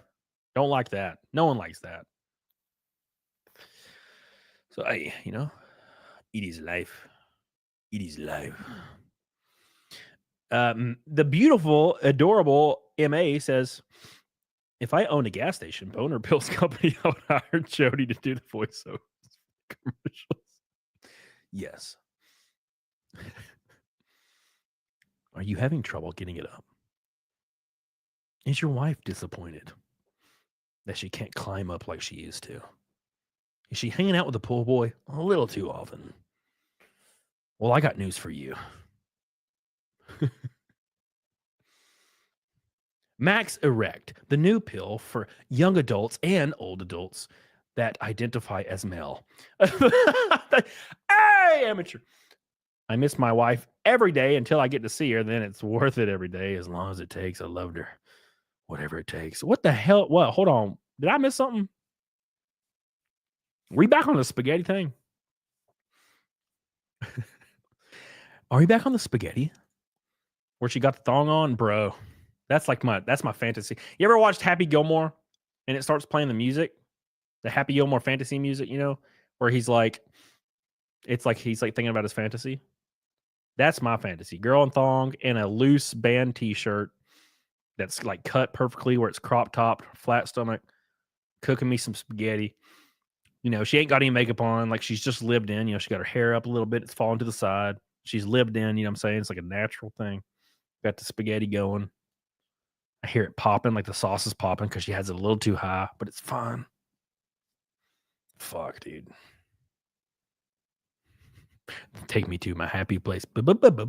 Don't like that. No one likes that. So, you know, it is life. It is life. The beautiful, adorable MA says, if I owned a gas station, Boner Bill's company, I would hire Jody to do the voiceover commercials. Yes. Are you having trouble getting it up? Is your wife disappointed that she can't climb up like she used to? Is she hanging out with the pool boy a little too often? Well, I got news for you. Max Erect, the new pill for young adults and old adults that identify as male. Hey, amateur. I miss my wife every day until I get to see her. Then it's worth it every day as long as it takes. I loved her. Whatever it takes. What the hell? What? Hold on. Did I miss something? Are we back on the spaghetti thing? Are we back on the spaghetti? Where she got the thong on? Bro. That's my fantasy. You ever watched Happy Gilmore and it starts playing the music? The Happy Gilmore fantasy music, you know, where he's like, it's like he's like thinking about his fantasy. That's my fantasy. Girl in thong and a loose band t-shirt that's like cut perfectly where it's crop top, flat stomach, cooking me some spaghetti. You know, she ain't got any makeup on, like she's just lived in, you know, she got her hair up a little bit, it's falling to the side. She's lived in, you know what I'm saying? It's like a natural thing. Got the spaghetti going. I hear it popping, like the sauce is popping because she has it a little too high, but it's fine. Fuck, dude. Take me to my happy place. Barrel, barrel,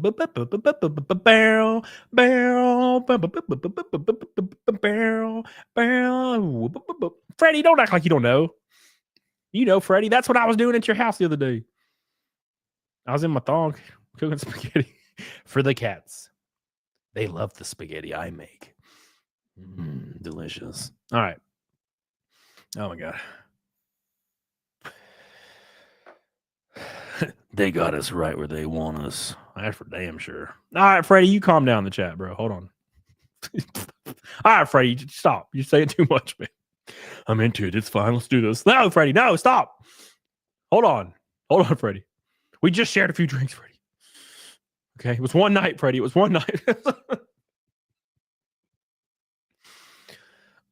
barrel, barrel. Freddie, don't act like you don't know. You know, Freddie. That's what I was doing at your house the other day. I was in my thong cooking spaghetti for the cats. They love the spaghetti I make. Delicious. All right. Oh my God. They got us right where they want us. That's for damn sure. All right, Freddie, you calm down in the chat, bro. Hold on. All right, Freddie, stop. You're saying too much, man. I'm into it. It's fine. Let's do this. No, Freddie, no, stop. Hold on. Hold on, Freddie. We just shared a few drinks, Freddie. Okay, it was one night, Freddie. It was one night.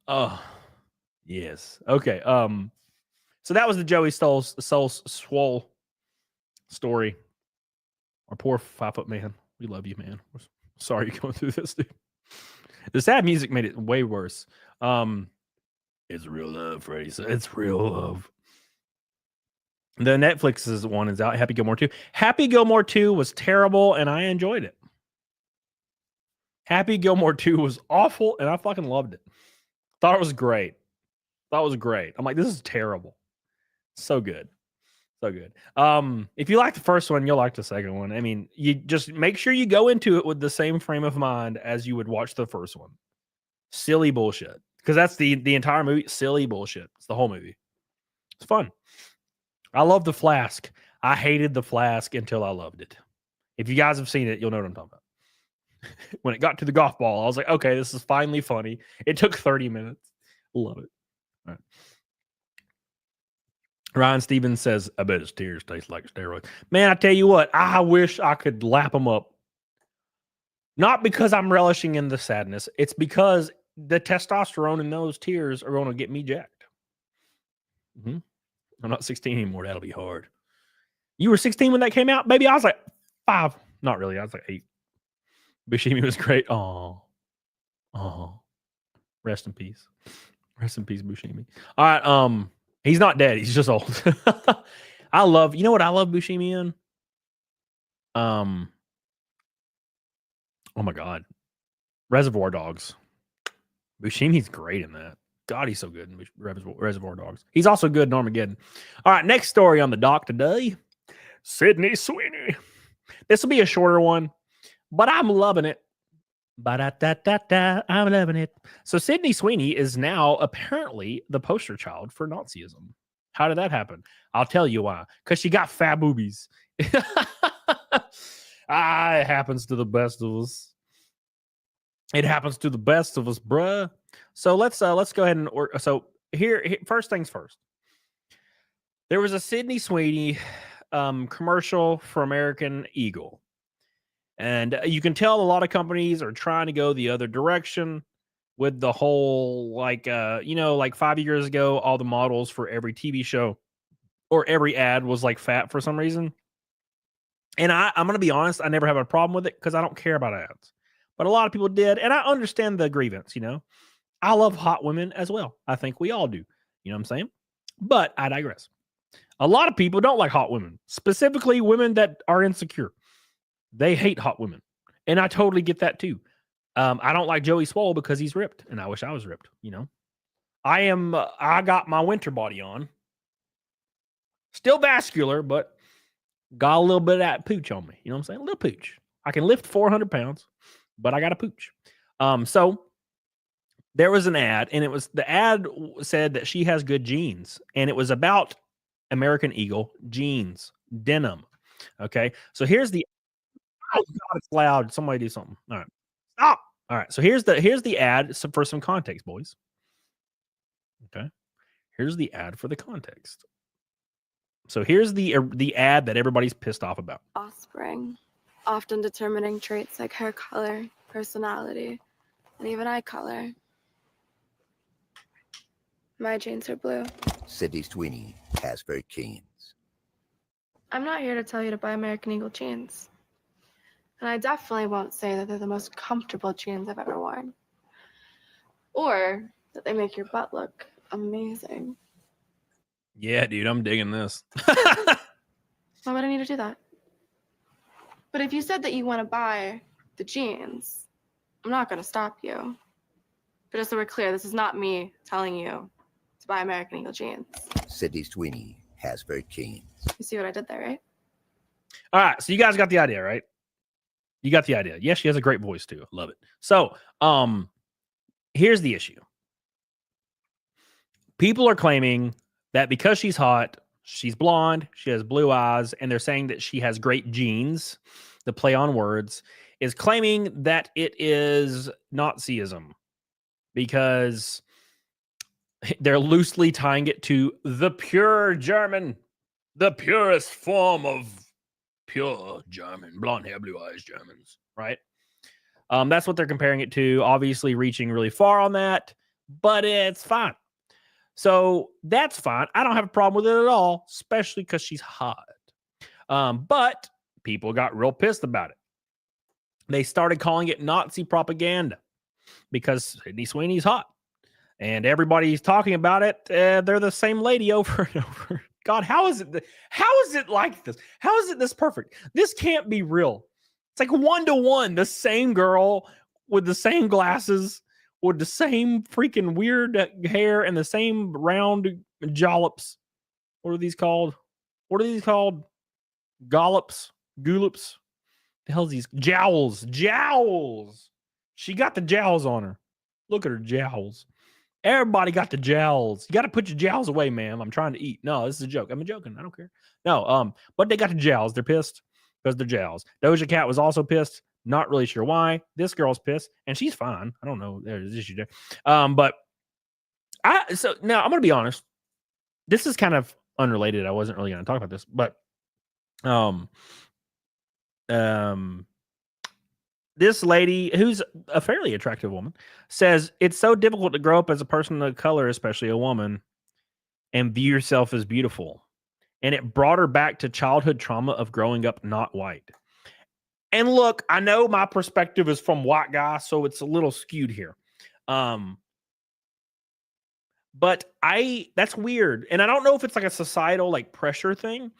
Oh, yes. Okay. So that was the Joey Swoll story. Our poor 5-foot man. We love you, man. We're sorry you're going through this, dude. The sad music made it way worse. It's real love, Freddie. It's real love. The Netflix's one is out. Happy Gilmore 2. Happy Gilmore 2 was terrible, and I enjoyed it. Happy Gilmore 2 was awful, and I fucking loved it. Thought it was great. Thought it was great. I'm like, this is terrible. So good. So good. If you like the first one, you'll like the second one. I mean, you just make sure you go into it with the same frame of mind as you would watch the first one. Silly bullshit. Because that's the entire movie. Silly bullshit. It's the whole movie. It's fun. I love the flask. I hated the flask until I loved it. If you guys have seen it, you'll know what I'm talking about. When it got to the golf ball, I was like, okay, this is finally funny. It took 30 minutes. Love it. All right. Ryan Stevens says, I bet his tears taste like steroids. Man, I tell you what, I wish I could lap them up. Not because I'm relishing in the sadness. It's because the testosterone in those tears are going to get me jacked. Mm-hmm. I'm not 16 anymore. That'll be hard. You were 16 when that came out? Baby, I was like 5. Not really. I was like 8. Buscemi was great. Oh. Rest in peace. Rest in peace, Buscemi. All right. He's not dead. He's just old. I love, you know what I love Buscemi in? Oh my God. Reservoir Dogs. Buscemi's great in that. God, he's so good in Reservoir Dogs. He's also good in Armageddon. All right, next story on the dock today. Sydney Sweeney. This will be a shorter one, but I'm loving it. I'm loving it. So Sydney Sweeney is now apparently the poster child for Nazism. How did that happen? I'll tell you why. Because she got fat boobies. It happens to the best of us. It happens to the best of us, bruh. So let's go ahead and here first things first. There was a Sydney Sweeney commercial for American Eagle. And you can tell a lot of companies are trying to go the other direction with the whole, like 5 years ago, all the models for every TV show or every ad was like fat for some reason. And I'm going to be honest, I never have a problem with it because I don't care about ads. But a lot of people did. And I understand the grievance, you know. I love hot women as well. I think we all do. You know what I'm saying? But I digress. A lot of people don't like hot women, specifically women that are insecure. They hate hot women. And I totally get that too. I don't like Joey Swoll because he's ripped, and I wish I was ripped, you know. I got my winter body on. Still vascular, but got a little bit of that pooch on me. You know what I'm saying? A little pooch. I can lift 400 pounds, but I got a pooch. So there was an ad, and the ad said that she has good genes, and it was about American Eagle jeans, denim. Okay. So here's the, oh God, it's loud. Somebody do something. All right. Stop. All right. So here's the ad for some context, boys. Okay. Here's the ad for the context. So here's the ad that everybody's pissed off about. Offspring, often determining traits like hair color, personality, and even eye color. My genes are blue. Sydney Sweeney has very genes. I'm not here to tell you to buy American Eagle jeans. And I definitely won't say that they're the most comfortable jeans I've ever worn. Or that they make your butt look amazing. Yeah, dude, I'm digging this. Why would I need to do that? But if you said that you want to buy the jeans, I'm not going to stop you. But just so we're clear, this is not me telling you to buy American Eagle jeans. Sydney Sweeney has very genes. You see what I did there, right? All right, so you guys got the idea, right? You got the idea. Yes, she has a great voice too. Love it. So, here's the issue. People are claiming that because she's hot, she's blonde, she has blue eyes, and they're saying that she has great genes, the play on words, is claiming that it is Nazism because they're loosely tying it to the pure German, the purest form of pure German, blonde hair, blue eyes Germans, right? That's what they're comparing it to, obviously reaching really far on that, but it's fine. So that's fine. I don't have a problem with it at all, especially because she's hot. But people got real pissed about it. They started calling it Nazi propaganda because Sydney Sweeney's hot. And everybody's talking about it. They're the same lady over and over. God, how is it like this? How is it this perfect? This can't be real. It's like 1-to-1. The same girl with the same glasses, with the same freaking weird hair and the same round jollops. What are these called? What are these called? Gollops? Gulops? The hell's these? Jowls. Jowls. She got the jowls on her. Look at her jowls. Everybody got the jowls. You got to put your jowls away, ma'am. I'm trying to eat. No, this is a joke. I'm joking. I don't care. No, but they got the jowls. They're pissed because they're jowls. Doja Cat was also pissed. Not really sure why. This girl's pissed, and she's fine. I don't know. There's an issue there. But so now I'm gonna be honest. This is kind of unrelated. I wasn't really gonna talk about this, but this lady, who's a fairly attractive woman, says it's so difficult to grow up as a person of color, especially a woman, and view yourself as beautiful. And it brought her back to childhood trauma of growing up not white. And look, I know my perspective is from white guy, so it's a little skewed here. But that's weird. And I don't know if it's like a societal like pressure thing.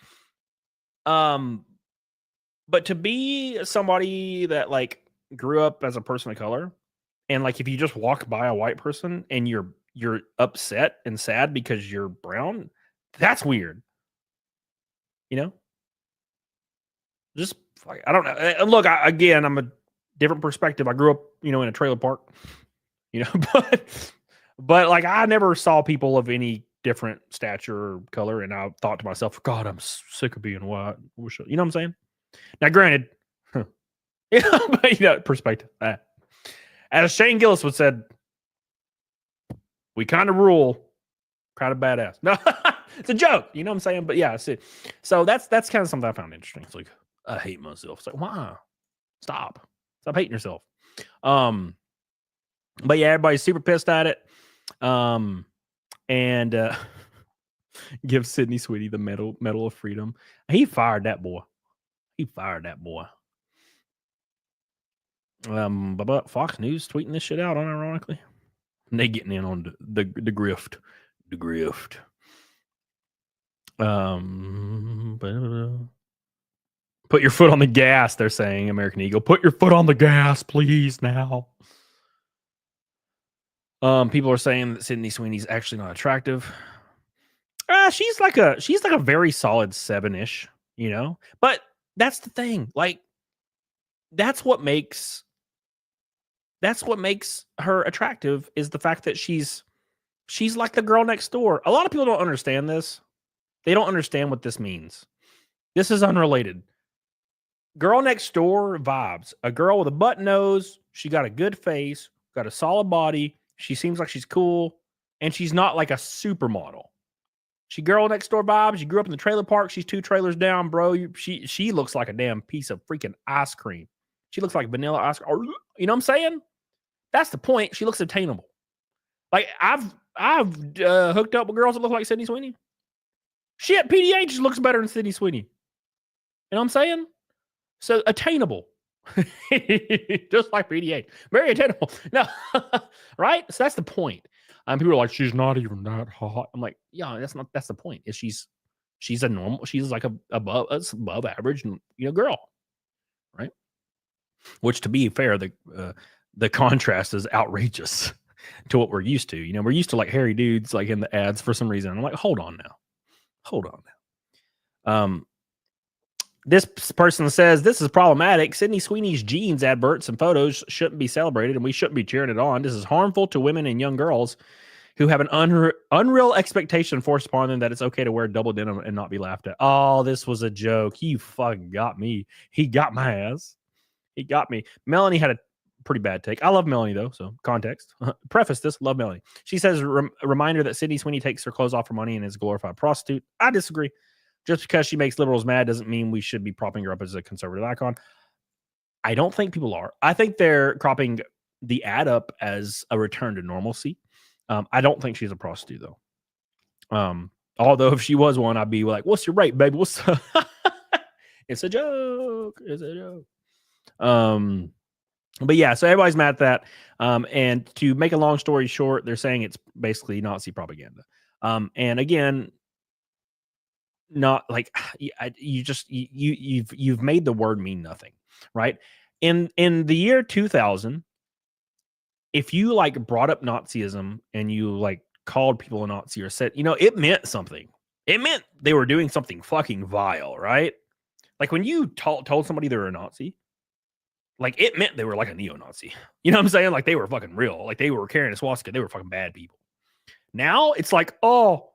But to be somebody that like grew up as a person of color, and like if you just walk by a white person and you're upset and sad because you're brown, that's weird. You know? Just I don't know. And look, again, I'm a different perspective. I grew up, in a trailer park, but like I never saw people of any different stature or color, and I thought to myself, God, I'm sick of being white. You know what I'm saying? Now, granted, but perspective. As Shane Gillis would said, we kind of rule, kind of badass. No, it's a joke. You know what I'm saying? But yeah, so that's kind of something I found interesting. It's like, I hate myself. It's like, why? Stop hating yourself. But yeah, everybody's super pissed at it. And give Sydney Sweeney the medal of freedom. He fired that boy. But Fox News tweeting this shit out, unironically. And they getting in on the grift. The grift. Put your foot on the gas, they're saying, American Eagle. Put your foot on the gas, please, now. People are saying that Sydney Sweeney's actually not attractive. She's like a very solid 7-ish, you know? But that's the thing. Like, that's what makes her attractive, is the fact that she's like the girl next door. A lot of people don't understand this. They don't understand what this means. This is unrelated. Girl next door vibes. A girl with a button nose. She got a good face, got a solid body. She seems like she's cool, and she's not like a supermodel. She girl next door vibes. You grew up in the trailer park. She's 2 trailers down, bro. She looks like a damn piece of freaking ice cream. She looks like vanilla ice cream. You know what I'm saying? That's the point. She looks attainable. Like, I've hooked up with girls that look like Sydney Sweeney. Shit, PDH looks better than Sydney Sweeney. You know what I'm saying? So attainable. Just like PDH. Very attainable. No, right? So that's the point. People are like, she's not even that hot. I'm like, yeah, that's the point. Is she's a normal, she's like above average, girl. Right? Which, to be fair, the contrast is outrageous to what we're used to. We're used to like hairy dudes like in the ads for some reason. I'm like, hold on now. This person says this is problematic. Sydney Sweeney's jeans adverts and photos shouldn't be celebrated, and we shouldn't be cheering it on. This is harmful to women and young girls who have an unreal expectation forced upon them that it's okay to wear double denim and not be laughed at. Oh, this was a joke. You fucking got me. He got my ass. He got me. Melanie had a pretty bad take. I love Melanie, though, so context. Preface this, love Melanie. She says, a reminder that Sydney Sweeney takes her clothes off for money and is a glorified prostitute. I disagree. Just because she makes liberals mad doesn't mean we should be propping her up as a conservative icon. I don't think people are. I think they're cropping the ad up as a return to normalcy. I don't think she's a prostitute, though. Although if she was one, I'd be like, what's your rate, baby? What's It's a joke. It's a joke. But yeah, so everybody's mad at that. And to make a long story short, they're saying it's basically Nazi propaganda. And again, not like you've made the word mean nothing, right? In the year 2000, if you like brought up Nazism and you like called people a Nazi or said, it meant something. It meant they were doing something fucking vile, right? Like when you told somebody they were a Nazi, like it meant they were like a neo-Nazi. You know what I'm saying? Like they were fucking real. Like they were carrying a swastika. They were fucking bad people. Now it's like, oh,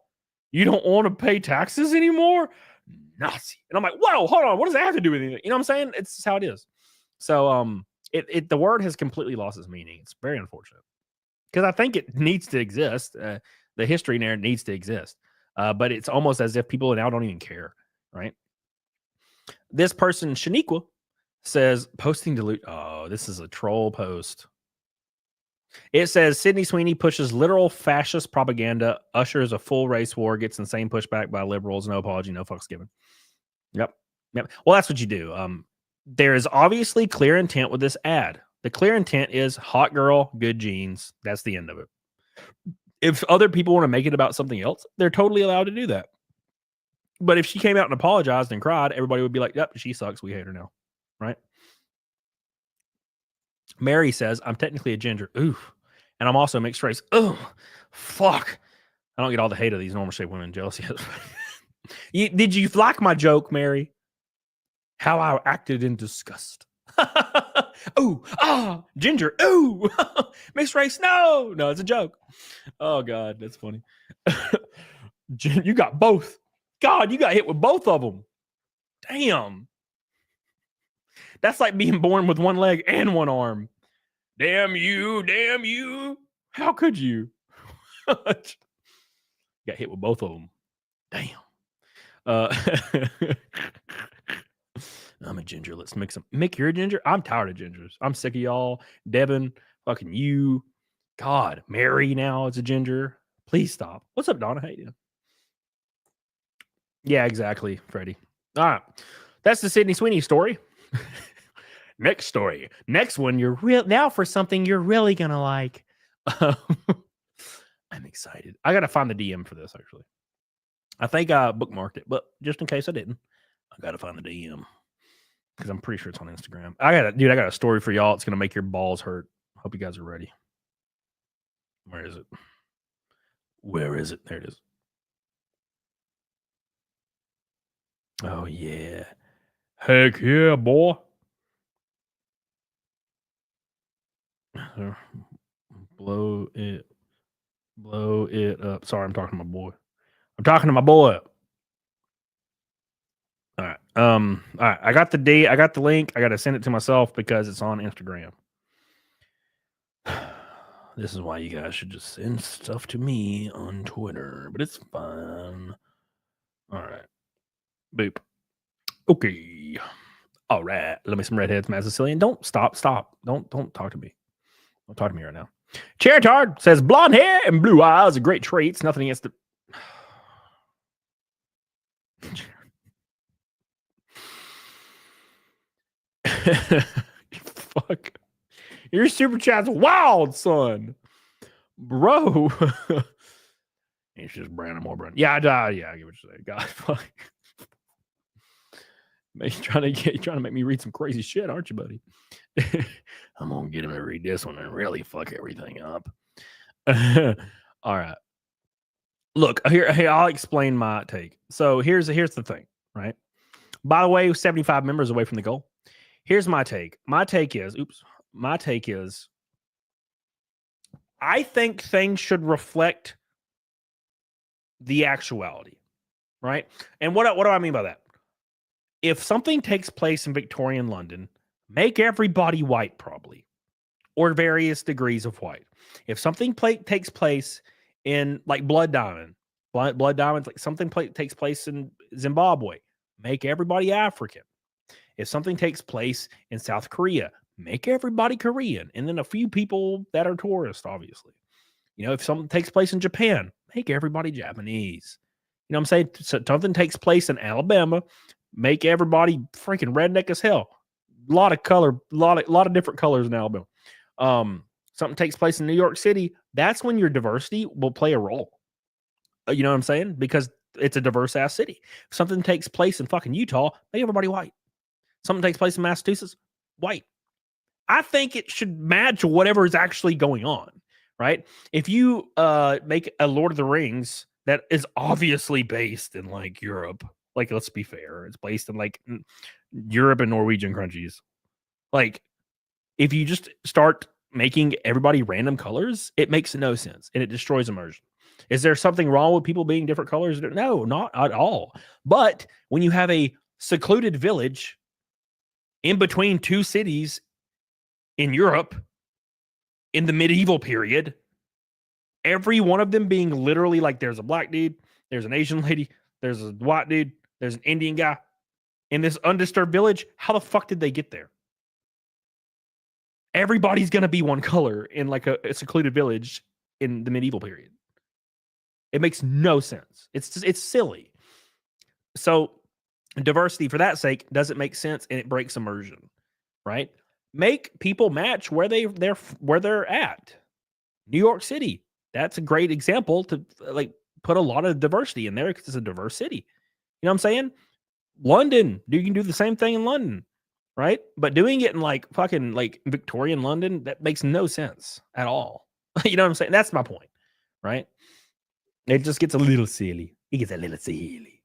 you don't want to pay taxes anymore? Nazi. And I'm like, whoa, hold on. What does that have to do with anything? You know what I'm saying? It's just how it is. So the word has completely lost its meaning. It's very unfortunate. Because I think it needs to exist. The history narrative needs to exist. But it's almost as if people now don't even care, right? This person, Shaniqua, says, posting dilute. Oh, this is a troll post. It says, Sydney Sweeney pushes literal fascist propaganda, ushers a full race war, gets insane pushback by liberals, no apology, no fucks given. Yep. Well, that's what you do. There is obviously clear intent with this ad. The clear intent is hot girl, good jeans. That's the end of it. If other people want to make it about something else, they're totally allowed to do that. But if she came out and apologized and cried, everybody would be like, yep, she sucks. We hate her now. Right? Mary says, I'm technically a ginger. Oof. And I'm also mixed race. Oh, fuck. I don't get all the hate of these normal shaped women jealous yet. Did you like my joke, Mary? How I acted in disgust. Ooh, ginger. Ooh, mixed race. No, it's a joke. Oh, God, that's funny. You got both. God, you got hit with both of them. Damn. That's like being born with one leg and one arm. Damn you. How could you? Got hit with both of them. Damn. I'm a ginger. Let's mix them. Mick, you're a ginger? I'm tired of gingers. I'm sick of y'all. Devin, fucking you. God, Mary now is a ginger. Please stop. What's up, Donna? How you doing? Yeah, exactly, Freddie. All right. That's the Sydney Sweeney story. Next story. Next one, you're real now for something you're really gonna like. I'm excited. I gotta find the DM for this, actually. I think I bookmarked it, but just in case I didn't, I got to find the DM because I'm pretty sure it's on Instagram. I got a story for y'all. It's going to make your balls hurt. Hope you guys are ready. Where is it? Where is it? There it is. Oh, yeah. Heck yeah, boy. Blow it up. Sorry, I'm talking to my boy. All right. All right. I got the link. I got to send it to myself because it's on Instagram. This is why you guys should just send stuff to me on Twitter, but it's fun. All right. Boop. Okay. All right. Let me some redheads, Madison. Don't stop. Don't talk to me. Don't talk to me right now. Charitard says blonde hair and blue eyes are great traits. Nothing against the. Fuck. Your super chat's wild, son. Bro. It's just Brandon more Brandon. Yeah, I get what you're saying. God, fuck. Trying to make me read some crazy shit, aren't you, buddy? I'm gonna get him to read this one and really fuck everything up. All right. Look, here I'll explain my take. So here's the thing, right? By the way, 75 members away from the goal. Here's my take. My take is I think things should reflect the actuality, right? And what do I mean by that? If something takes place in Victorian London, make everybody white, probably, or various degrees of white. If something takes place in like Blood Diamonds, like something takes place in Zimbabwe, make everybody African. If something takes place in South Korea, make everybody Korean, and then a few people that are tourists, obviously. You know, if something takes place in Japan, make everybody Japanese. You know what I'm saying? So something takes place in Alabama, make everybody freaking redneck as hell. A lot of color, a lot of different colors in Alabama. Something takes place in New York City, that's when your diversity will play a role. You know what I'm saying? Because it's a diverse ass city. If something takes place in fucking Utah, make everybody white. Something takes place in Massachusetts, white. I think it should match whatever is actually going on, right? If you make a Lord of the Rings that is obviously based in like Europe, like let's be fair, it's based in like Europe and Norwegian countries. Like if you just start making everybody random colors, it makes no sense and it destroys immersion. Is there something wrong with people being different colors? No, not at all. But when you have a secluded village in between two cities in Europe in the medieval period, every one of them being literally like there's a black dude, there's an Asian lady, there's a white dude, there's an Indian guy in this undisturbed village. How the fuck did they get there? Everybody's going to be one color in like a secluded village in the medieval period. It makes no sense. It's silly. So diversity for that sake doesn't make sense and it breaks immersion, right? Make people match where they're at. New York City, that's a great example to like put a lot of diversity in there because it's a diverse city. You know what I'm saying? London, you can do the same thing in London, right? But doing it in like fucking like Victorian London, that makes no sense at all. You know what I'm saying? That's my point, right? It just gets a little silly. It gets a little silly.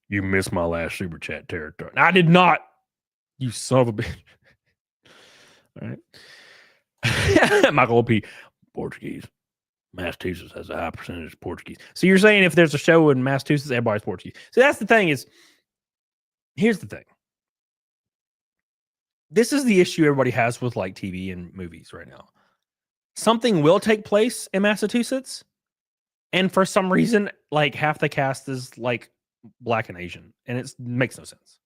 You missed my last super chat territory. I did not. You son of a bitch. All right. Michael P. Portuguese. Massachusetts has a high percentage of Portuguese. So you're saying if there's a show in Massachusetts, everybody's Portuguese. So that's the thing is, here's the thing. This is the issue everybody has with like TV and movies right now. Something will take place in Massachusetts, and for some reason, like half the cast is like Black and Asian, and it makes no sense,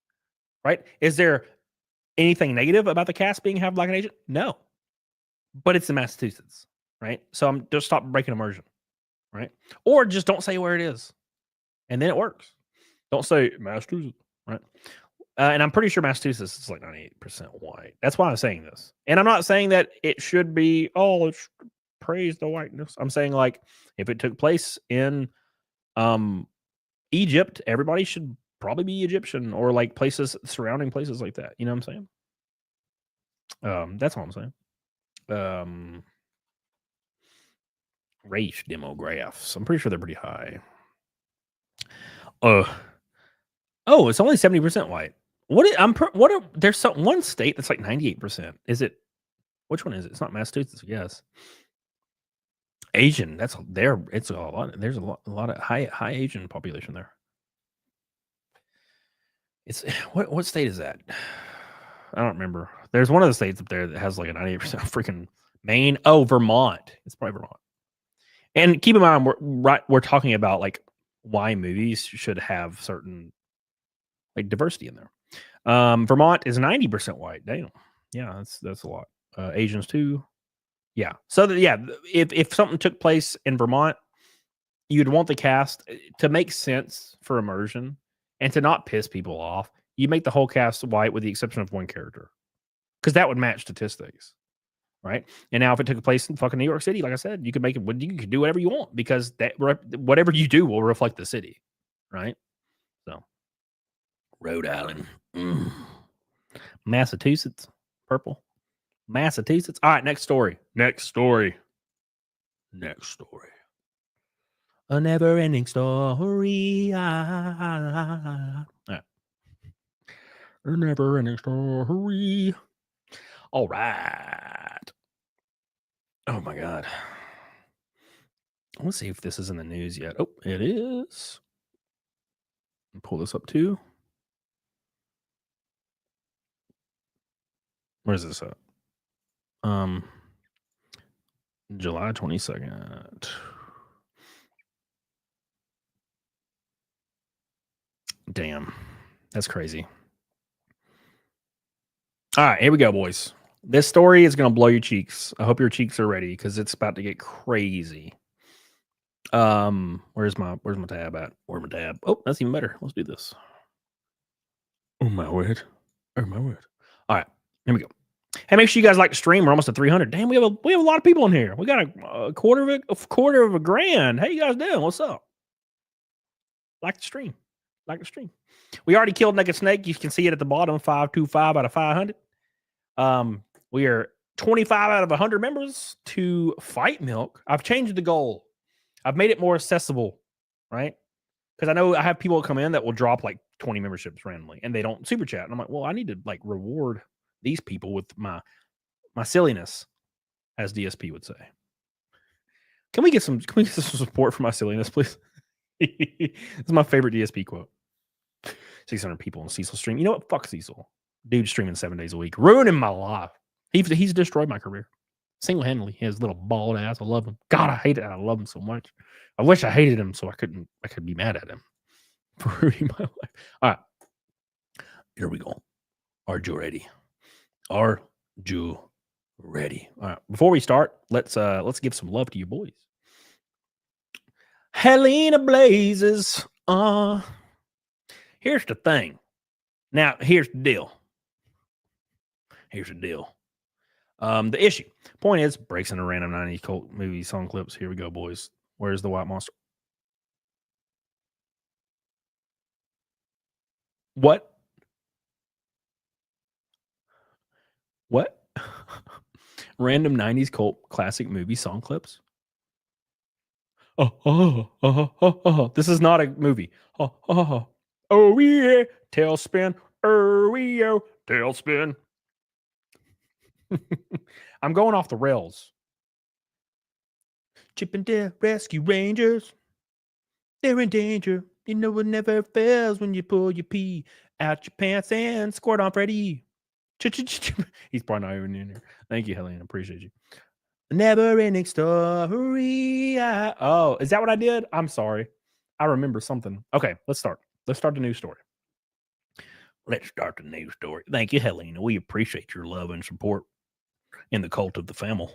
right? Is there anything negative about the cast being half Black and Asian? No, but it's in Massachusetts, right? So I'm just stop breaking immersion, right? Or just don't say where it is, and then it works. Don't say Massachusetts, right? And I'm pretty sure Massachusetts is like 98% white. That's why I'm saying this, and I'm not saying that it should be let's praise the whiteness. I'm saying like if it took place in Egypt, everybody should probably be Egyptian or like places surrounding places like that. You know what I'm saying? That's all I'm saying. Race demographics. I'm pretty sure they're pretty high. Oh, it's only 70% white. There's one state that's like 98%. Is it? Which one is it? It's not Massachusetts, yes. Asian. It's a lot. There's a lot of high Asian population there. It's what state is that? I don't remember. There's one of the states up there that has like a 98% freaking Maine. Oh, Vermont. It's probably Vermont. And keep in mind, we're talking about like why movies should have certain like diversity in there. Vermont is 90% white. Damn. Yeah, that's a lot. Asians too. Yeah. So if something took place in Vermont, you'd want the cast to make sense for immersion and to not piss people off. You make the whole cast white with the exception of one character, because that would match statistics, right? And now if it took place in fucking New York City, like I said, you could make it. You could do whatever you want because whatever you do will reflect the city, right? So, Rhode Island, Massachusetts, purple. Massachusetts. All right, next story. A never-ending story. All right. A never-ending story. All right. Oh my God. Let's see if this is in the news yet. Oh, it is. Pull this up too. Where's this at? July 22nd. Damn. That's crazy. All right, here we go, boys. This story is going to blow your cheeks. I hope your cheeks are ready because it's about to get crazy. Where's my tab at? Where's my tab? Oh, that's even better. Let's do this. Oh my word. All right, here we go. Hey, make sure you guys like the stream. We're almost at 300. Damn, we have a lot of people in here. We got a quarter of a grand. How you guys doing? What's up? Like the stream. We already killed Naked Snake. You can see it at the bottom. 525 out of 500. We are 25 out of 100 members to Fight Milk. I've changed the goal. I've made it more accessible, right? Because I know I have people come in that will drop like 20 memberships randomly and they don't super chat. And I'm like, well, I need to like reward these people with my silliness, as DSP would say. Can we get some support for my silliness, please? This is my favorite DSP quote. 600 people on Cecil stream. You know what? Fuck Cecil. Dude streaming 7 days a week. Ruining my life. He's destroyed my career. Single-handedly. His little bald ass. I love him. God, I hate it. I love him so much. I wish I hated him so I could be mad at him for ruining my life. All right. Here we go. Are you ready? Are you ready? All right. Before we start, let's give some love to you boys. Helena Blazes. Here's the thing. Now, here's the deal. The issue. Point is, breaks into random 90s cult movie song clips. Here we go, boys. Where's the white monster? What? Random 90s cult classic movie song clips? This is not a movie. Oh yeah, tailspin. Tailspin. I'm going off the rails. Chip and Dale Rescue Rangers. They're in danger. You know it never fails when you pull your pee out your pants and squirt on Freddy. He's probably not even in here. Thank you, Helene. Appreciate you. Never-ending story. Oh, is that what I did? I'm sorry. I remember something. Okay, let's start. Let's start the news story. Thank you, Helena. We appreciate your love and support in the cult of the Famil.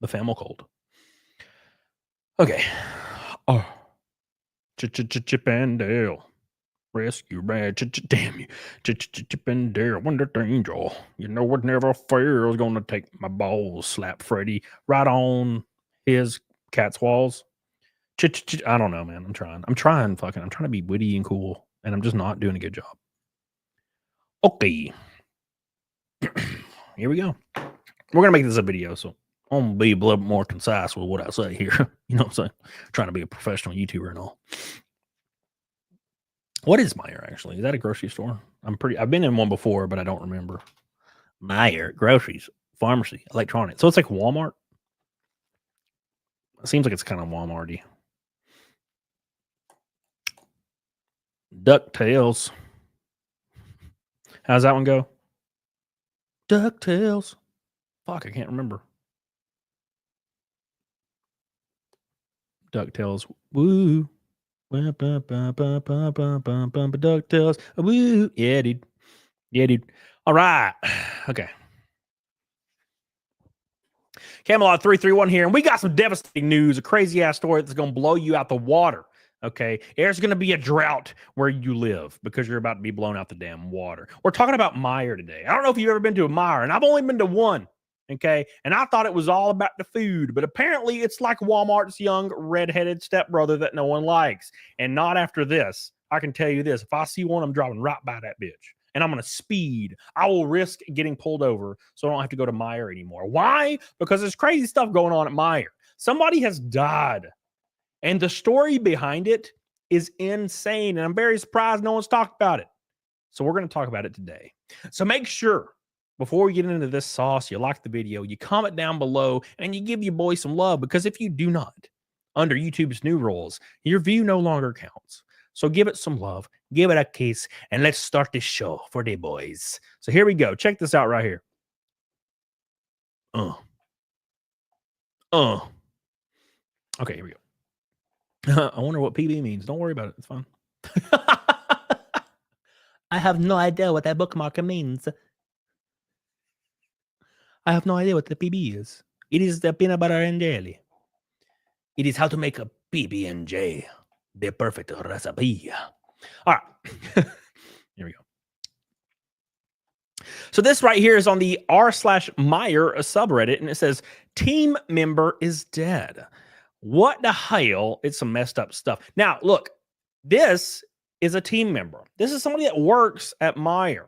The Famil cult. Okay. Oh. Chip and Dale. Rescue bad. Damn you. Chip and Dale. Wonder Angel. You know what never fails. Gonna take my balls. Slap Freddy right on his cat's walls. I don't know, man. I'm trying to be witty and cool, and I'm just not doing a good job. Okay. Here we go. We're going to make this a video, so I'm going to be a little bit more concise with what I say here. You know what I'm saying? Trying to be a professional YouTuber and all. What is Meijer, actually? Is that a grocery store? I've been in one before, but I don't remember. Meijer, groceries, pharmacy, electronics. So it's like Walmart? It seems like it's kind of Walmart-y. DuckTales. How's that one go? DuckTales. Fuck, I can't remember. DuckTales. Woo. DuckTales. Woo. Yeah, dude. Yeah, dude. All right. Okay. Camelot 331 here, and we got some devastating news, a crazy ass story that's going to blow you out the water. Okay, there's going to be a drought where you live because you're about to be blown out the damn water. We're talking about Meijer today. I don't know if you've ever been to a Meijer, and I've only been to one. Okay, and I thought it was all about the food, but apparently it's like Walmart's young redheaded stepbrother that no one likes. And not after this. I can tell you this: if I see one, I'm driving right by that bitch. And I'm going to speed. I will risk getting pulled over so I don't have to go to Meijer anymore. Why? Because there's crazy stuff going on at Meijer. Somebody has died. And the story behind it is insane. And I'm very surprised no one's talked about it. So we're going to talk about it today. So make sure, before we get into this sauce, you like the video, you comment down below, and you give your boy some love. Because if you do not, under YouTube's new rules, your view no longer counts. So give it some love, give it a kiss, and let's start this show for the boys. So here we go. Check this out right here. Okay, here we go. I wonder what PB means. Don't worry about it. It's fine. I have no idea what that bookmark means. I have no idea what the PB is. It is the peanut butter and jelly. It is how to make a PB&J. The perfect recipe. All right. Here we go. So this right here is on the r/Meijer subreddit, and it says, team member is dead. What the hell? It's some messed up stuff. Now, look, this is a team member. This is somebody that works at Meijer.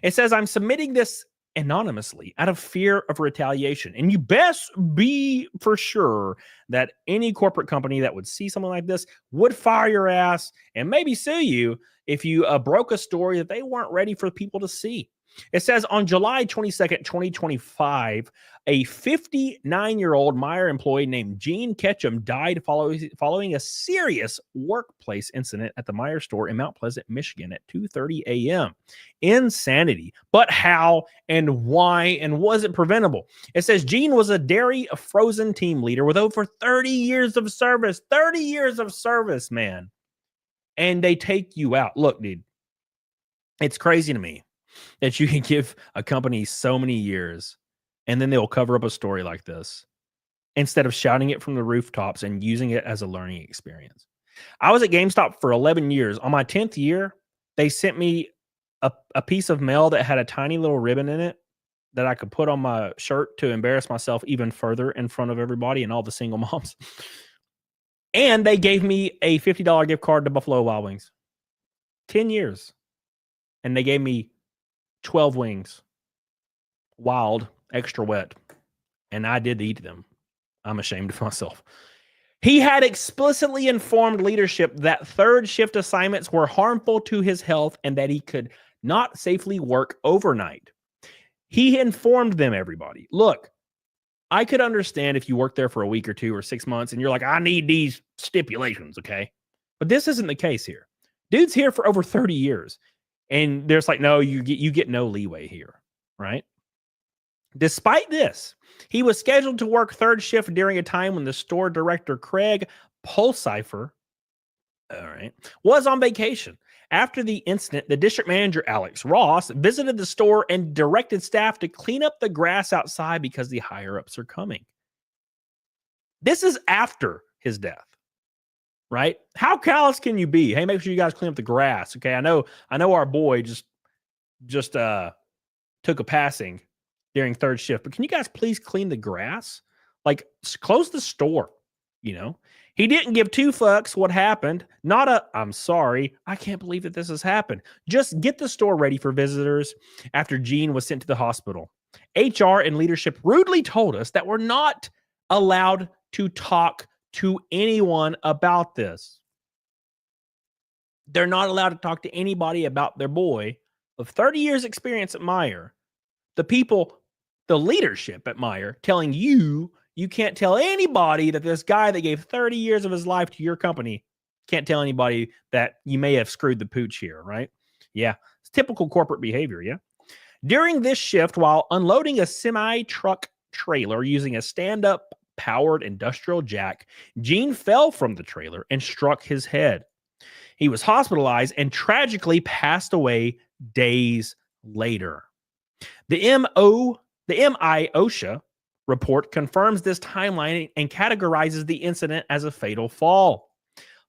It says, I'm submitting this anonymously out of fear of retaliation. And you best be for sure that any corporate company that would see something like this would fire your ass and maybe sue you if you broke a story that they weren't ready for people to see. It says on July 22nd, 2025, a 59-year-old Meijer employee named Gene Ketchum died following a serious workplace incident at the Meijer store in Mount Pleasant, Michigan at 2:30 a.m. Insanity. But how and why, and was it preventable? It says Gene was a dairy frozen team leader with over 30 years of service. 30 years of service, man. And they take you out. Look, dude, it's crazy to me that you can give a company so many years and then they'll cover up a story like this instead of shouting it from the rooftops and using it as a learning experience. I was at GameStop for 11 years. On my 10th year, they sent me a piece of mail that had a tiny little ribbon in it that I could put on my shirt to embarrass myself even further in front of everybody and all the single moms. And they gave me a $50 gift card to Buffalo Wild Wings. 10 years. And they gave me 12 wings, wild, extra wet, and I did eat them. I'm ashamed of myself. He had explicitly informed leadership that third shift assignments were harmful to his health and that he could not safely work overnight. He informed them, everybody. Look, I could understand if you work there for a week or 2 or 6 months and you're like, I need these stipulations, okay? But this isn't the case here. Dude's here for over 30 years. And there's like, no, you get no leeway here, right? Despite this, he was scheduled to work third shift during a time when the store director, Craig Pulsifer, was on vacation. After the incident, the district manager, Alex Ross, visited the store and directed staff to clean up the grass outside because the higher-ups are coming. This is after his death. Right? How callous can you be? Hey, make sure you guys clean up the grass. Okay. I know our boy just took a passing during third shift, but can you guys please clean the grass? Like, close the store. You know, He didn't give two fucks what happened. Not a, I'm sorry, I can't believe that this has happened. Just get the store ready for visitors after Gene was sent to the hospital. HR and leadership rudely told us that we're not allowed to talk to anyone about this. They're not allowed to talk to anybody about their boy of 30 years experience at Meijer. The people, the leadership at Meijer telling you can't tell anybody that this guy that gave 30 years of his life to your company can't tell anybody that you may have screwed the pooch here, right? Yeah, it's typical corporate behavior, yeah? During this shift, while unloading a semi-truck trailer using a stand-up powered industrial jack, Gene fell from the trailer and struck his head. He was hospitalized and tragically passed away days later. The MI OSHA report confirms this timeline and categorizes the incident as a fatal fall.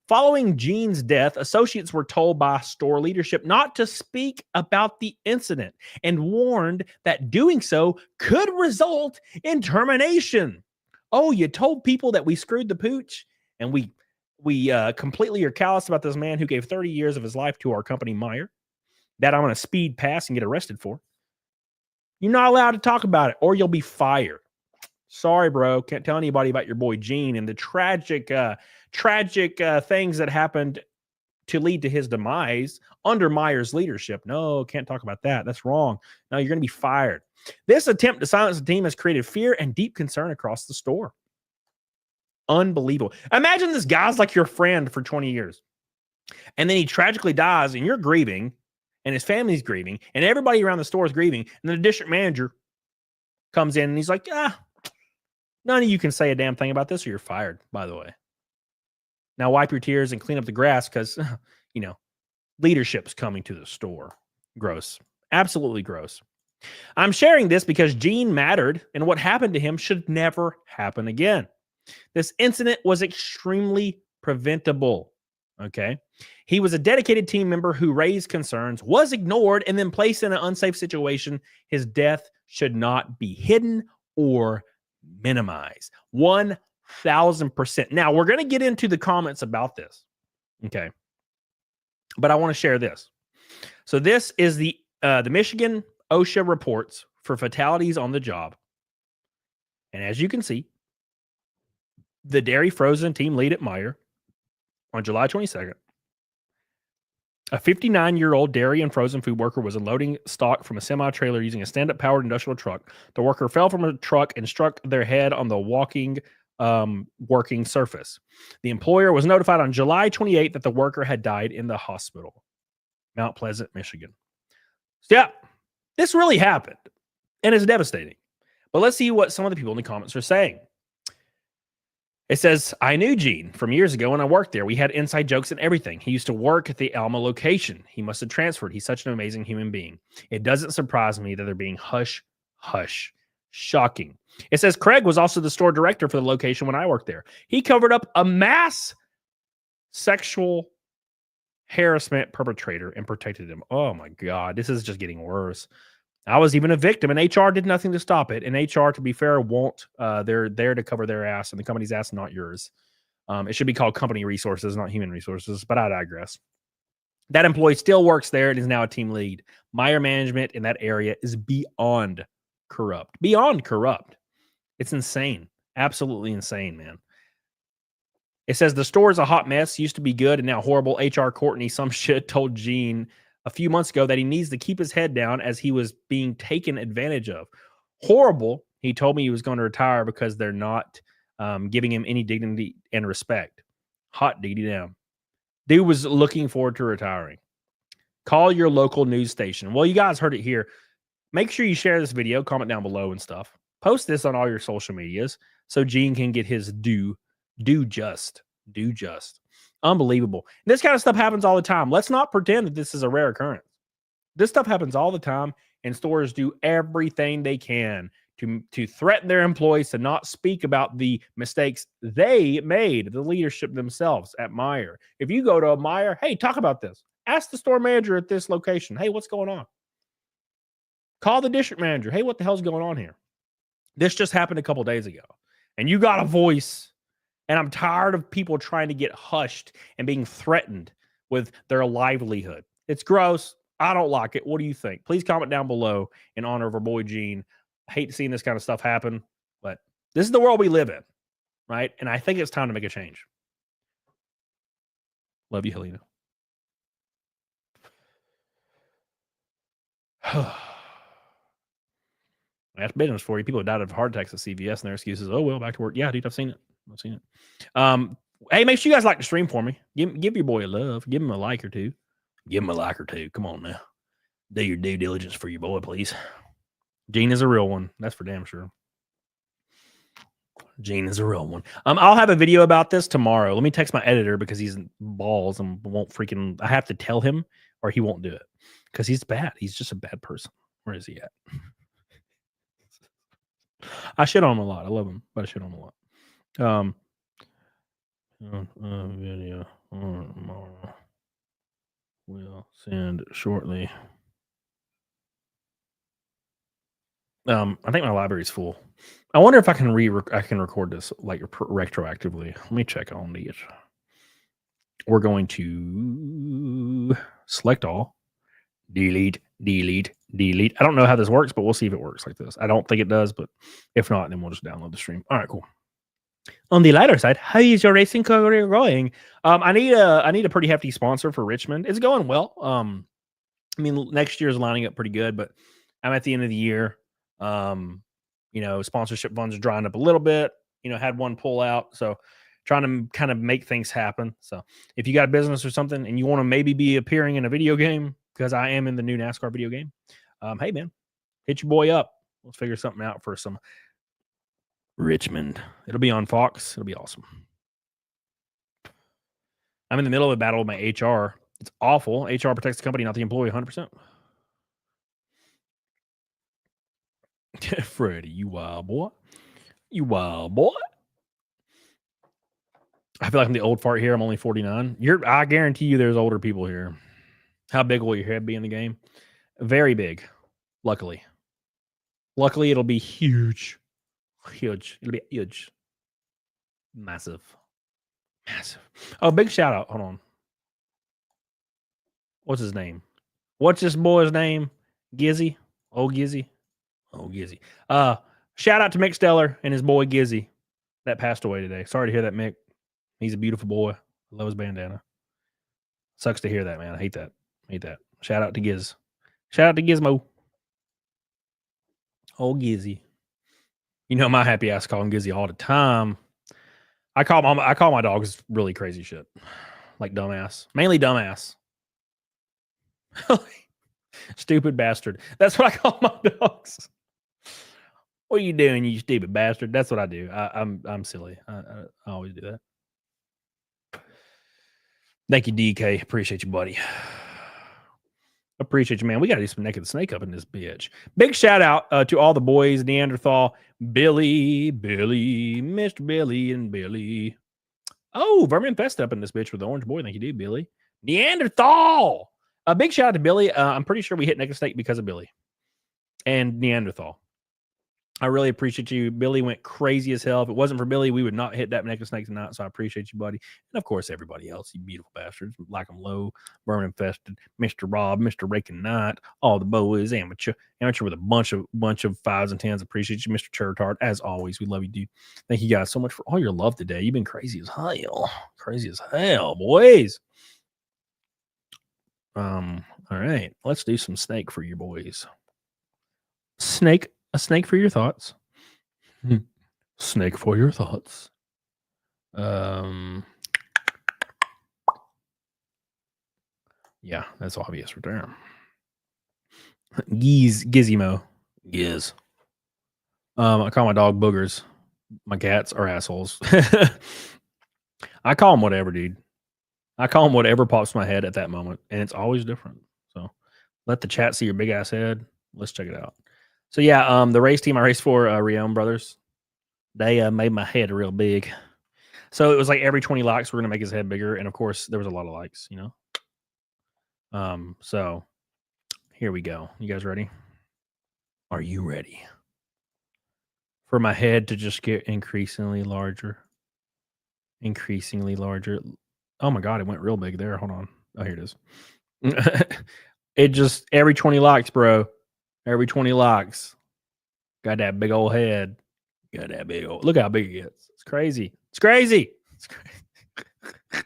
Following Gene's death, associates were told by store leadership not to speak about the incident and warned that doing so could result in termination. Oh, you told people that we screwed the pooch and we completely are callous about this man who gave 30 years of his life to our company, Meijer, that I'm going to speed past and get arrested for. You're not allowed to talk about it or you'll be fired. Sorry, bro. Can't tell anybody about your boy Gene and the tragic things that happened to lead to his demise under Meijer's leadership. No, can't talk about that. That's wrong. No, you're going to be fired. This attempt to silence the team has created fear and deep concern across the store. Unbelievable. Imagine this guy's like your friend for 20 years. And then he tragically dies and you're grieving and his family's grieving and everybody around the store is grieving. And then the district manager comes in and he's like, none of you can say a damn thing about this or you're fired, by the way. Now wipe your tears and clean up the grass because, leadership's coming to the store. Gross. Absolutely gross. I'm sharing this because Gene mattered and what happened to him should never happen again. This incident was extremely preventable. Okay. He was a dedicated team member who raised concerns, was ignored, and then placed in an unsafe situation. His death should not be hidden or minimized. 1,000%. Now, we're going to get into the comments about this. Okay. But I want to share this. So this is the Michigan OSHA reports for fatalities on the job. And as you can see, the dairy frozen team lead at Meijer on July 22nd. A 59-year-old dairy and frozen food worker was unloading stock from a semi-trailer using a stand-up powered industrial truck. The worker fell from a truck and struck their head on the working surface. The employer was notified on July 28th that the worker had died in the hospital. Mount Pleasant, Michigan. So yeah, this really happened and it's devastating. But let's see what some of the people in the comments are saying. It says, I knew Gene from years ago when I worked there. We had inside jokes and everything. He used to work at the Alma location. He must have transferred. He's such an amazing human being. It doesn't surprise me that they're being hush. Shocking. It says Craig was also the store director for the location when I worked there. He covered up a mass sexual harassment perpetrator and protected him. Oh my God, this is just getting worse. I was even a victim, and HR did nothing to stop it. And HR, to be fair, won't. They're there to cover their ass, and the company's ass, not yours. It should be called company resources, not human resources, but I digress. That employee still works there and is now a team lead. Meijer management in that area is beyond corrupt. Beyond corrupt. It's insane. Absolutely insane, man. It says the store is a hot mess, used to be good, and now horrible. HR Courtney, some shit, told Gene a few months ago that he needs to keep his head down as he was being taken advantage of. Horrible. He told me he was going to retire because they're not giving him any dignity and respect. Hot diggity down. Dude was looking forward to retiring. Call your local news station. Well, you guys heard it here. Make sure you share this video, comment down below and stuff. Post this on all your social medias so Gene can get his due just. Unbelievable. This kind of stuff happens all the time. Let's not pretend that this is a rare occurrence. This stuff happens all the time, and stores do everything they can to threaten their employees to not speak about the mistakes they made, the leadership themselves at Meijer. If you go to a Meijer, hey, talk about this. Ask the store manager at this location, hey, what's going on? Call the district manager, hey, what the hell's going on here? This just happened a couple days ago, and you got a voice And I'm tired of people trying to get hushed and being threatened with their livelihood. It's gross. I don't like it. What do you think? Please comment down below in honor of our boy Gene. I hate seeing this kind of stuff happen, but this is the world we live in, right? And I think it's time to make a change. Love you, Helena. That's business for you. People have died of heart attacks at CVS and their excuses. Oh, well, back to work. Yeah, dude, I've seen it. I've seen it. Hey, make sure you guys like the stream for me. Give your boy a love. Give him a like or two. Give him a like or two. Come on now. Do your due diligence for your boy, please. Gene is a real one. That's for damn sure. Gene is a real one. I'll have a video about this tomorrow. Let me text my editor because he's balls and won't freaking. I have to tell him or he won't do it because he's bad. He's just a bad person. Where is he at? I shit on him a lot. I love him, but I shit on him a lot. Video tomorrow. We'll send shortly. I think my library's full. I wonder if I can record this like retroactively. Let me check on these. We're going to select all, delete. I don't know how this works, but we'll see if it works like this. I don't think it does, but if not, then we'll just download the stream. All right, cool. On the lighter side, how is your racing career going? I need a pretty hefty sponsor for Richmond. It's going well. I mean, next year is lining up pretty good, but I'm at the end of the year. Sponsorship funds are drying up a little bit. Had one pull out, so trying to kind of make things happen. So if you got a business or something and you want to maybe be appearing in a video game, because I am in the new NASCAR video game, hey man, hit your boy up. Let's figure something out for some Richmond. It'll be on Fox. It'll be awesome. I'm in the middle of a battle with my HR. It's awful. HR protects the company, not the employee, 100%. Freddie, you wild boy. You wild boy. I feel like I'm the old fart here. I'm only 49. I guarantee you there's older people here. How big will your head be in the game? Very big, luckily. Luckily, it'll be huge. Huge. It'll be huge. Massive. Massive. Oh, big shout out. Hold on. What's his name? What's this boy's name? Gizzy? Oh, Gizzy. Oh, Gizzy. Shout out to Mick Stellar and his boy Gizzy that passed away today. Sorry to hear that, Mick. He's a beautiful boy. I love his bandana. Sucks to hear that, man. I hate that. Shout out to Giz. Shout out to Gizmo. Oh, Gizzy. My happy ass call him Gizzy all the time. I call my dogs really crazy shit. Like dumbass. Mainly dumbass. Stupid bastard. That's what I call my dogs. What are you doing, you stupid bastard? That's what I do. I'm silly. I always do that. Thank you, DK. Appreciate you, buddy. Appreciate you, man. We got to do some Naked Snake up in this bitch. Big shout out to all the boys, Neanderthal, Billy, Mr. Billy, and Billy. Oh, Vermin Infested up in this bitch with the orange boy. Thank you, dude, Billy. Neanderthal. A big shout out to Billy. I'm pretty sure we hit Naked Snake because of Billy and Neanderthal. I really appreciate you. Billy went crazy as hell. If it wasn't for Billy, we would not hit that Naked Snake tonight. So I appreciate you, buddy. And of course, everybody else, you beautiful bastards. Like them low, Vermin Infested, Mr. Rob, Mr. Raking Knight, all the boys, amateur with a bunch of 5s and 10s. Appreciate you, Mr. Churtard. As always, we love you, dude. Thank you guys so much for all your love today. You've been crazy as hell. Crazy as hell, boys. All right. Let's do some snake for you boys. A snake for your thoughts. Snake for your thoughts. Yeah, that's obvious right there. Gizmo. Giz. I call my dog boogers. My cats are assholes. I call them whatever, dude. I call them whatever pops my head at that moment, and it's always different. So let the chat see your big ass head. Let's check it out. So yeah, the race team I raced for, Rion Brothers, they made my head real big. So it was like every 20 likes, we're gonna make his head bigger, and of course there was a lot of likes, So here we go. You guys ready? Are you ready for my head to just get increasingly larger Increasingly larger. Oh my God, it went real big there. Hold on. Oh, here it is. It just, every 20 likes, bro. Every 20 likes. Got that big old head. Got that big old, look how big it gets. It's crazy. It's crazy. It's crazy.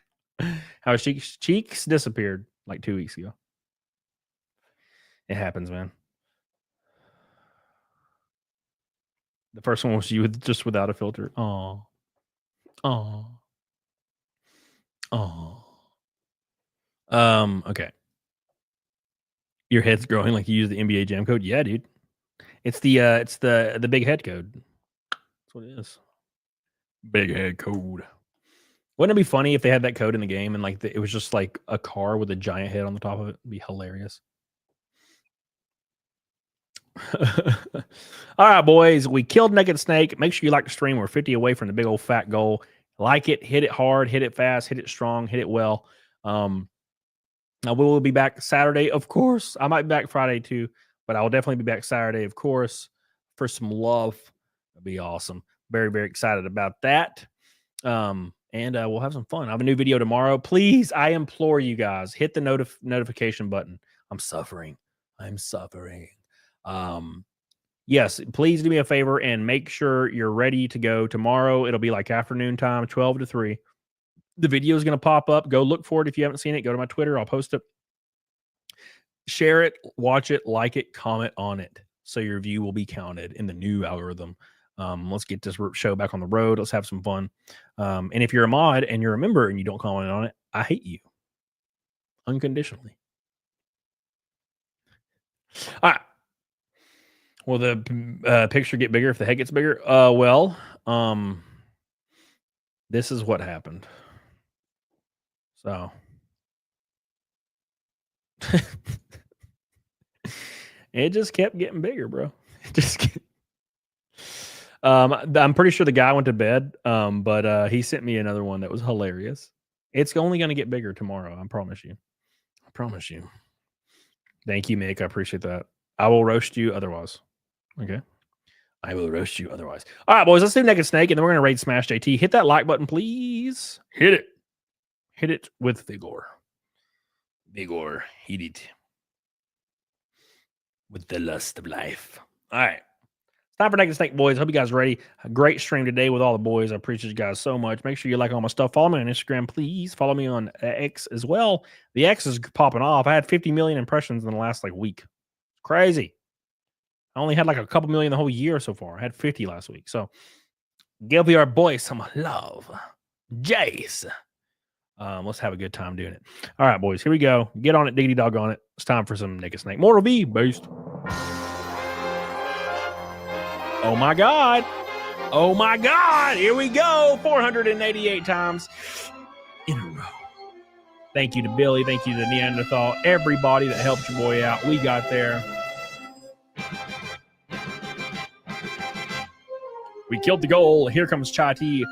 How his cheeks disappeared like 2 weeks ago. It happens, man. The first one was you just without a filter. Oh. Oh. Oh. Okay. Your head's growing like you use the NBA Jam code. Yeah, dude. It's the big head code. That's what it is. Big head code. Wouldn't it be funny if they had that code in the game and like it was just like a car with a giant head on the top of it? It'd be hilarious. All right, boys. We killed Naked Snake. Make sure you like the stream. We're 50 away from the big old fat goal. Like it, hit it hard, hit it fast, hit it strong, hit it well. Now we will be back Saturday, of course. I might be back Friday too, but I will definitely be back Saturday, of course, for some love. It'll be awesome. Very, very excited about that. And we'll have some fun. I have a new video tomorrow. Please, I implore you guys, hit the notification button. I'm suffering. Yes, please do me a favor and make sure you're ready to go tomorrow. It'll be like afternoon time, 12 to 3. The video is going to pop up. Go look for it. If you haven't seen it, go to my Twitter. I'll post it. Share it, watch it, like it, comment on it. So your view will be counted in the new algorithm. Let's get this show back on the road. Let's have some fun. And if you're a mod and you're a member and you don't comment on it, I hate you. Unconditionally. All right. Will the picture get bigger if the head gets bigger? This is what happened. So it just kept getting bigger, bro. It just I'm pretty sure the guy went to bed, but he sent me another one that was hilarious. It's only going to get bigger tomorrow. I promise you. I promise you. Thank you, Mick. I appreciate that. I will roast you otherwise. Okay. I will roast you otherwise. All right, boys. Let's do Naked Snake, and then we're going to raid Smash JT. Hit that like button, please. Hit it. Hit it with vigor. Vigor. Hit it. With the lust of life. All right. Time for Naked Snake, boys. Hope you guys are ready. A great stream today with all the boys. I appreciate you guys so much. Make sure you like all my stuff. Follow me on Instagram, please. Follow me on X as well. The X is popping off. I had 50 million impressions in the last week. Crazy. I only had a couple million the whole year so far. I had 50 last week. So give your boy some love. Jace. Let's have a good time doing it. All right, boys. Here we go. Get on it. Diggity dog on it. It's time for some Naked Snake. Mortal V based. Oh my God. Oh my God. Here we go. 488 times in a row. Thank you to Billy. Thank you to Neanderthal. Everybody that helped your boy out. We got there. We killed the goal. Here comes Chai T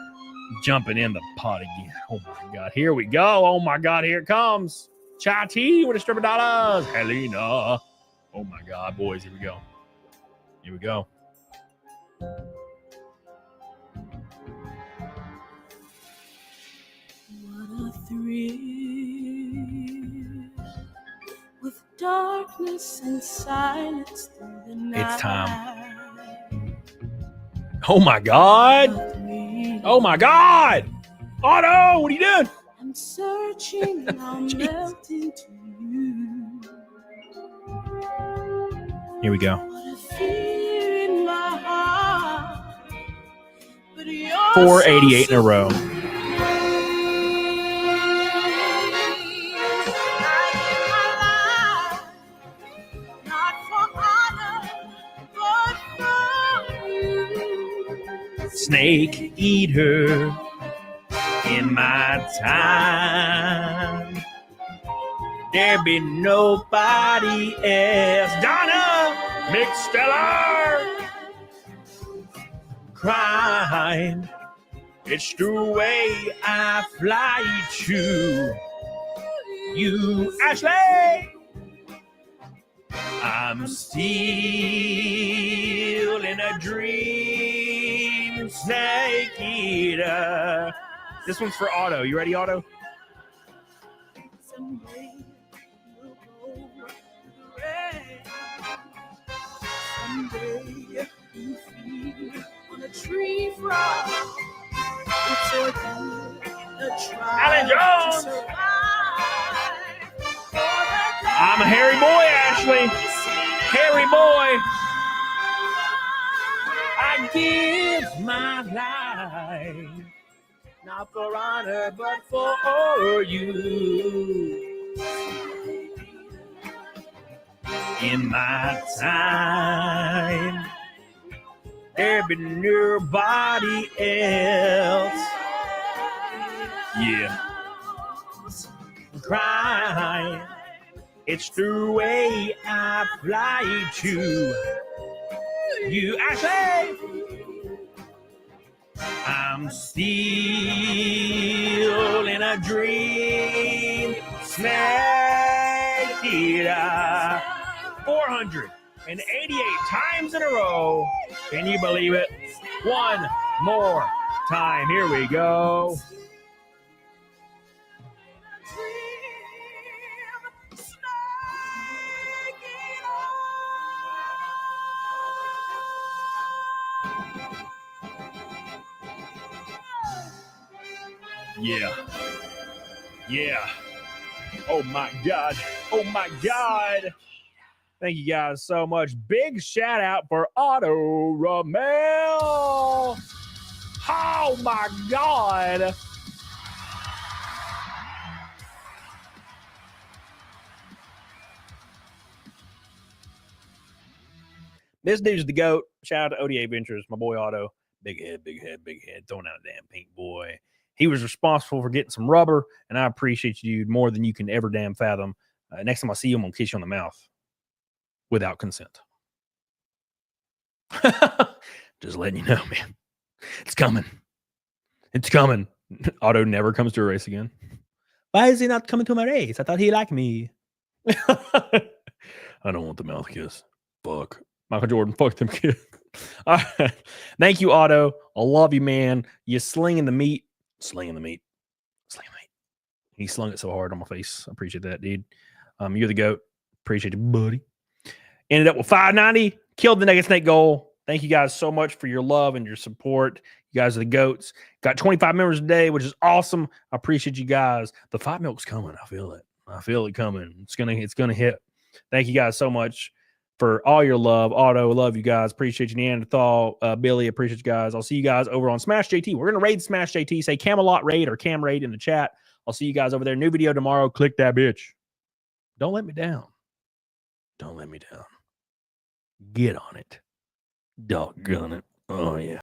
jumping in the pot again. Oh my God. Here we go. Oh my God. Here it comes. Chai T with a strip of dollars. Helena. Oh my God, boys. Here we go. Here we go. What a thrill with darkness and silence through the night. It's time. Oh my God. Oh my God. Otto, what are you doing? I'm searching and I'll melt into you. Here we go. What a fear in my heart. But you're 488 in a row. Snake eater in my time. There be nobody else. Donna McSteller crying. It's the way I fly to you, Ashley. I'm still in a dream, snake eater. This one's for Otto. You ready, Otto? Someday you'll go red. Someday you feed on a tree frog. It's a try Alan Jones. to survive. I'm a hairy boy, Ashley. Hairy boy. I give my life, not for honor, but for you. In my time, there be nobody else. Yeah. Crying. It's the way I fly to you. Ashley! I'm still in a dream. Smack it up. 488 times in a row. Can you believe it? One more time. Here we go. Yeah. Yeah. Oh my God. Oh my God. Thank you guys so much. Big shout out for Otto Ramel. Oh my God. This dude's the GOAT. Shout out to ODA Ventures, my boy Otto. Big head, throwing out a damn pink boy. He was responsible for getting some rubber, and I appreciate you, dude, more than you can ever damn fathom. Next time I see you, I'm going to kiss you on the mouth without consent. Just letting you know, man. It's coming. It's coming. Otto never comes to a race again. Why is he not coming to my race? I thought he liked me. I don't want the mouth kiss. Fuck. Michael Jordan, fuck them kids. All right. Thank you, Otto. I love you, man. You slinging the meat. Slinging the meat. Slinging the meat. He slung it so hard on my face. I appreciate that, dude. You're the GOAT. Appreciate you, buddy. Ended up with 590. Killed the Naked Snake goal. Thank you guys so much for your love and your support. You guys are the GOATs. Got 25 members today, which is awesome. I appreciate you guys. The fight milk's coming. I feel it. I feel it coming. It's gonna hit. Thank you guys so much for all your love. Otto, love you guys. Appreciate you, Neanderthal. Billy, appreciate you guys. I'll see you guys over on Smash JT. We're going to raid Smash JT. Say Camelot raid or Cam raid in the chat. I'll see you guys over there. New video tomorrow. Click that bitch. Don't let me down. Don't let me down. Get on it. Doggone it. Oh, yeah.